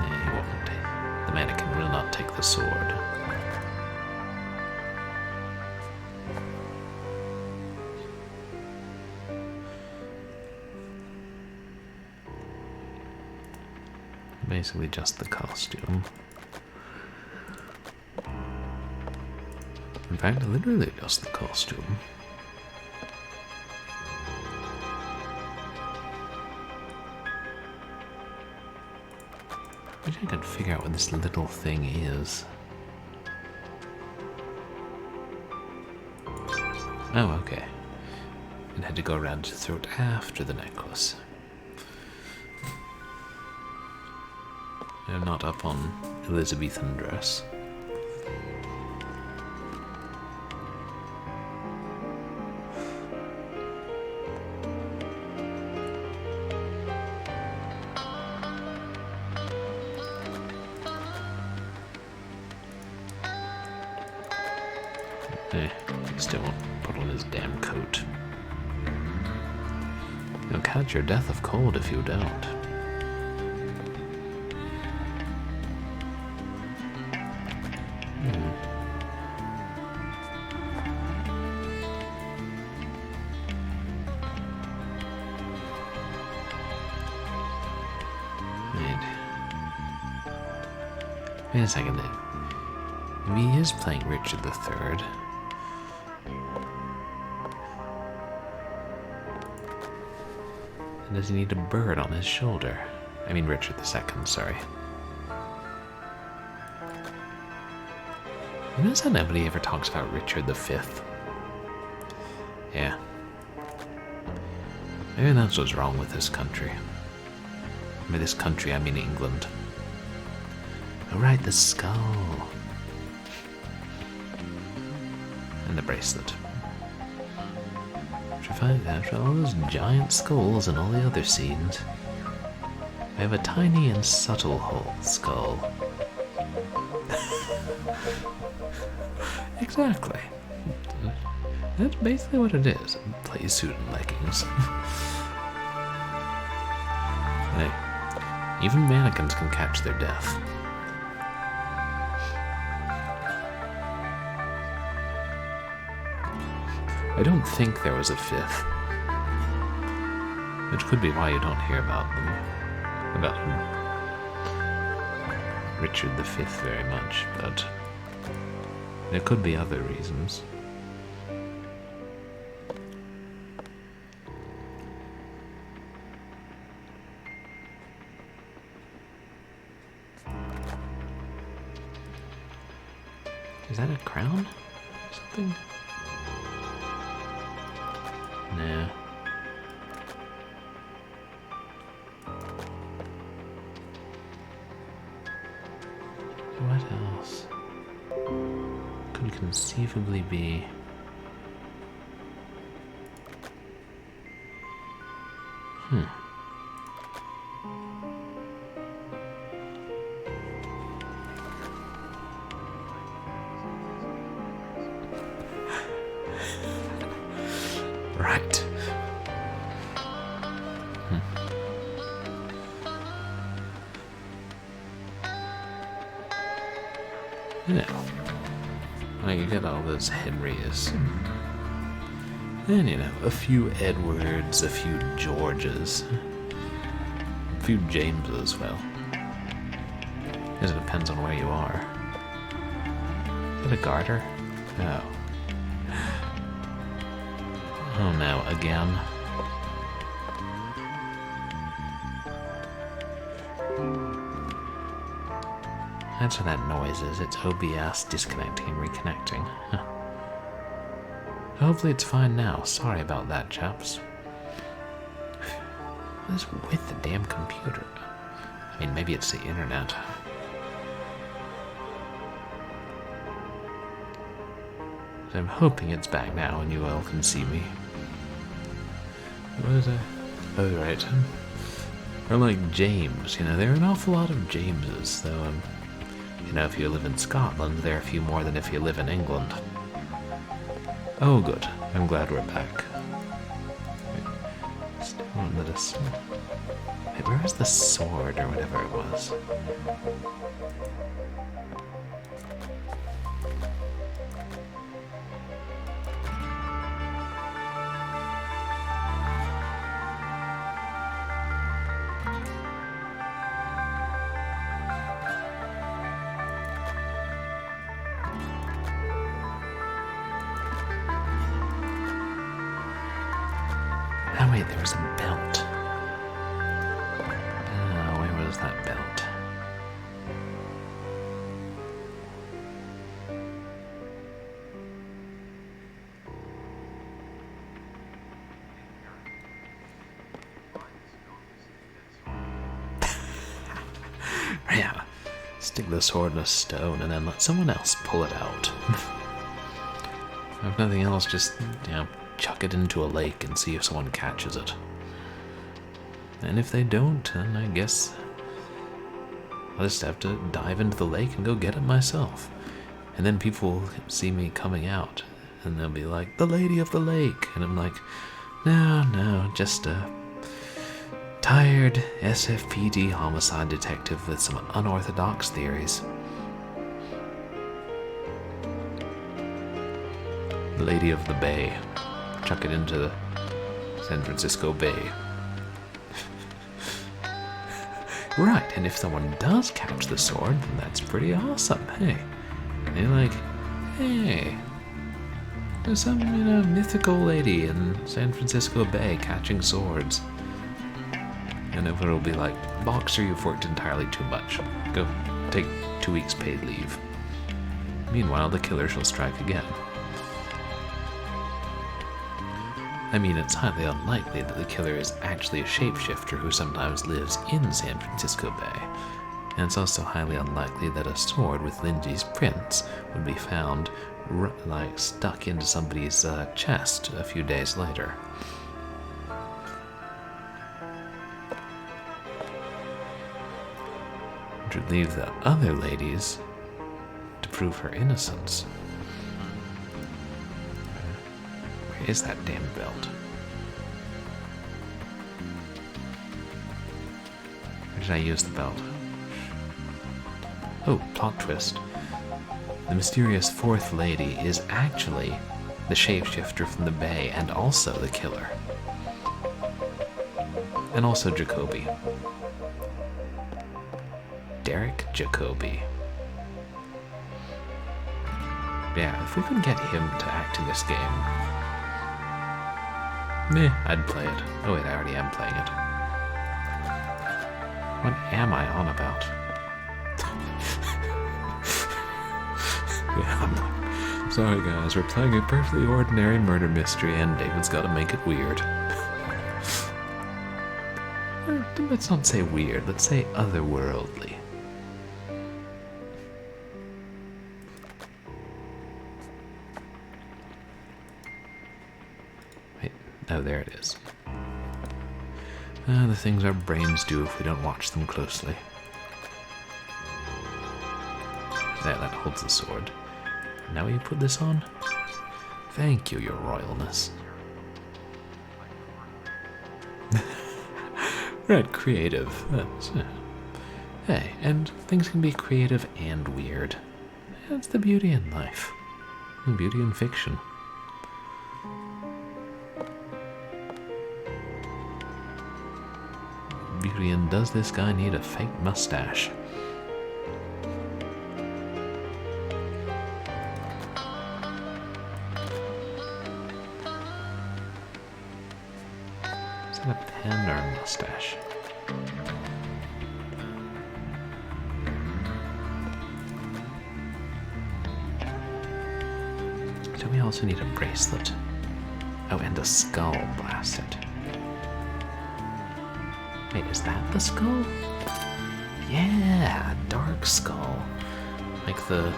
S1: Nah, he won't. The mannequin will not take the sword. Basically just the costume. In fact, literally just the costume. I wish I could figure out what this little thing is. Oh, okay. It had to go around his throat after the necklace. I'm not up on Elizabethan dress. He still won't put on his damn coat. You'll catch your death of cold if you don't. Wait a second there. If he is playing Richard III. And does he need a bird on his shoulder? I mean Richard II, sorry. You notice how nobody ever talks about Richard V? Yeah. Maybe that's what's wrong with this country. By this country, I mean England. Oh right, the skull. And the bracelet. Which I find after all those giant skulls and all the other scenes, we have a tiny and subtle skull. Exactly. That's basically what it is. Play suit and leggings. Hey, even mannequins can catch their death. I don't think there was a fifth. Which could be why you don't hear about them. About Richard V very much, but there could be other reasons. Is that a crown? Something? Nah. What else could conceivably be? Right. You know, like you get all those Henrys, and you know, a few Edwards, a few Georges, a few Jameses, well. I guess it depends on where you are. Is it a garter? No. Oh no, again. That's what that noise is. It's OBS disconnecting and reconnecting. Huh. Hopefully it's fine now. Sorry about that, chaps. What is with the damn computer? I mean, maybe it's the internet. So I'm hoping it's back now and you all can see me. What is it? Oh, right. Or like James, you know, there are an awful lot of Jameses, though, you know, if you live in Scotland, there are a few more than if you live in England. Oh, good. I'm glad we're back. Wait, where is the sword, or whatever it was? Oh wait, there was a belt. Where was that belt? Yeah. Stick the sword in a stone and then let someone else pull it out. If nothing else, just, you know, chuck it into a lake and see if someone catches it. And if they don't, then I guess I'll just have to dive into the lake and go get it myself. And then people will see me coming out and they'll be like, the lady of the lake. And I'm like, no, just a tired SFPD homicide detective with some unorthodox theories. The lady of the bay. Chuck it into the San Francisco Bay. Right, and if someone does catch the sword, then that's pretty awesome, hey. And you're like, hey, there's some, you know, mythical lady in San Francisco Bay catching swords. And everyone will be like, Boxer, you've worked entirely too much. Go take 2 weeks paid leave. Meanwhile, the killer shall strike again. I mean, it's highly unlikely that the killer is actually a shapeshifter who sometimes lives in San Francisco Bay. And it's also highly unlikely that a sword with Lindsay's prints would be found, like, stuck into somebody's chest a few days later. Which would leave the other ladies to prove her innocence. Where is that damn belt? Where did I use the belt? Oh, plot twist. The mysterious fourth lady is actually the shapeshifter from the Bay, and also the killer. And also Jacoby. Derek Jacoby. Yeah, if we could get him to act in this game, I'd play it. Oh wait, I already am playing it. What am I on about? Yeah, I'm like, sorry guys, we're playing a perfectly ordinary murder mystery and David's gotta make it weird. Let's not say weird, let's say otherworldly. Wait, oh, there it is. The things our brains do if we don't watch them closely. There, that holds the sword. Now will you put this on? Thank you, your royalness. Right, creative. Hey, and things can be creative and weird. That's the beauty in life. The beauty in fiction. Beauty in, does this guy need a fake mustache? Is that a pen or a mustache? Do we also need a bracelet? Oh, and a skull, blast it. Wait, is that the skull? Yeah, dark skull. Like the,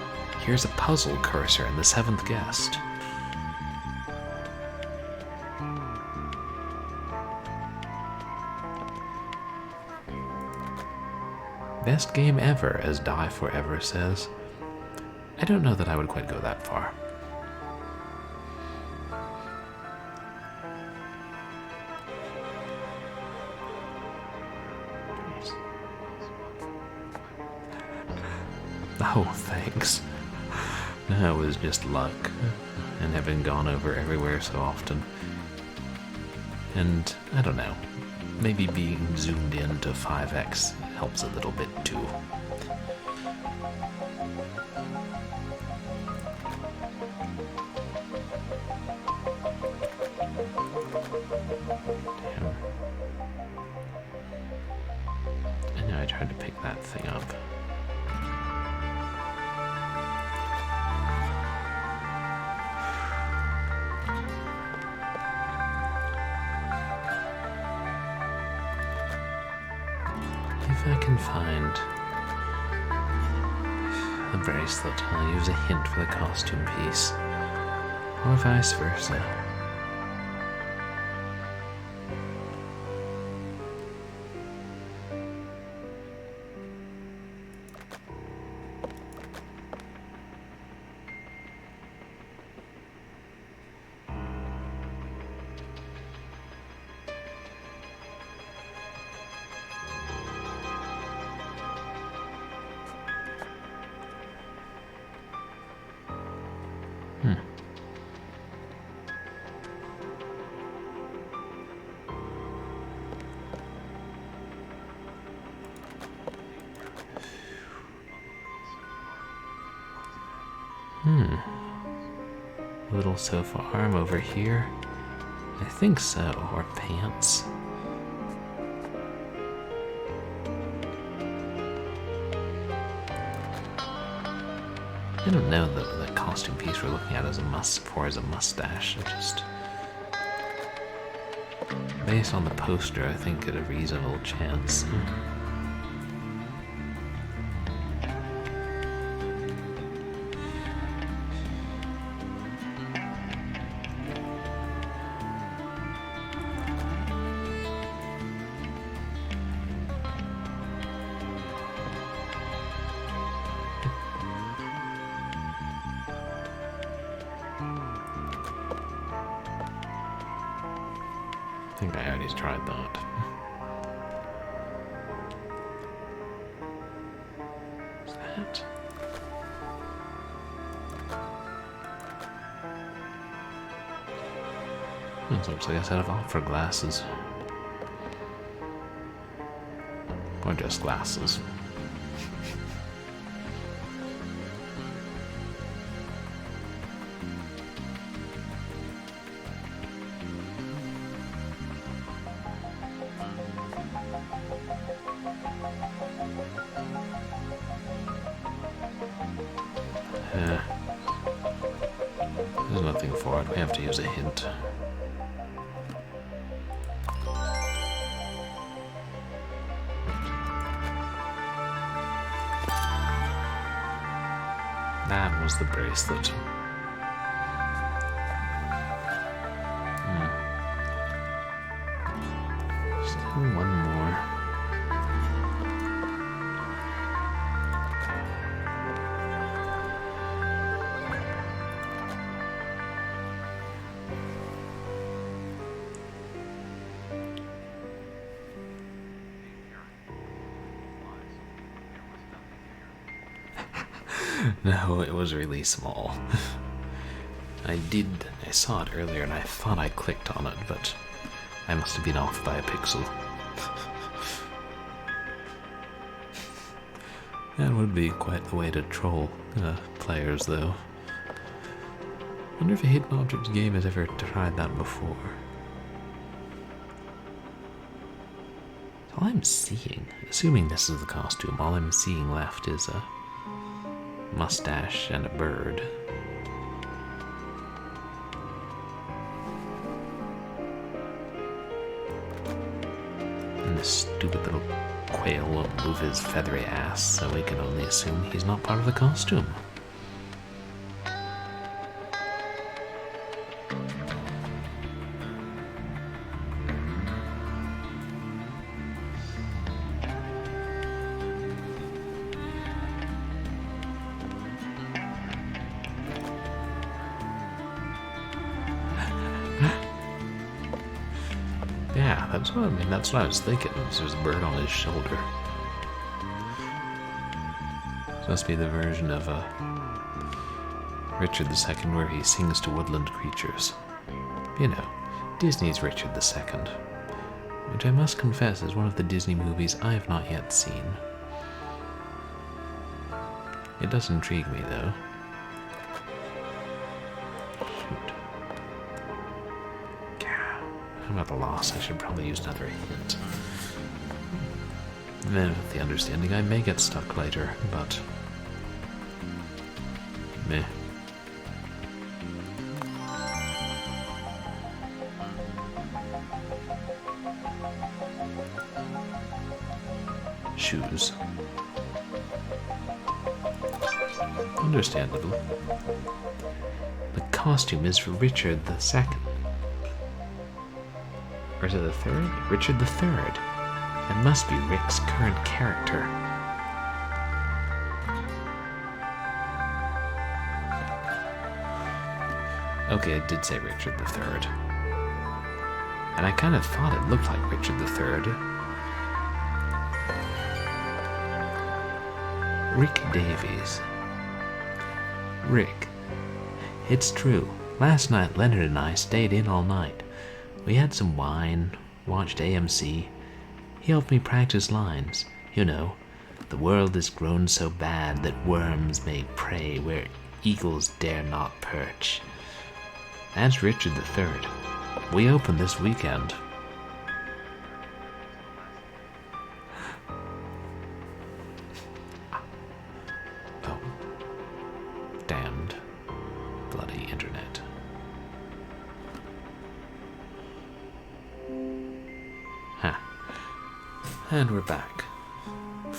S1: here's a puzzle cursor in The Seventh Guest. Best game ever, as Die Forever says. I don't know that I would quite go that far. Oh, thanks. No, it was just luck, and having gone over everywhere so often. And, I don't know, maybe being zoomed in to 5x helps a little bit too. Damn. I know I tried to pick that thing up. If I can find a bracelet, I'll use a hint for the costume piece, or vice versa. A little sofa arm over here. I think so, or pants. I don't know the costume piece we're looking at as a mustache. It just, based on the poster, I think at a reasonable chance. I think I already tried that. What's that? This looks like a set of opera glasses. Or just glasses. There's nothing for it. We have to use a hint. That was the bracelet. Still one more. No, it was really small. I saw it earlier and I thought I clicked on it, but I must have been off by a pixel. That would be quite the way to troll players, though. Wonder if a hidden objects game has ever tried that before. All I'm seeing, assuming this is the costume, all I'm seeing left is a mustache and a bird. And this stupid little quail won't move his feathery ass, so we can only assume he's not part of the costume. Yeah, that's what I was thinking. There's a bird on his shoulder. This must be the version of Richard II where he sings to woodland creatures. You know, Disney's Richard II, which I must confess is one of the Disney movies I have not yet seen. It does intrigue me, though. I'm at a loss. I should probably use another hint. And then with the understanding I may get stuck later, but meh. Shoes. Understandable. The costume is for Richard II. Or is it the third? Richard III. That must be Rick's current character. Okay, it did say Richard III. And I kind of thought it looked like Richard III. Rick Davies. Rick. It's true. Last night Leonard and I stayed in all night. We had some wine, watched AMC. He helped me practice lines. You know, the world has grown so bad that worms may prey where eagles dare not perch. That's Richard III. We open this weekend. Oh. Damned. Bloody internet. And we're back. I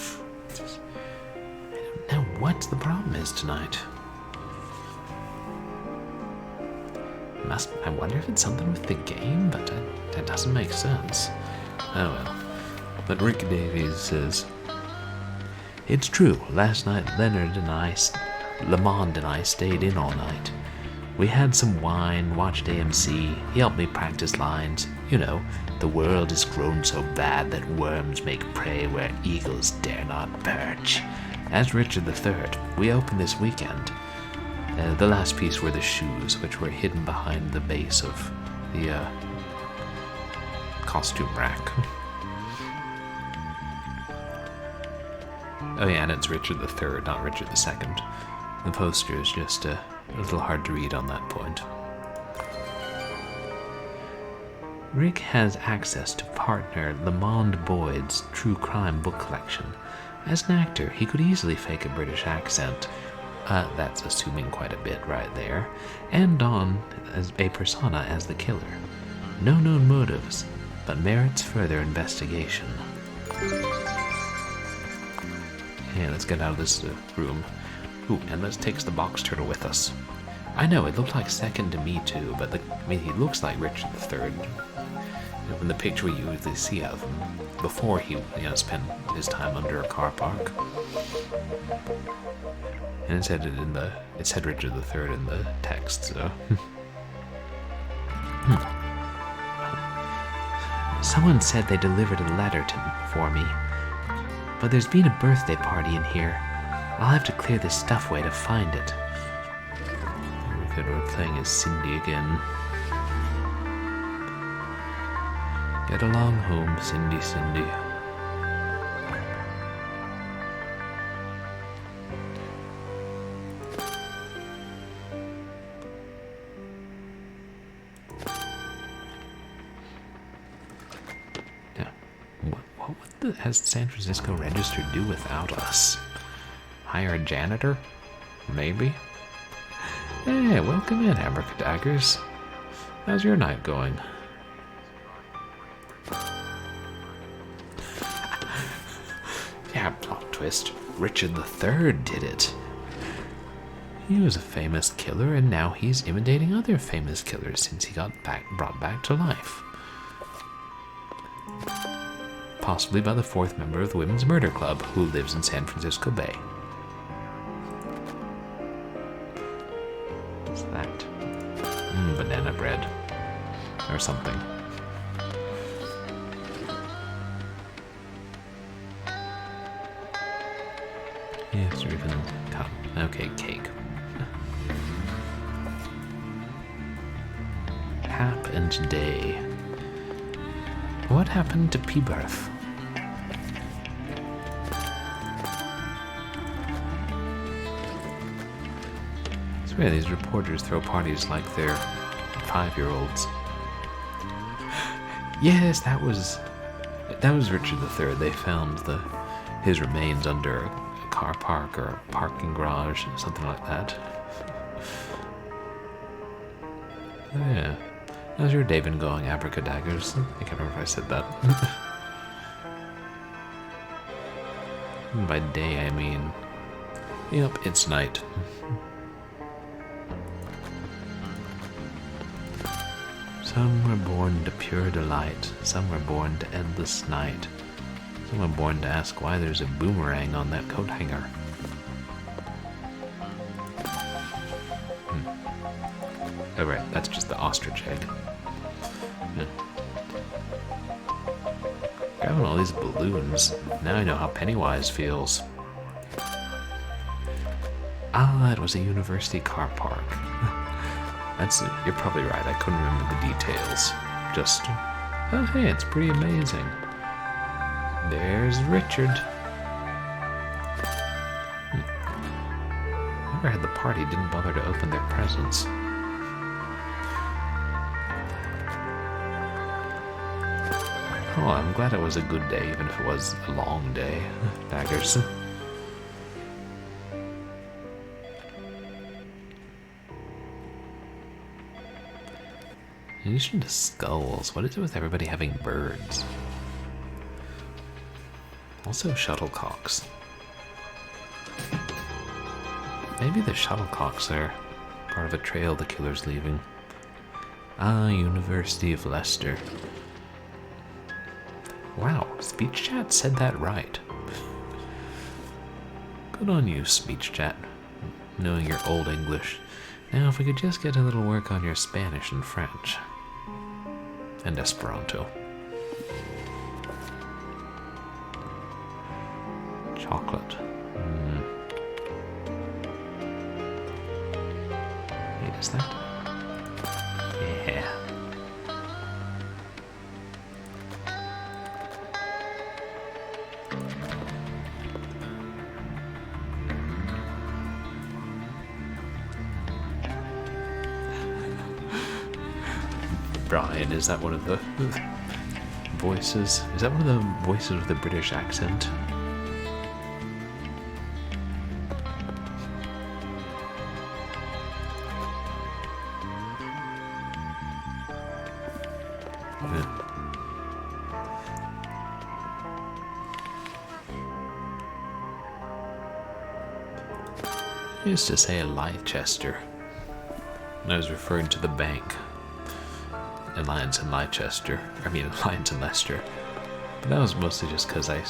S1: don't know what the problem is tonight. I wonder if it's something with the game, but that doesn't make sense. Oh well. But Rick Davies says, it's true, last night Lamond and I stayed in all night. We had some wine, watched AMC, he helped me practice lines. You know, the world has grown so bad that worms make prey where eagles dare not perch. As Richard III, we open this weekend. The last piece were the shoes, which were hidden behind the base of the costume rack. Oh yeah, and it's Richard III, not Richard II. The poster is just a little hard to read on that point. Rick has access to partner Lamond Boyd's true crime book collection. As an actor, he could easily fake a British accent. That's assuming quite a bit right there. And don as a persona as the killer. No known motives, but merits further investigation. Yeah, let's get out of this room. Ooh, and let's take the box turtle with us. I know, it looked like second to me too, but he looks like Richard III. In the picture we usually see of him before he spent his time under a car park. And it said Richard III in the text, so. Someone said they delivered a letter for me, but there's been a birthday party in here. I'll have to clear this stuff away to find it. We're playing as Cindy again. Get along home, Cindy, Cindy. Yeah. What has San Francisco Register do without us? Hire a janitor? Maybe? Hey, welcome in, Abracadaggers. How's your night going? Yeah, plot twist. Richard III did it. He was a famous killer, and now he's imitating other famous killers since he got brought back to life. Possibly by the fourth member of the Women's Murder Club, who lives in San Francisco Bay. What's that? Banana bread. Or something. Yes, or even cup. Okay, cake. Hap and Day. What happened to P-Birth? I swear these reporters throw parties like they're 5-year-olds. Yes, that was Richard III. They found his remains under a car park or a parking garage, something like that. Oh yeah. How's your day been going, Abracadaggers? I can't remember if I said that. By day, I mean... Yep, it's night. Some were born to pure delight, some were born to endless night. Some were born to ask why there's a boomerang on that coat hanger. Oh right, that's just the ostrich egg. Yeah. Grabbing all these balloons. Now I know how Pennywise feels. Ah, it was a university car park. You're probably right, I couldn't remember the details. Just, oh hey, it's pretty amazing. There's Richard. Whoever had the party didn't bother to open their presents. Oh, I'm glad it was a good day, even if it was a long day. Daggers. In addition to skulls, what is it with everybody having birds? Also shuttlecocks. Maybe the shuttlecocks are part of a trail the killer's leaving. Ah, University of Leicester. Wow, Speech Chat said that right. Good on you, Speech Chat, knowing your old English. Now, if we could just get a little work on your Spanish and French. And Esperanto. Chocolate. Wait, is that? Yeah. Brian, is that one of the voices? Is that one of the voices with a British accent? I used to say Leicester. I was referring to the bank. Alliance in Leicester. I mean, Alliance in Leicester. But that was mostly just because I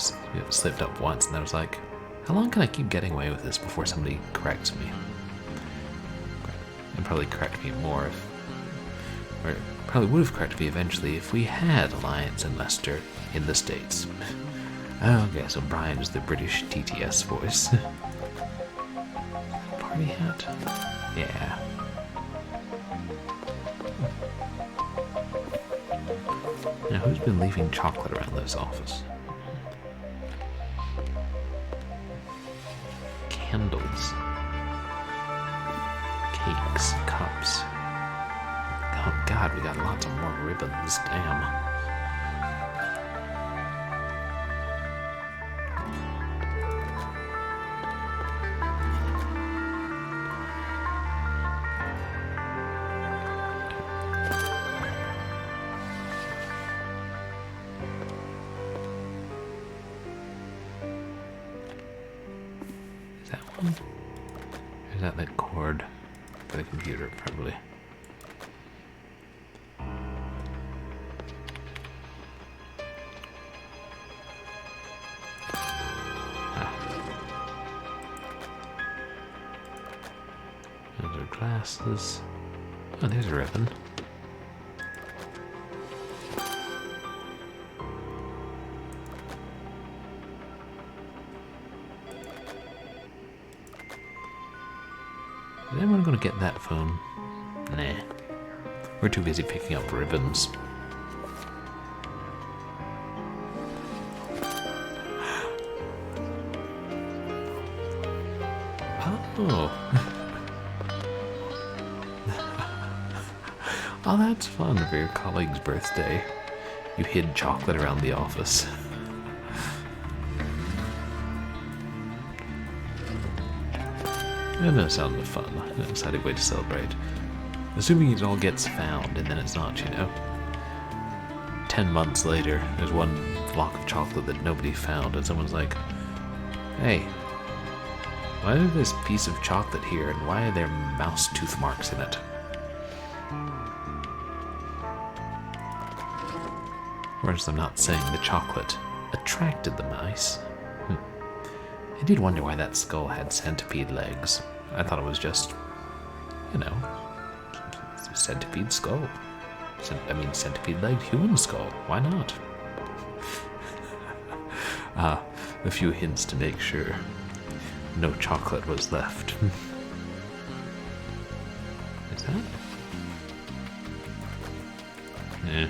S1: slipped up once and I was like, how long can I keep getting away with this before somebody corrects me? And probably correct me more if... Or probably would have corrected me eventually if we had Alliance in Leicester in the States. Okay, so Brian is the British TTS voice. Party hat? Yeah. Now, who's been leaving chocolate around this office? Candles. Cakes. Cups. Oh god, we got lots of more ribbons. Damn. Is that one? Or is that cord for the computer, probably? Those are glasses. Oh, there's a ribbon. Is anyone gonna get that phone? Nah. We're too busy picking up ribbons. Oh. Oh, that's fun for your colleague's birthday. You hid chocolate around the office. Yeah, that sounds fun. An exciting way to celebrate. Assuming it all gets found, and then it's not, 10 months later, there's one block of chocolate that nobody found, and someone's like, hey, why is this piece of chocolate here, and why are there mouse tooth marks in it? Whereas I'm not saying the chocolate attracted the mice. I did wonder why that skull had centipede legs. I thought it was just, centipede skull. Centipede-legged human skull. Why not? A few hints to make sure no chocolate was left. Is that? Yeah.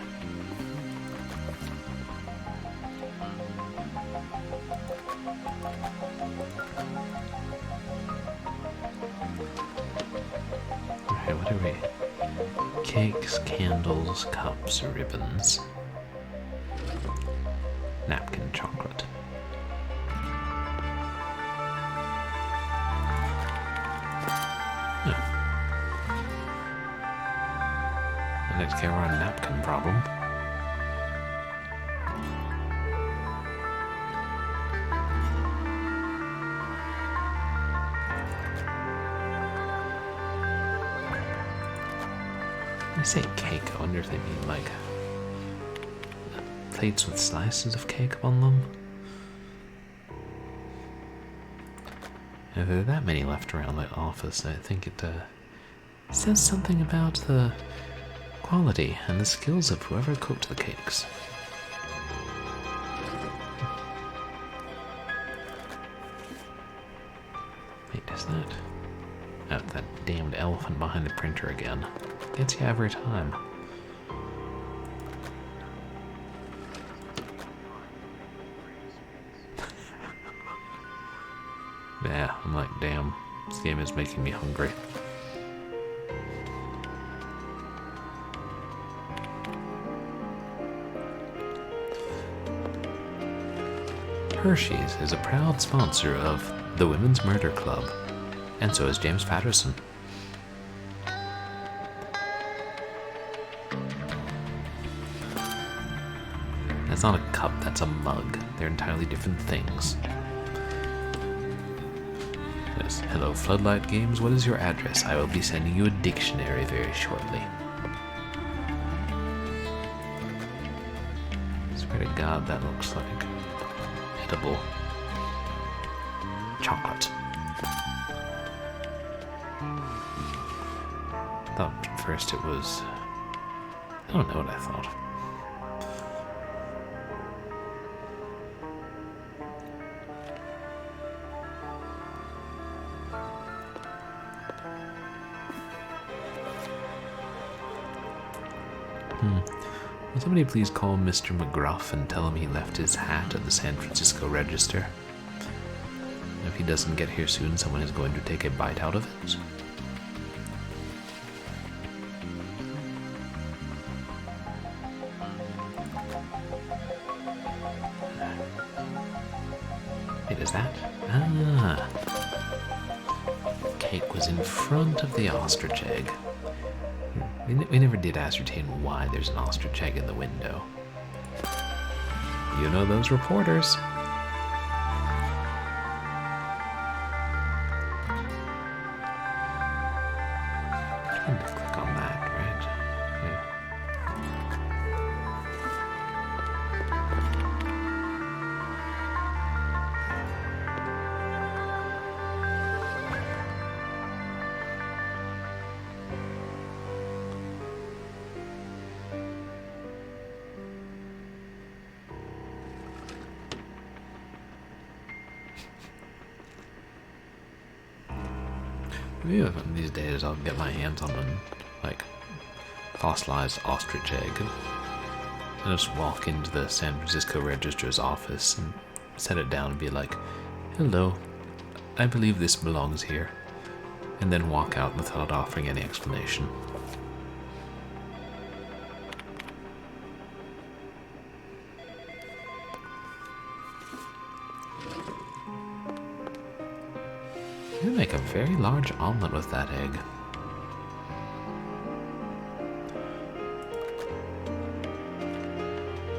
S1: Okay, what are we? Cakes, candles, cups, ribbons. Napkin chocolate. Yeah. The next care we're on napkin problem. When I say cake, I wonder if they mean like plates with slices of cake on them. If there are that many left around the office, I think it says something about the quality and the skills of whoever cooked the cakes. Wait, is that? Oh, that damned elephant behind the printer again. Gets you every time. Yeah, I'm like, damn, this game is making me hungry. Hershey's is a proud sponsor of the Women's Murder Club, and so is James Patterson. That's not a cup, that's a mug. They're entirely different things. Yes. Hello, Floodlight Games. What is your address? I will be sending you a dictionary very shortly. Swear to God, that looks like edible chocolate. I thought at first it was... I don't know what I thought. Will somebody please call Mr. McGruff and tell him he left his hat at the San Francisco Register? If he doesn't get here soon, someone is going to take a bite out of it. Wait, is that? Ah. Cake was in front of the ostrich egg. We never did ascertain why there's an ostrich egg in the window. You know those reporters. I'm trying to click on that, right? Yeah. Maybe one of these days I'll get my hands on a, like, fossilized ostrich egg and just walk into the San Francisco Registrar's office and set it down and be like, hello, I believe this belongs here, and then walk out without offering any explanation. You make a very large omelet with that egg.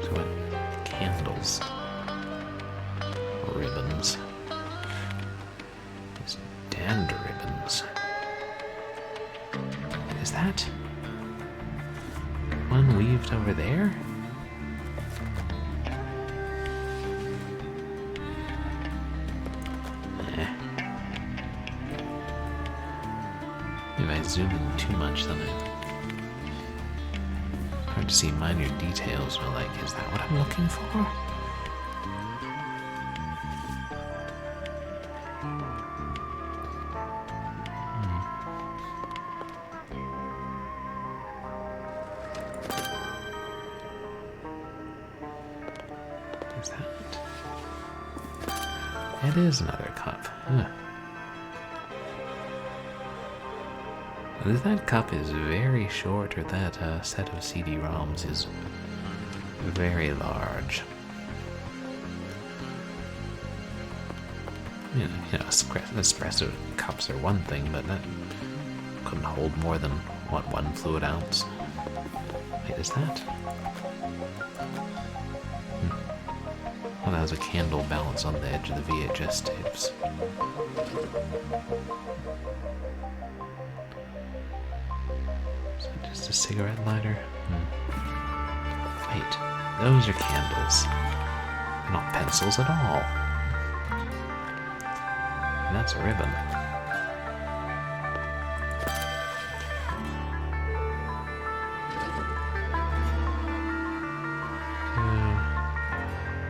S1: So what? Candles. Ribbons. These dander ribbons. Is that one weaved over there? If I zoom in too much, then it's hard to see minor details. Or like, is that what I'm looking for? Is that? It is another cup. Huh. That cup is very short, or that set of CD-ROMs is very large. You know, espresso cups are one thing, but that couldn't hold more than, what, 1 fluid ounce? Wait, is that? Well, that was a candle balance on the edge of the VHS tapes. Just a cigarette lighter? Wait, those are candles. They're not pencils at all. And that's a ribbon.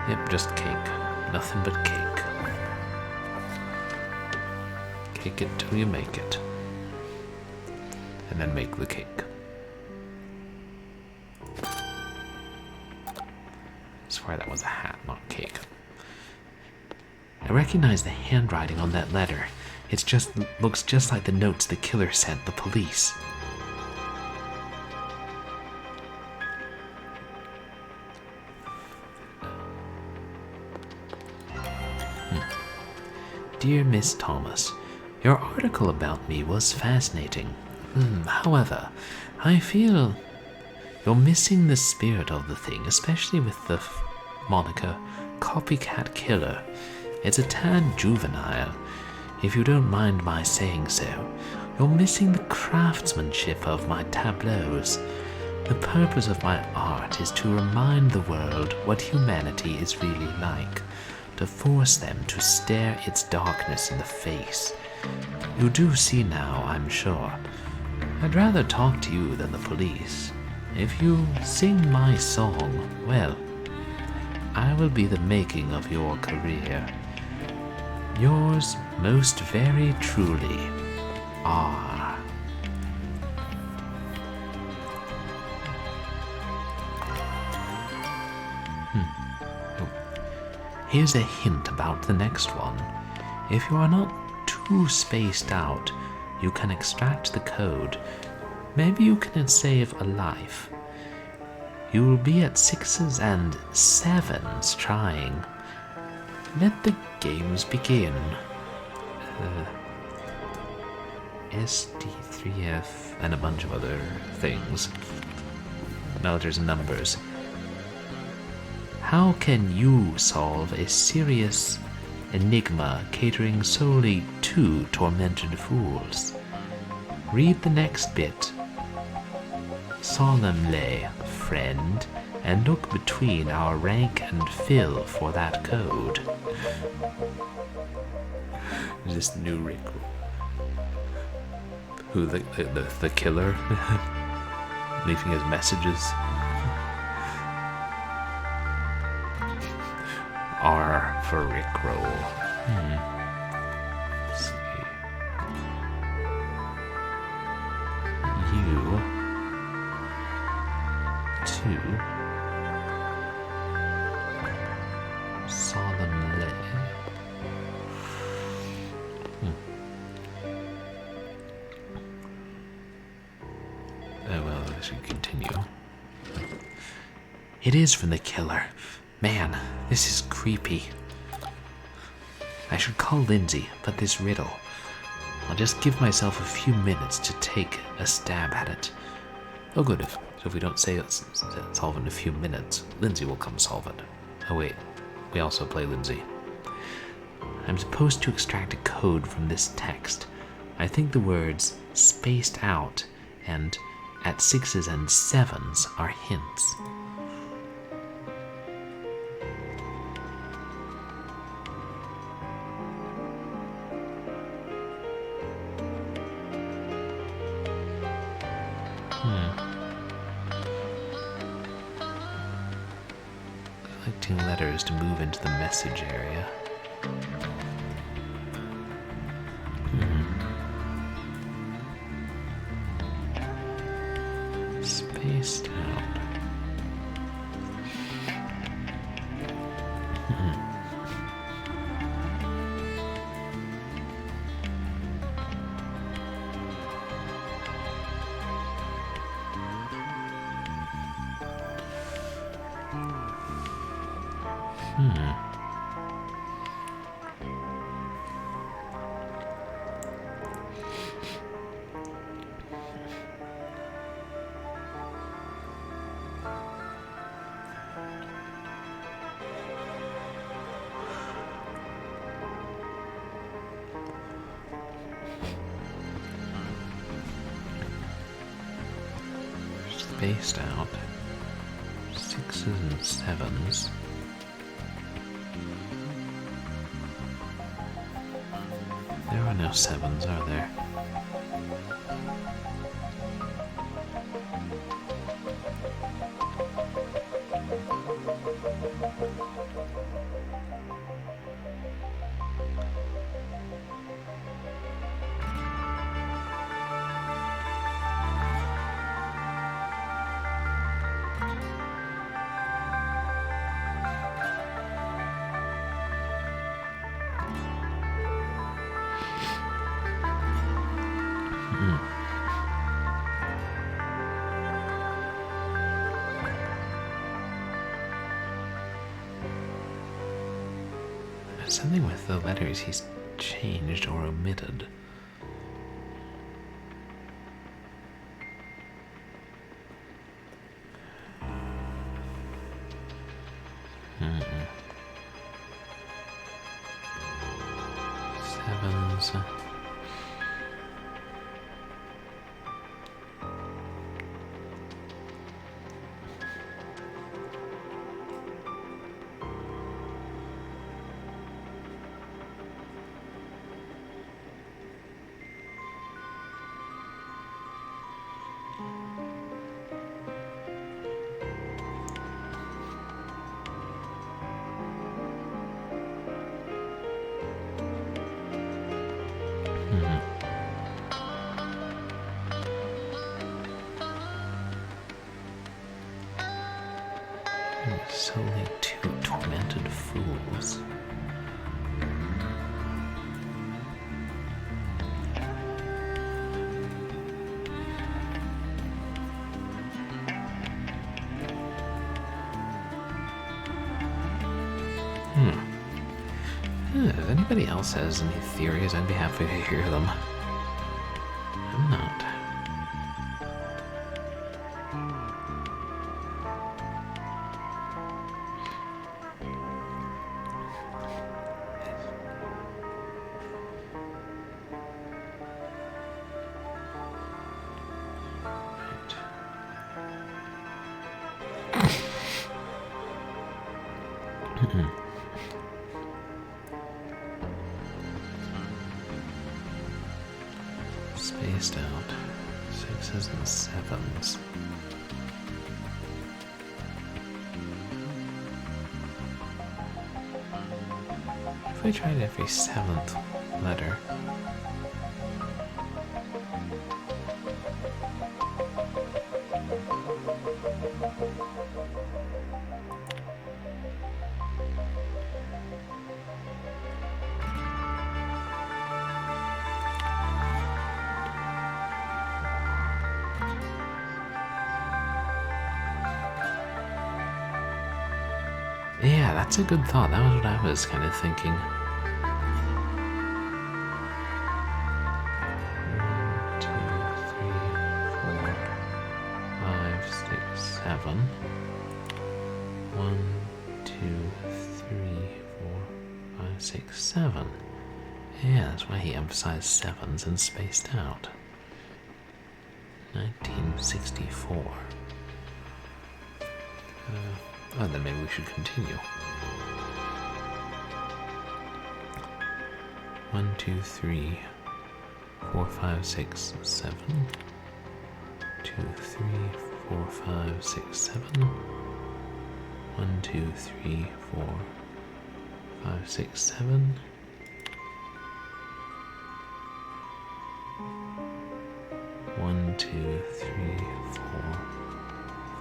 S1: Yep, just cake. Nothing but cake. Cake it till you make it. And then make the cake. I swear that was a hat, not cake. I recognize the handwriting on that letter. Looks just like the notes the killer sent the police. Dear Miss Thomas, your article about me was fascinating. However, I feel you're missing the spirit of the thing, especially with the moniker Copycat Killer. It's a tad juvenile, if you don't mind my saying so. You're missing the craftsmanship of my tableaus. The purpose of my art is to remind the world what humanity is really like, to force them to stare its darkness in the face. You do see now, I'm sure. I'd rather talk to you than the police. If you sing my song, well, I will be the making of your career. Yours most very truly, R. Here's a hint about the next one. If you are not too spaced out, you can extract the code. Maybe you can save a life. You will be at 6s and 7s trying. Let the games begin. SD3F and a bunch of other things. Letters and numbers. How can you solve a serious enigma catering solely to tormented fools? Read the next bit solemnly, friend, and look between our rank and fill for that code. Is this the new Rick? Who, the killer? Leaving his messages? R for Rickroll. Let's see. U 2 solemnly. Oh well, I should continue. It is from the killer. Man, this is creepy. I should call Lindsay, but this riddle. I'll just give myself a few minutes to take a stab at it. Oh good, so if we don't say it's solve it in a few minutes, Lindsay will come solve it. Oh wait, we also play Lindsay. I'm supposed to extract a code from this text. I think the words spaced out and at 6s and 7s are hints. Collecting letters to move into the message area. Spaced out. Spaced out. 6s and 7s. There are no 7s, are there? Something with the letters he's changed or omitted. Sevens. Solely two tormented fools. If anybody else has any theories, I'd be happy to hear them. I'm not. Spaced out. Sixes and sevens. If we tried every seventh letter. Yeah, that's a good thought. That was what I was kind of thinking. 1, 2, 3, 4, 5, 6, 7. 1, 2, 3, 4, 5, 6, 7. Yeah, that's why he emphasized sevens and spaced out. 1964. Oh, then maybe we should continue. 1, 2, 3, 4, 5, 6, 7. 2, 3, 4, 5, 6, 7. 1, 2, 3, 4, 5, 6, 7. 1, 2, 3, 4,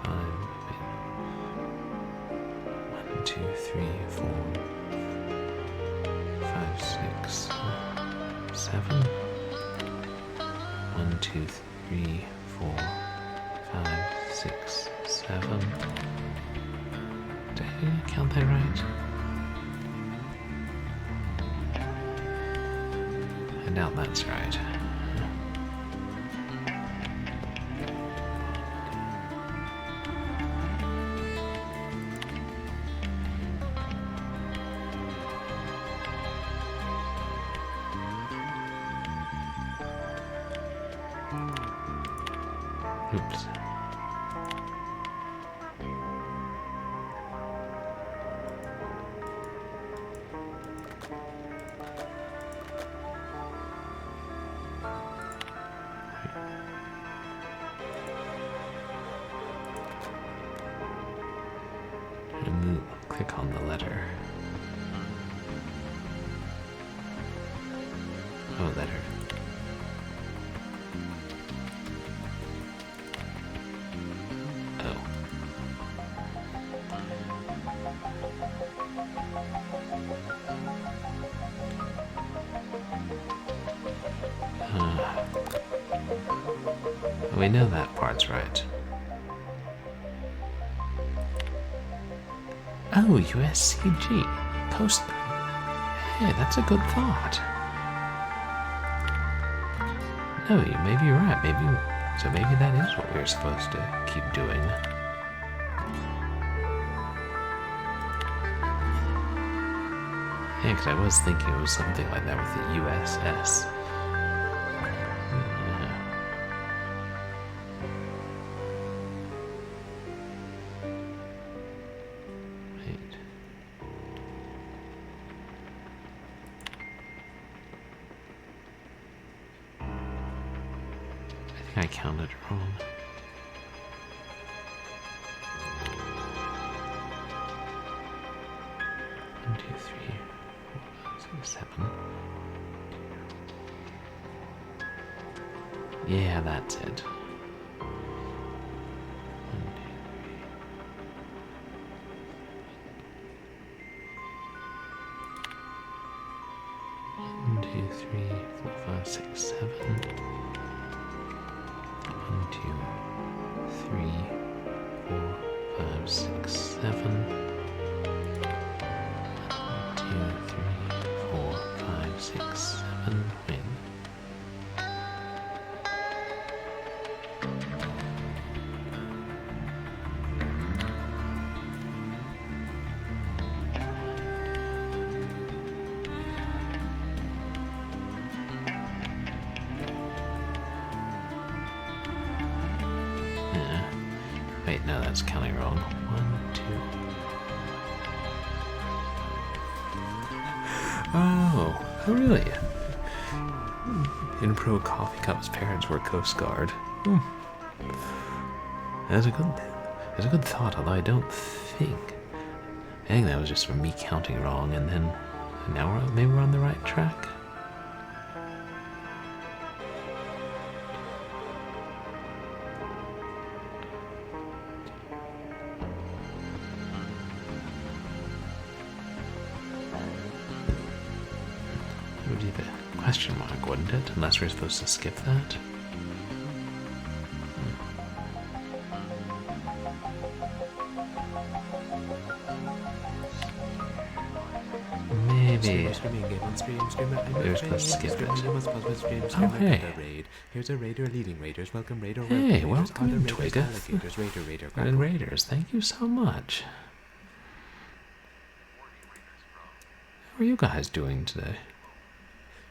S1: 5, 2, 3, 4, 5, 6, 7. 1, 2, 3, 4, 5, 6, 7. Did I count that right? I doubt that's right. Oops. And click on the letter. Oh, letter. We know that part's right. Oh, USCG. Postman. Hey, that's a good thought. No, maybe you're right. Maybe that is what we're supposed to keep doing. Yeah, because I was thinking it was something like that with the USS. Wait. I think I counted wrong. 1, 2, 3, 4, 5, 6, 7. Yeah, that's it. 1, 2, 3, 4, 5, 6, 7. 1, 2, 3, 4, 5, 6, 7. 1, 2, 3, 4, 5, 6, 7. Wait. Wait, no, that's counting wrong. 1, 2. Oh, really? In Pro Coffee Cup's parents were Coast Guard. That's a good thought, although I think that was just from me counting wrong, and then now maybe we're on the right track. It would be the question mark, wouldn't it? Unless we're supposed to skip that. Maybe we're supposed to skip it. Oh, hey.
S3: Here's a raider leading raiders. Welcome, raider.
S1: Hey, welcome in, Twigga. Garden Raiders, thank you so much. How are you guys doing today?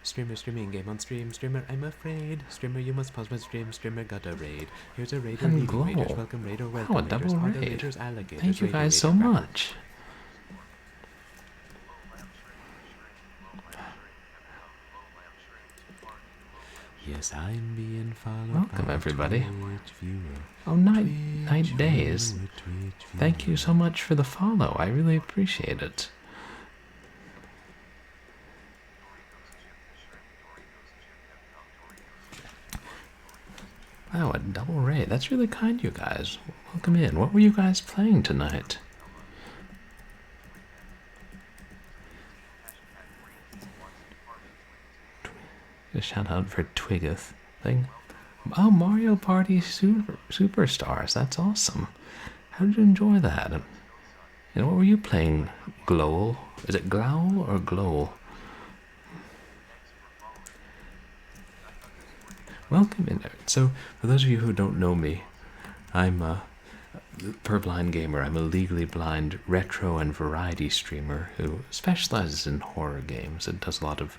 S3: Streamer streaming game on stream. Streamer, I'm afraid. Streamer, you must pause my stream. Streamer got a raid. Here's a raider
S1: And
S3: leading
S1: Glow.
S3: raiders. Welcome, raider. Welcome,
S1: Oh, a double
S3: raiders.
S1: raid.
S3: Raiders, alligators,
S1: Thank you
S3: raider,
S1: guys so
S3: raider.
S1: much.
S3: Yes, I'm being followed.
S1: Welcome,
S3: by
S1: everybody.
S3: Twitch viewer.
S1: Oh, Night Days.
S3: Twitch viewer.
S1: Thank you so much for the follow. I really appreciate it. Wow, a double raid. That's really kind, you guys. Welcome in. What were you guys playing tonight? A shout out for Twiggeth thing. Oh, Mario Party Superstars. That's awesome. How did you enjoy that? And what were you playing? Glowl? Is it Glowl or Glowl? Welcome in there. So, for those of you who don't know me, I'm a purblind gamer. I'm a legally blind retro and variety streamer who specializes in horror games and does a lot of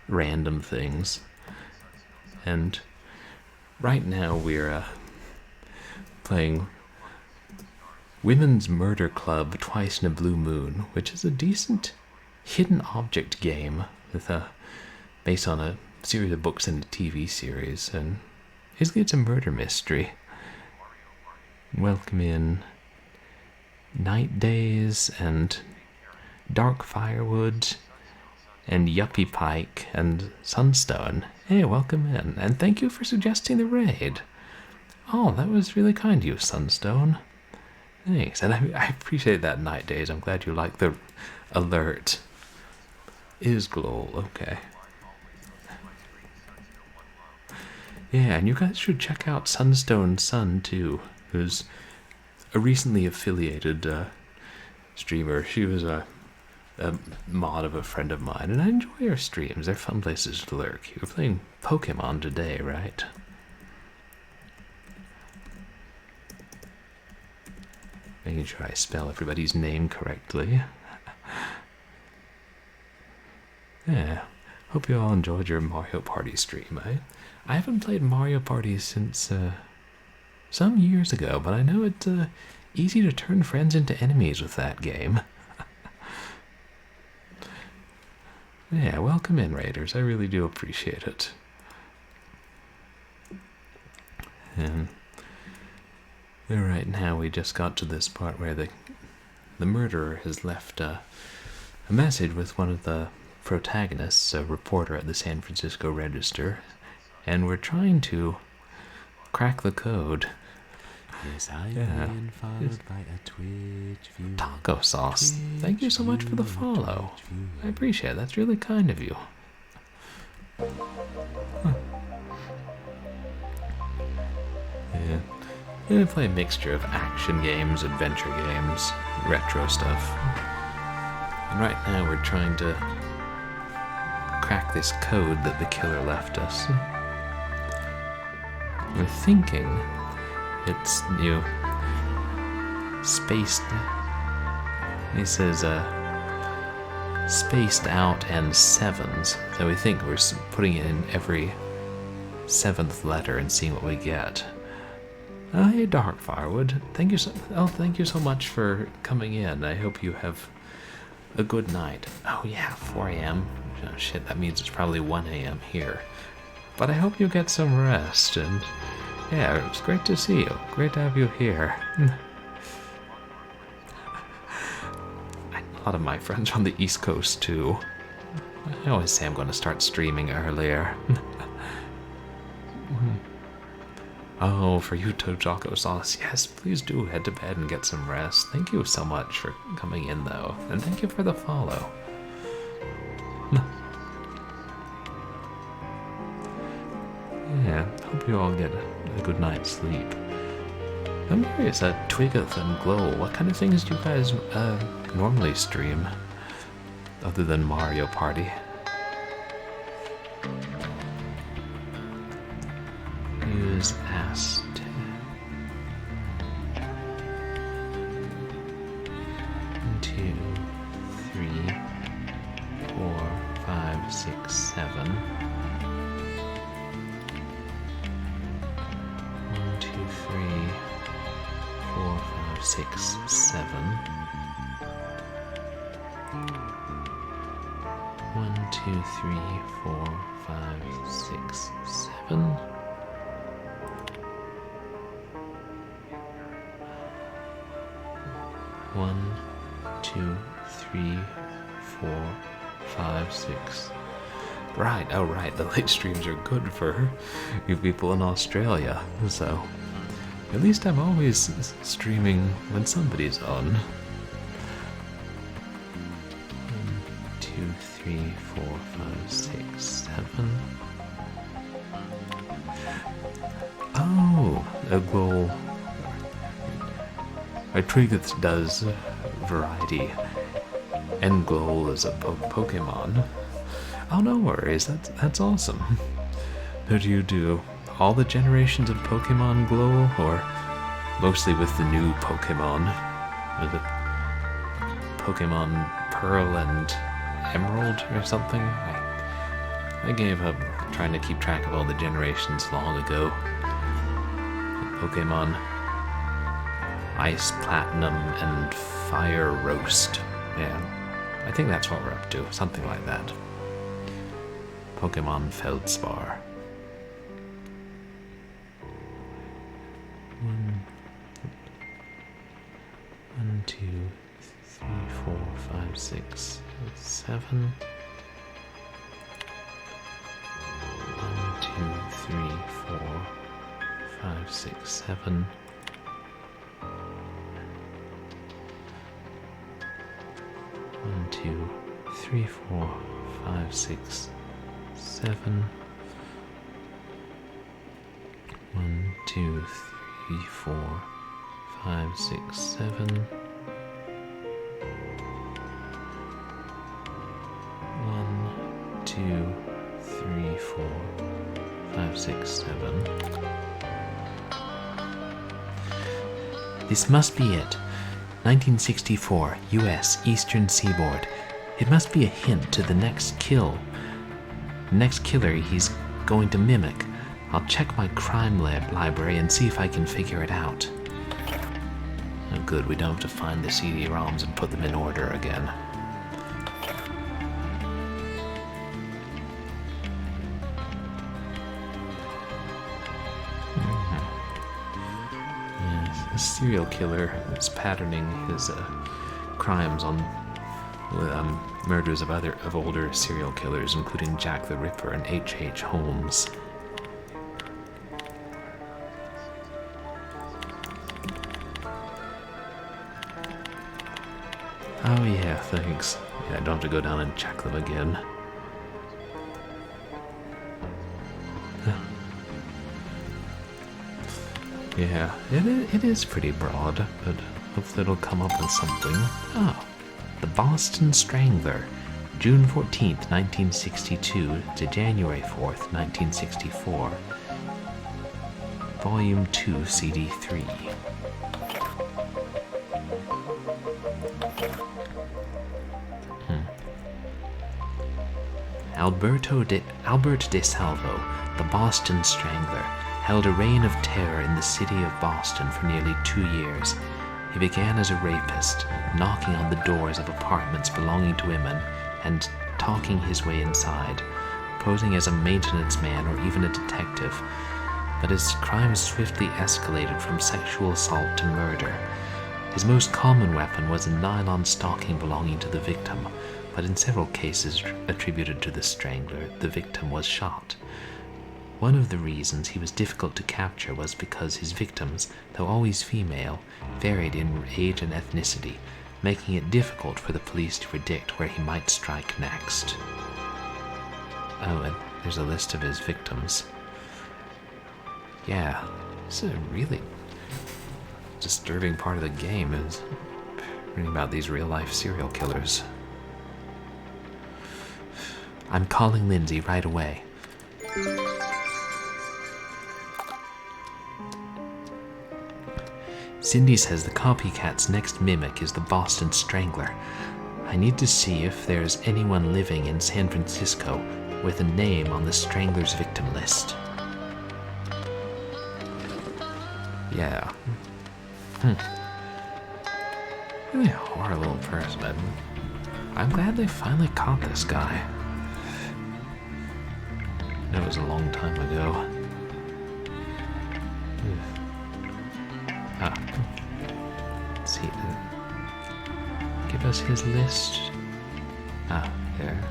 S1: random things. And right now we're playing Women's Murder Club Twice in a Blue Moon, which is a decent hidden object game with based on a series of books and a TV series, and basically it's a murder mystery. Welcome in Night Days and Dark Firewood and Yuppie Pike and Sunstone. Hey, welcome in, and thank you for suggesting the raid. Oh, that was really kind of you, Sunstone. Thanks, and I appreciate that, Night Days. I'm glad you like the alert. Is Glow, okay. Yeah, and you guys should check out Sunstone Sun too, who's a recently affiliated streamer. She was a mod of a friend of mine, and I enjoy your streams. They're fun places to lurk. You're playing Pokemon today, right? Making sure I spell everybody's name correctly. Yeah, hope you all enjoyed your Mario Party stream. I haven't played Mario Party since some years ago, but I know it's easy to turn friends into enemies with that game. Yeah, welcome in, Raiders. I really do appreciate it. And right now we just got to this part where the murderer has left a message with one of the protagonists, a reporter at the San Francisco Register, and we're trying to crack the code.
S3: Yes, I've been followed by a Twitch viewer.
S1: Taco Sauce, thank you so much for the follow. I appreciate it. That's really kind of you. Huh. Yeah. I play a mixture of action games, adventure games, retro stuff. And right now we're trying to crack this code that the killer left us. We're thinking it's spaced. He says spaced out and sevens. So we think we're putting it in every 7th letter and seeing what we get. Hey, Dark Firewood. Thank you so much for coming in. I hope you have a good night. Oh yeah, 4 a.m. Oh, shit, that means it's probably 1 a.m. here. But I hope you get some rest, and yeah, it was great to see you. Great to have you here. A lot of my friends are on the East Coast too. I always say I'm going to start streaming earlier. Oh, for you, Taco Sauce, yes, please do head to bed and get some rest. Thank you so much for coming in, though, and thank you for the follow. Yeah, hope you all get a good night's sleep. I'm curious, Twiggoth and Glow, what kind of things do you guys normally stream, other than Mario Party? Use asked. 1, 2, 3, 4, 5, 6, 7. 1, 2, 3, 4, 5, 6, 7. 1, 2, 3, 4, 5, 6, 7. 1, 2, 3, 4, 5, 6. Right, oh right, the late streams are good for you people in Australia, so at least I'm always streaming when somebody's on. 1, 2, 3, 4, 5, 6, 7. Oh, a goal. I Triggeth does variety. End goal is a Pokemon. Oh, no worries. That's awesome. Do you do all the generations of Pokemon Glow, or mostly with the new Pokemon? Is it Pokemon Pearl and Emerald or something? I gave up trying to keep track of all the generations long ago. Pokemon Ice Platinum and Fire Roast. Yeah, I think that's what we're up to. Something like that. Pokemon Feldspar. 1, 2, 3, 4, 5, 6, 7. 1, 2, 3, 4, 5, 6, 7. 1, 2, 3, 4, 5, 6, 7. 1, 2, 3, 4, 5, 6, 7. 2, 3, 4, 5, 6, 7. This must be it. 1964, U.S. Eastern Seaboard. It must be a hint to the next killer he's going to mimic. I'll check my crime library and see if I can figure it out. Oh, good, we don't have to find the CD-ROMs and put them in order again. Yes, a serial killer is patterning his crimes on murders of older serial killers, including Jack the Ripper and H.H. Holmes. Oh yeah, thanks. Yeah, I don't have to go down and check them again. Yeah, it is pretty broad, but hopefully it'll come up with something. Oh, The Boston Strangler, June 14th, 1962 to January 4th, 1964. Volume 2, CD 3. Albert de Salvo, the Boston Strangler, held a reign of terror in the city of Boston for nearly 2 years. He began as a rapist, knocking on the doors of apartments belonging to women and talking his way inside, posing as a maintenance man or even a detective. But his crimes swiftly escalated from sexual assault to murder. His most common weapon was a nylon stocking belonging to the victim, but in several cases attributed to the Strangler, the victim was shot. One of the reasons he was difficult to capture was because his victims, though always female, varied in age and ethnicity, making it difficult for the police to predict where he might strike next. Oh, and there's a list of his victims. Yeah, this is a really disturbing part of the game, is reading about these real-life serial killers. I'm calling Lindsay right away. Cindy says the copycat's next mimic is the Boston Strangler. I need to see if there's anyone living in San Francisco with a name on the Strangler's victim list. Yeah. Really a horrible person. I'm glad they finally caught this guy. It was a long time ago. Let's see. Give us his list. There.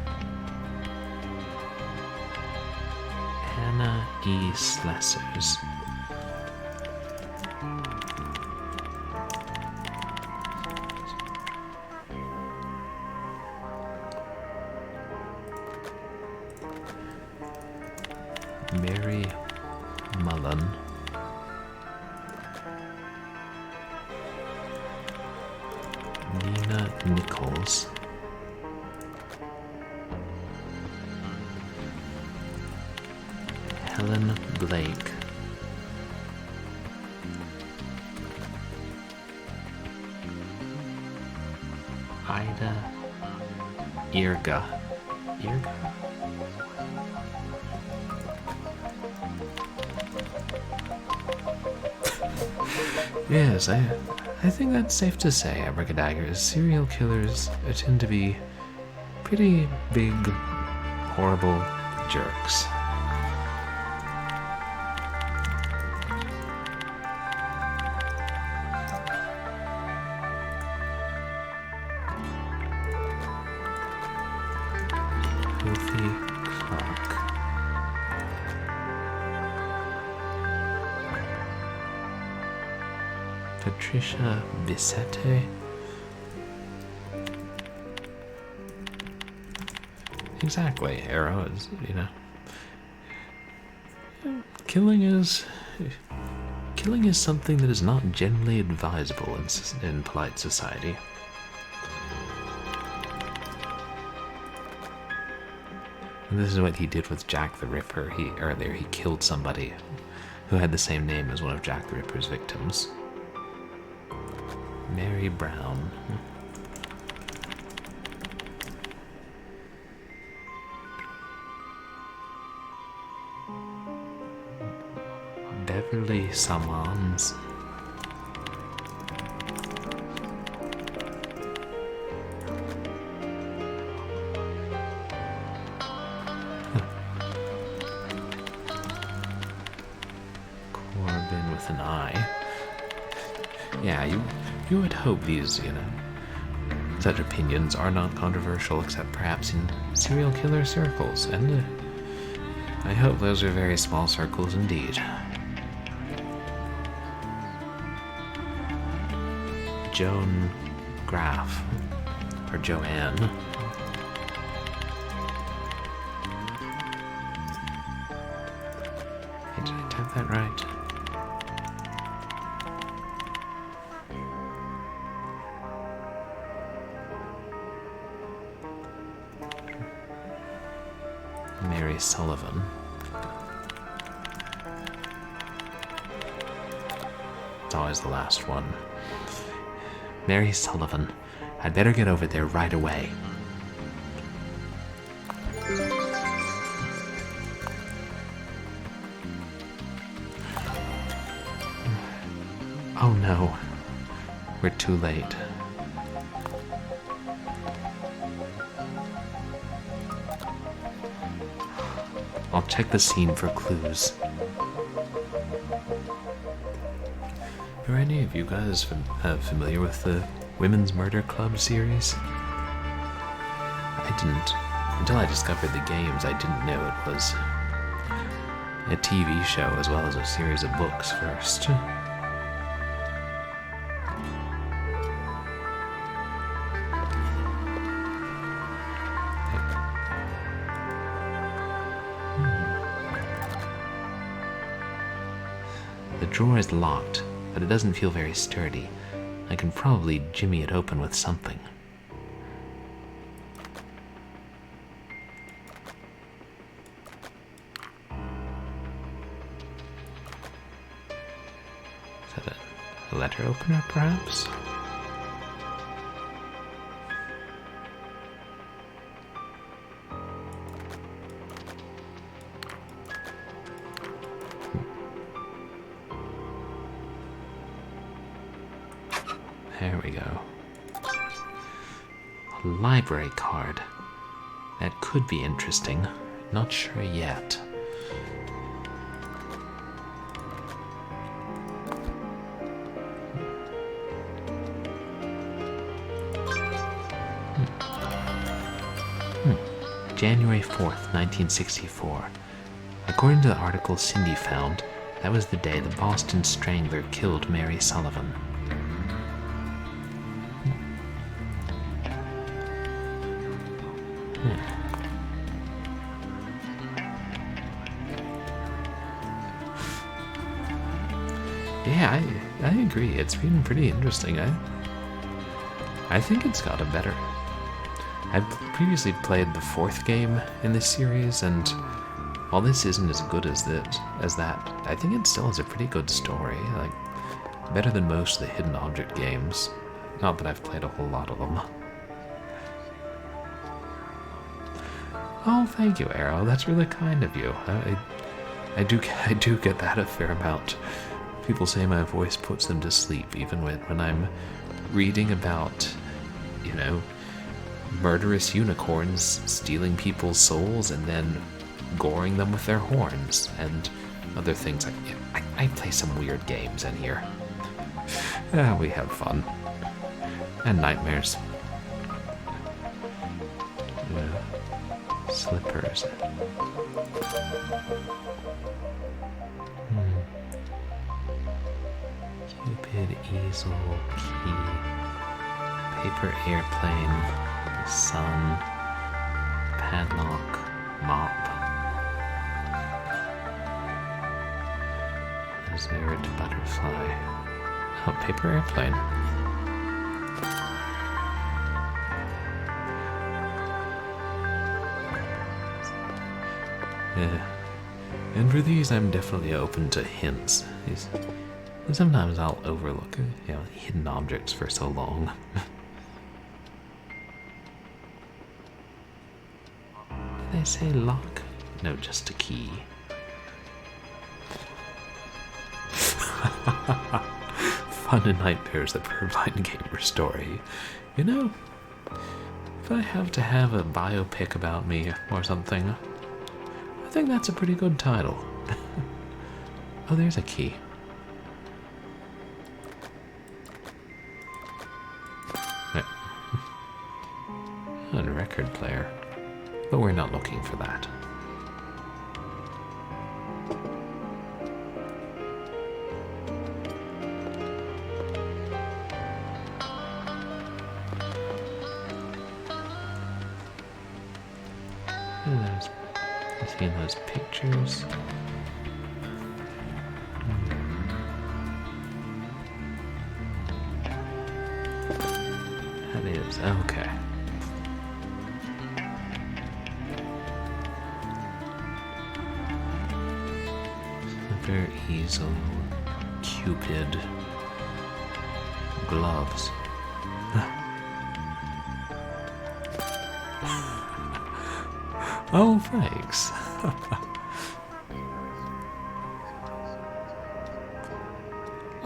S1: Hannah E. Slessers. Mary Mullen. Nina Nichols. Helen Blake. Ida Irga. Yes, I think that's safe to say, abracadaggers. Serial killers tend to be pretty big, horrible jerks. Filthy Clark. Patricia Bisette. Exactly, Arrow is, killing is something that is not generally advisable in polite society. And this is what he did with Jack the Ripper. Earlier he killed somebody who had the same name as one of Jack the Ripper's victims. Mary Brown. Beverly Summons. Corbin with an I. Yeah, you would hope these, such opinions are not controversial except perhaps in serial killer circles, and I hope those are very small circles indeed. Joan Graff, or Joanne. Hey, did I type that right? Mary Sullivan. It's always the last one. Mary Sullivan. I'd better get over there right away. Oh no. We're too late. I'll check the scene for clues. Are any of you guys familiar with the Women's Murder Club series? I didn't. Until I discovered the games, I didn't know it was a TV show as well as a series of books first. The drawer is locked, but it doesn't feel very sturdy. I can probably jimmy it open with something. Is that a letter opener, perhaps? There we go. A library card. That could be interesting. Not sure yet. January 4th, 1964. According to the article Cindy found, that was the day the Boston Strangler killed Mary Sullivan. Yeah, I agree. It's been pretty interesting. I think it's got a better. I've previously played the fourth game in this series, and while this isn't as good as that, I think it still has a pretty good story. Like, better than most of the hidden object games. Not that I've played a whole lot of them. Oh, thank you, Arrow. That's really kind of you. I do get that a fair amount. People say my voice puts them to sleep, even when I'm reading about, murderous unicorns stealing people's souls and then goring them with their horns and other things. I play some weird games in here. Yeah, we have fun. And nightmares. Yeah. Slippers. Cupid, easel, key, paper airplane, sun, padlock, mop. Desert butterfly. Oh, paper airplane. Yeah. And for these, I'm definitely open to hints. Sometimes I'll overlook, hidden objects for so long. Did they say lock? No, just a key. Fun and nightmares that Purblind Gamer story. You know, if I have to have a biopic about me or something, I think that's a pretty good title. Oh, there's a key. There. And a record player. But we're not looking for that. Seeing those pictures. That is okay. Slipper, easel, Cupid, gloves. Oh, thanks.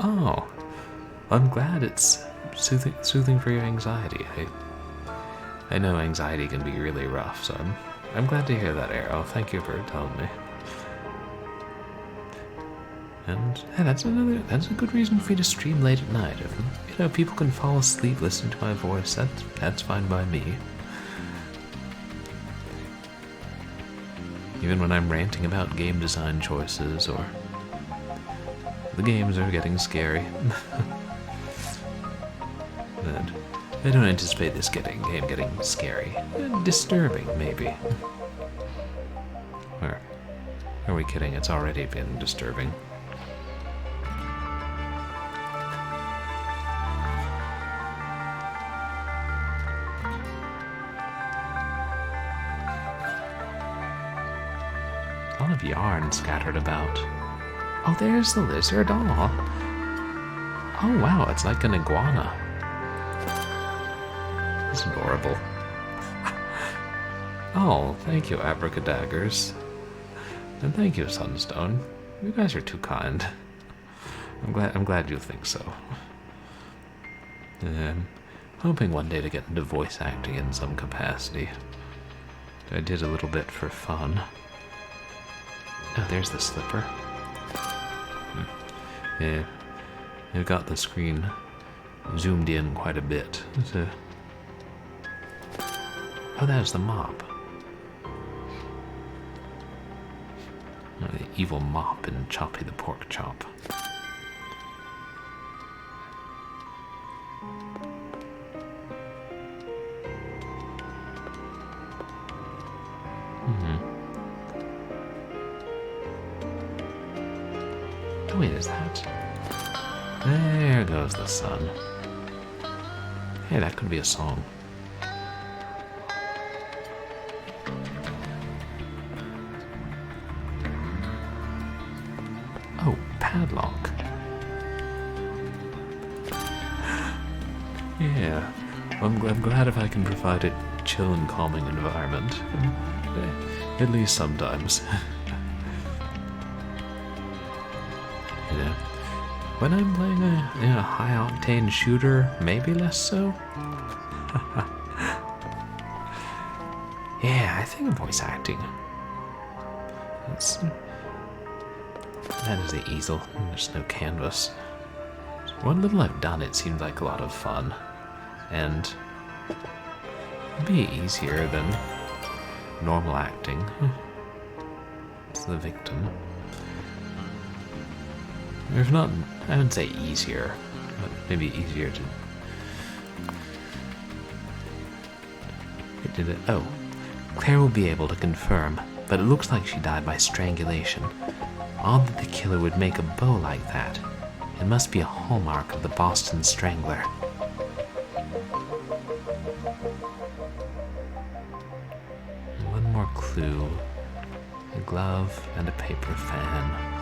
S1: Oh, I'm glad it's soothing for your anxiety. I know anxiety can be really rough, so I'm glad to hear that, Arrow. Thank you for telling me. And hey, that's a good reason for me to stream late at night. If people can fall asleep listening to my voice, that's fine by me. Even when I'm ranting about game design choices or the games are getting scary. And I don't anticipate this game getting scary. Disturbing, maybe. Or are we kidding? It's already been disturbing. A lot of yarn scattered about. Oh, there's the lizard. Aw. Oh, wow, it's like an iguana. It's adorable. Oh, thank you, Abracadaggers. And thank you, Sunstone. You guys are too kind. I'm glad you think so. Hoping one day to get into voice acting in some capacity. I did a little bit for fun. Oh, there's the slipper. Yeah, it got the screen zoomed in quite a bit. Oh, that's the mop. Oh, the evil mop in Choppy the Pork Chop. Oh, wait, is that? There goes the sun. Hey, that could be a song. Oh, padlock. Yeah, I'm glad if I can provide a chill and calming environment. At least sometimes. When I'm playing a high-octane shooter, maybe less so. Yeah, I think voice acting. That is the easel. There's no canvas. What little I've done, it seems like a lot of fun, and it'd be easier than normal acting. It's the victim. If not, I would say easier, but maybe easier to... It did it. Oh, Claire will be able to confirm, but it looks like she died by strangulation. Odd that the killer would make a bow like that. It must be a hallmark of the Boston Strangler. One more clue. a glove, and a paper fan.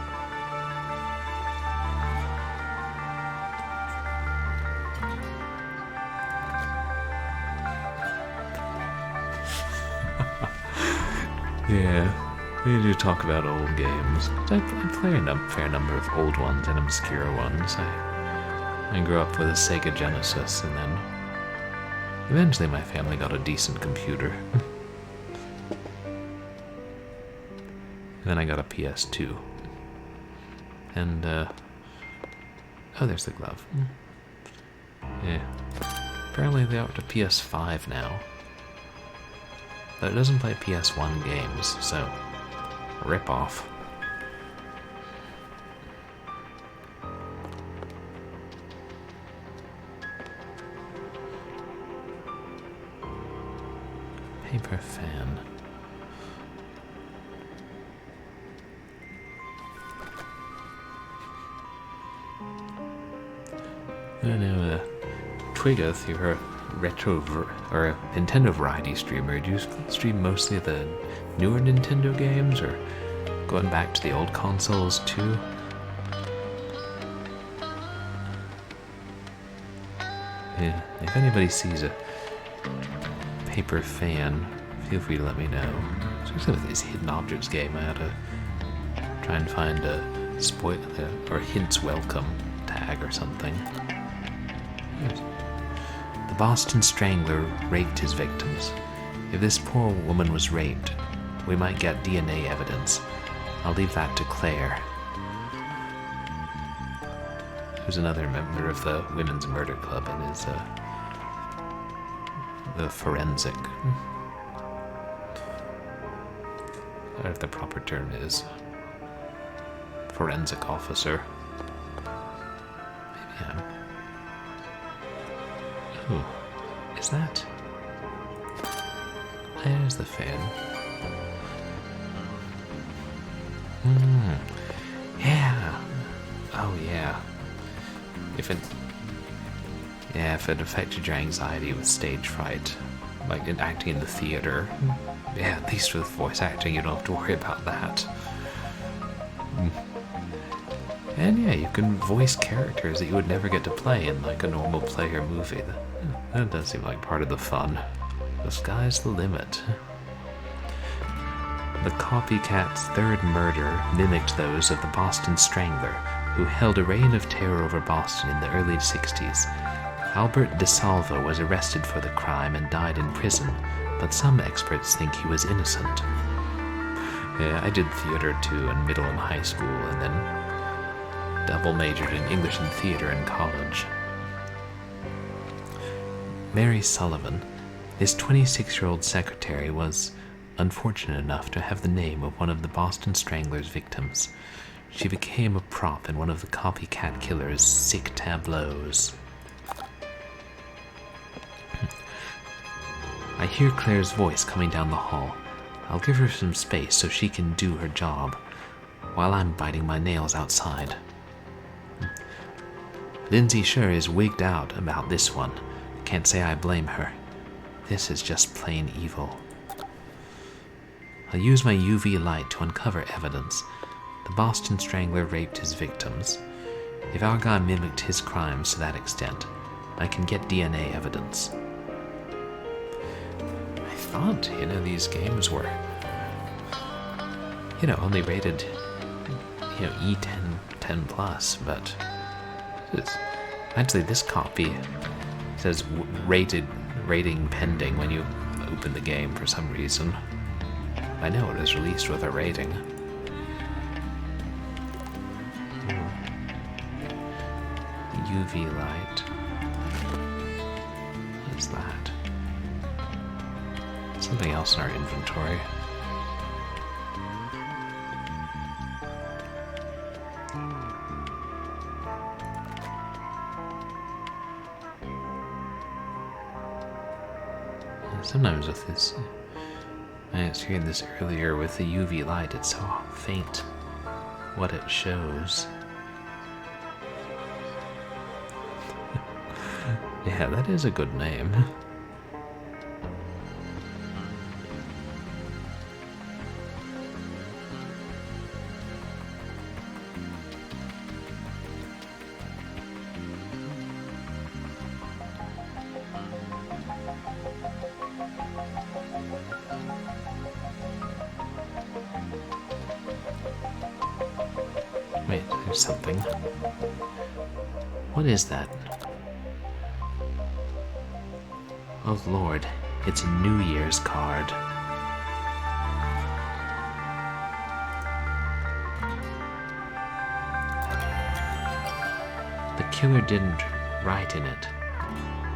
S1: Yeah, we do talk about old games. I play a fair number of old ones and obscure ones. I grew up with a Sega Genesis, and then eventually my family got a decent computer. And then I got a PS2. And, oh, there's the glove. Yeah. Apparently they're up to PS5 now. But it doesn't play PS1 games, so rip off. Paper fan. I know, Twiggoth, you're a retro or a Nintendo variety streamer. Do you stream mostly the newer Nintendo games, or going back to the old consoles too? Yeah, if anybody sees a paper fan, feel free to let me know. Especially with this hidden objects game, I had to try and find a spoil or hints welcome tag or something. The Boston Strangler raped his victims. If this poor woman was raped, we might get DNA evidence. I'll leave that to Claire, who's another member of the Women's Murder Club and is the forensic, or if the proper term is forensic officer. Maybe I'm... Oh, is that... There's the fan. Yeah. Oh, yeah. If it affected your anxiety with stage fright, like in acting in the theater, yeah, at least with voice acting you don't have to worry about that. And yeah, you can voice characters that you would never get to play in like a normal play or movie. That does seem like part of the fun. The sky's the limit. The Copycat's third murder mimicked those of the Boston Strangler, who held a reign of terror over Boston in the early 60s. Albert DeSalvo was arrested for the crime and died in prison, but some experts think he was innocent. Yeah, I did theater too in middle and high school, and then double majored in English and theater in college. Mary Sullivan, his 26-year-old secretary, was unfortunate enough to have the name of one of the Boston Strangler's victims. She became a prop in one of the Copycat Killer's sick tableaus. I hear Claire's voice coming down the hall. I'll give her some space so she can do her job, while I'm biting my nails outside. Lindsay sure is wigged out about this one. Can't say I blame her. This is just plain evil. I'll use my UV light to uncover evidence. The Boston Strangler raped his victims. If our guy mimicked his crimes to that extent, I can get DNA evidence. I thought, these games were, only rated, E10, 10+, but actually this copy says rating pending when you open the game for some reason. I know it was released with a rating. UV light. What is that? Something else in our inventory. Sometimes with this, I was hearing this earlier, with the UV light, it's so faint what it shows. Yeah, that is a good name. Wait, there's something. What is that? Oh Lord, it's a New Year's card. The killer didn't write in it.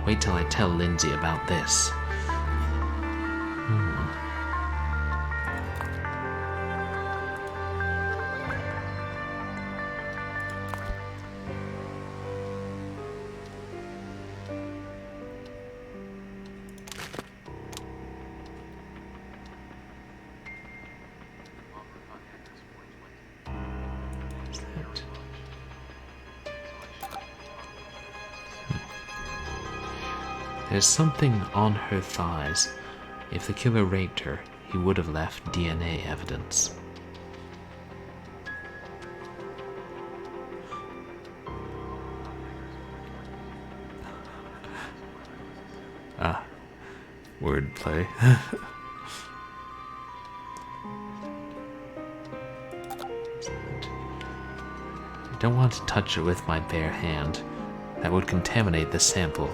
S1: Wait till I tell Lindsay about this. There's something on her thighs. If the killer raped her, he would have left DNA evidence. Ah, wordplay. I don't want to touch it with my bare hand. That would contaminate the sample.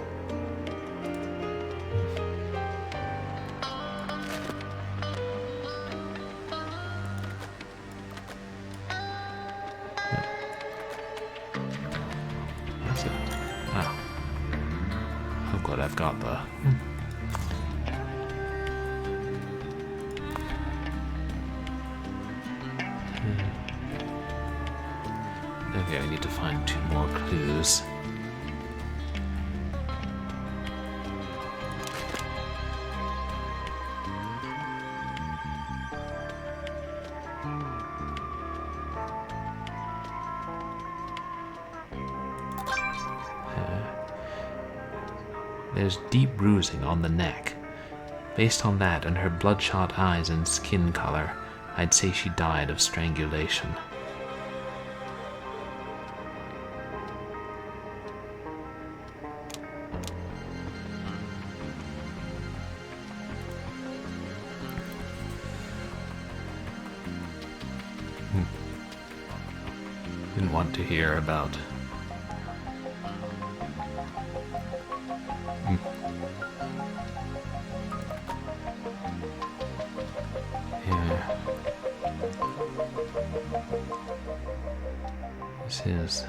S1: I'm glad I've got the... Okay, I need to find 2 more clues. There's deep bruising on the neck. Based on that and her bloodshot eyes and skin color, I'd say she died of strangulation. Didn't want to hear about... Yeah. This is...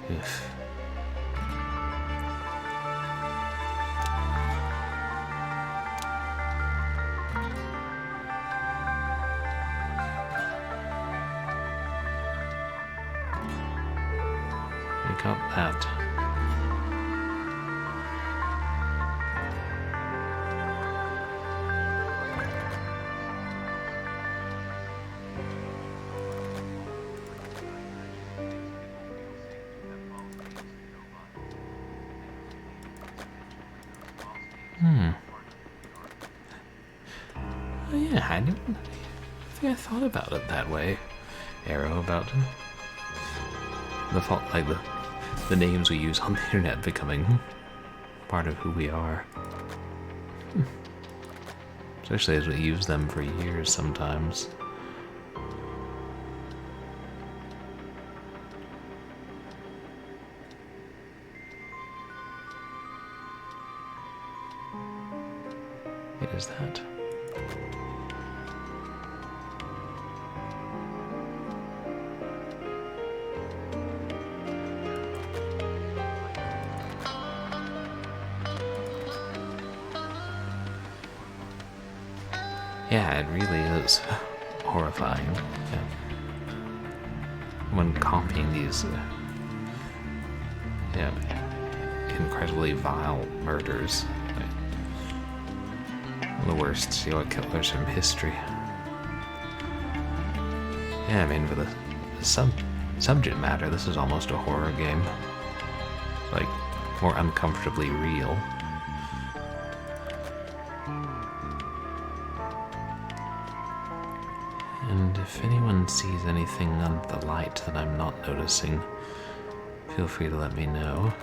S1: If... I got that. Oh yeah, I think I thought about it that way. Arrow about the fault, like the names we use on the internet becoming part of who we are. Especially as we use them for years sometimes. What is that? Yeah, it really is horrifying. Yeah. When copying these incredibly vile murders. The worst serial killers from history. Yeah, I mean, for the subject matter, this is almost a horror game. It's like, more uncomfortably real. And if anyone sees anything under the light that I'm not noticing, feel free to let me know.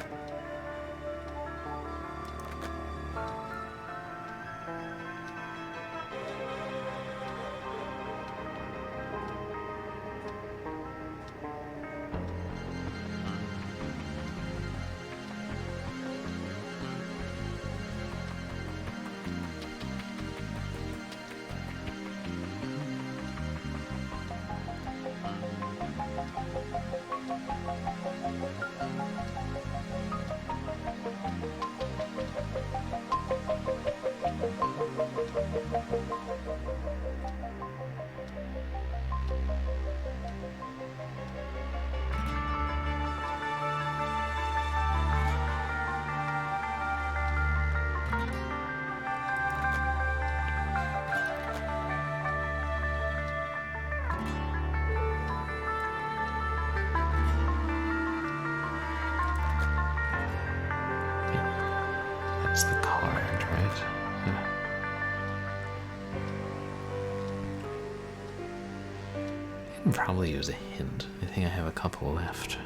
S1: can probably use a hint. I think I have a couple left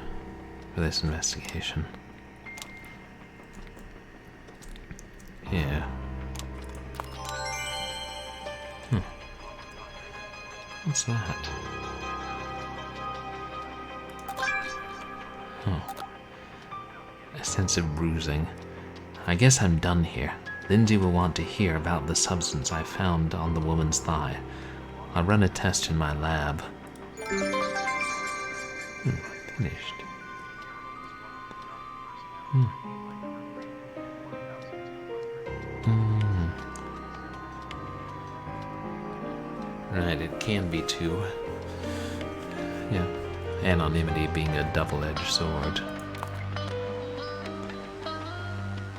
S1: for this investigation. Yeah. What's that? Oh. A sense of bruising. I guess I'm done here. Lindsay will want to hear about the substance I found on the woman's thigh. I'll run a test in my lab. Finished. Right, it can be too. Yeah, anonymity being a double-edged sword.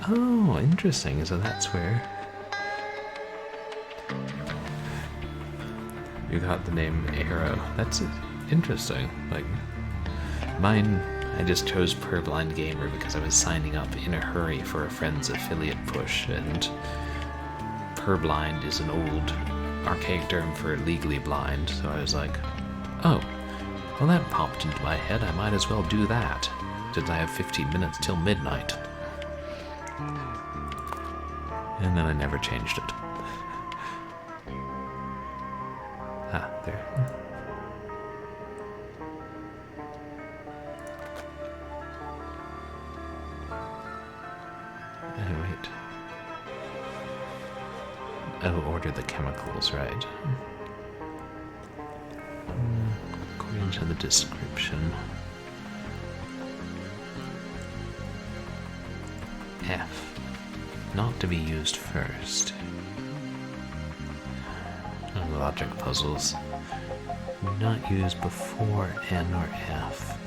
S1: Oh, interesting. So that's where you got the name Arrow. That's interesting. Like, mine, I just chose Purblind Gamer because I was signing up in a hurry for a friend's affiliate push, and Purblind is an old archaic term for legally blind, so I was like, oh, well that popped into my head, I might as well do that, since I have 15 minutes till midnight. And then I never changed it. Ah, there. Oh, wait. Oh, order the chemicals, right. According to the description. F. Not to be used first. Oh, logic puzzles. Not used before N or F.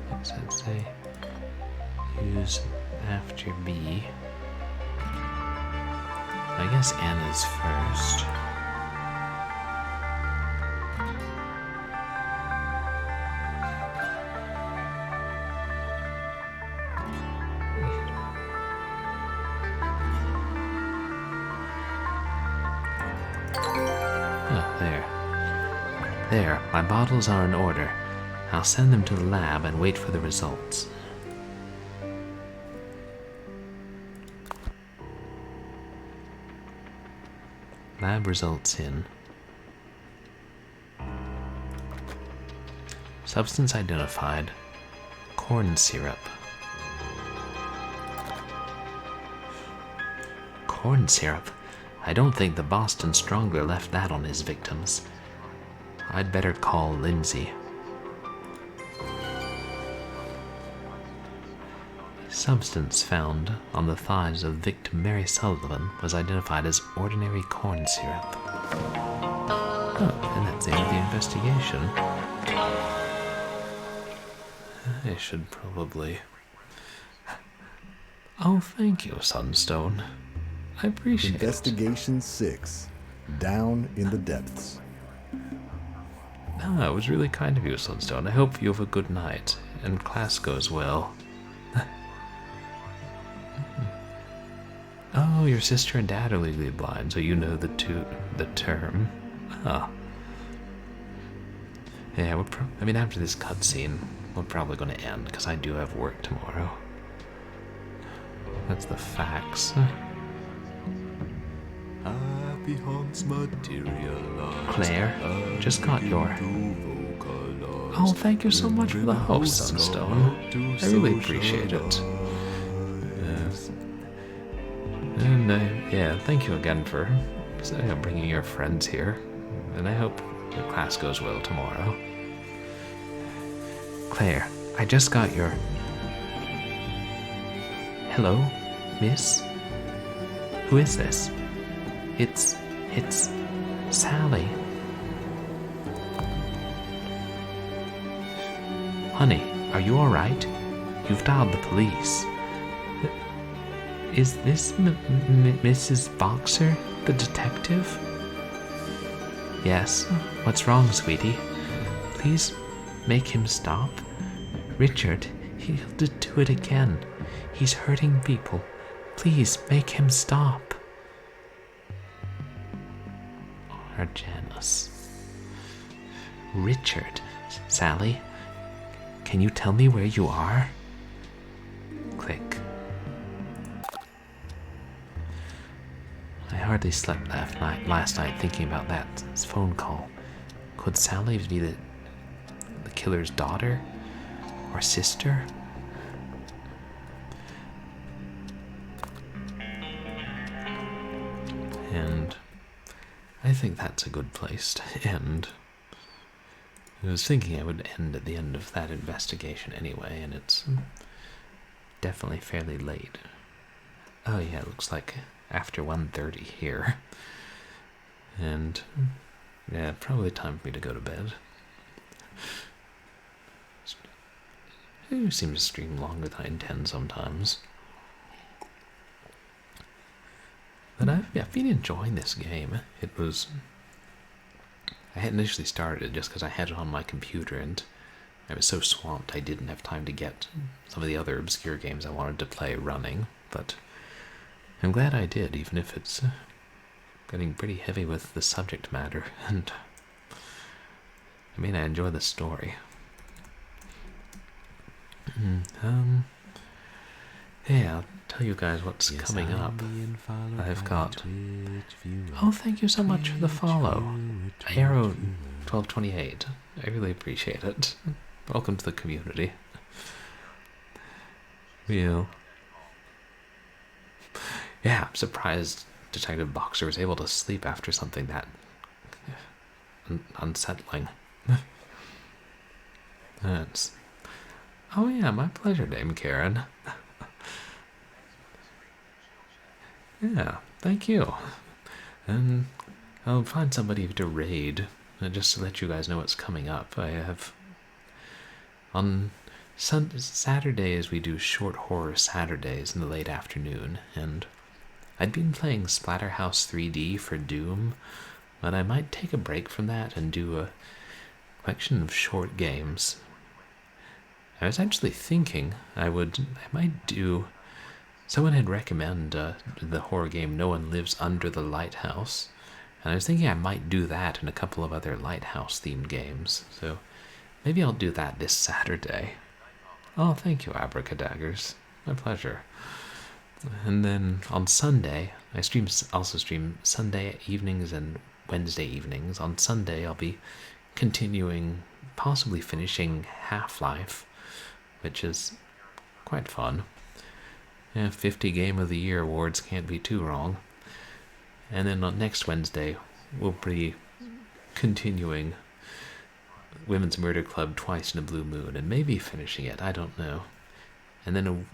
S1: What does that say? Use after B. I guess N is first. Oh, there. There, my bottles are in order. I'll send them to the lab and wait for the results. Lab results in. Substance identified. Corn syrup. Corn syrup? I don't think the Boston Strangler left that on his victims. I'd better call Lindsay. Substance found on the thighs of victim Mary Sullivan was identified as ordinary corn syrup. Oh, and that's the end of the investigation. I should probably... Oh, thank you, Sunstone. I appreciate
S2: Investigation 6. Down in the depths.
S1: it was really kind of you, Sunstone. I hope you have a good night, and class goes well. Oh, your sister and dad are legally blind, so you know the term. Huh. Yeah, I mean, after this cutscene, we're probably going to end, because I do have work tomorrow. That's the facts. Claire, just got your... Oh, thank you so much for the host, Sunstone. I really appreciate it. And yeah, thank you again for bringing your friends here. And I hope your class goes well tomorrow. Claire, I just got your... Hello, miss? Who is this? It's Sally. Honey, are you alright? You've dialed the police. Is this Mrs. Boxer, the detective? Yes. What's wrong, sweetie? Please make him stop. Richard, he'll do it again. He's hurting people. Please make him stop. Or Janice. Richard. Sally, can you tell me where you are? Click. I hardly slept last night thinking about that phone call. Could Sally be the killer's daughter? Or sister? And I think that's a good place to end. I was thinking I would end at the end of that investigation anyway, and it's definitely fairly late. Oh yeah, it looks like after 1:30 here. And yeah, probably time for me to go to bed. I seem to stream longer than I intend sometimes. But I've been enjoying this game. I had initially started it just because I had it on my computer and I was so swamped I didn't have time to get some of the other obscure games I wanted to play running, but I'm glad I did, even if it's getting pretty heavy with the subject matter, and I mean, I enjoy the story. Yeah, I'll tell you guys what's coming up. I've got... Oh, thank you so much for the follow. Arrow1228. I really appreciate it. Welcome to the community. Yeah, I'm surprised Detective Boxer was able to sleep after something that unsettling. That's... Oh yeah, my pleasure, Dame Karen. Yeah, thank you. And I'll find somebody to raid, just to let you guys know what's coming up. I have... On Saturdays, we do short horror Saturdays in the late afternoon, and I'd been playing Splatterhouse 3D for Doom, but I might take a break from that and do a collection of short games. I was actually thinking I might do... Someone had recommended the horror game No One Lives Under the Lighthouse, and I was thinking I might do that and a couple of other lighthouse-themed games, so maybe I'll do that this Saturday. Oh, thank you, Abracadaggers. My pleasure. And then on Sunday, I also stream Sunday evenings and Wednesday evenings. On Sunday, I'll be continuing, possibly finishing Half-Life, which is quite fun. Yeah, 50 Game of the Year awards can't be too wrong. And then on next Wednesday, we'll be continuing Women's Murder Club Twice in a Blue Moon, and maybe finishing it, I don't know. And then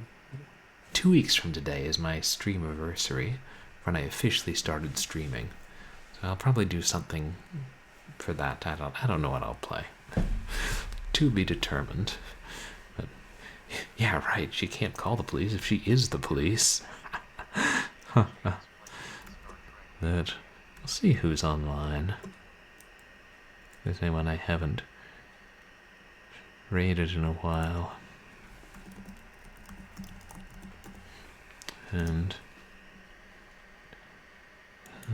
S1: 2 weeks from today is my stream anniversary, when I officially started streaming. So I'll probably do something for that. I don't know what I'll play. To be determined. But, yeah, right, she can't call the police if she is the police. But we'll see who's online. If there's anyone I haven't raided in a while. And I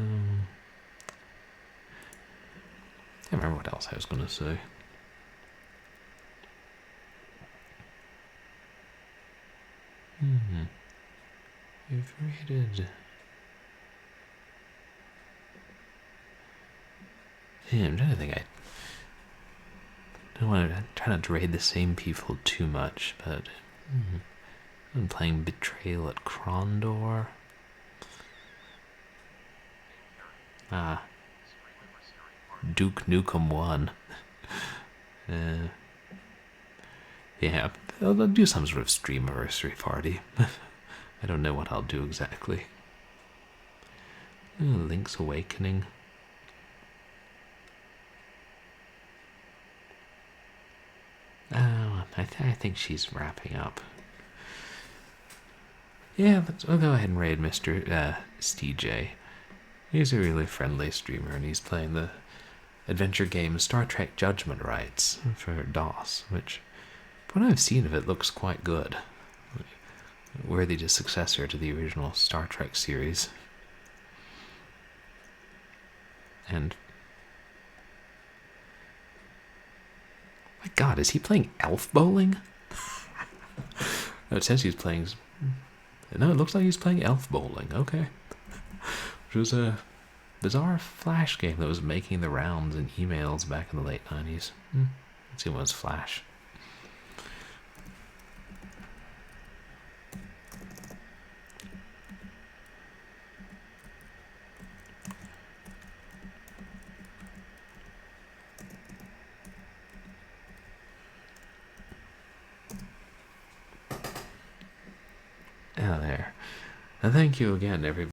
S1: can't remember what else I was going to say. You've raided... Yeah, I'm trying to think. I don't want to try not to raid the same people too much, but I'm playing Betrayal at Krondor. Duke Nukem 1. Yeah, I'll do some sort of stream anniversary party. I don't know what I'll do exactly. Link's Awakening. Oh, I think she's wrapping up. Yeah, I'll go ahead and raid Mr. STJ. He's a really friendly streamer, and he's playing the adventure game Star Trek Judgment Rights for DOS, which, from what I've seen of it, looks quite good. worthy to successor to the original Star Trek series. And my God, is he playing elf bowling? No, it says he's playing. No, it looks like he's playing elf bowling. Okay, which was a bizarre Flash game that was making the rounds in emails back in the late 90s. Let's see what was Flash. Oh, there. And thank you again, everybody.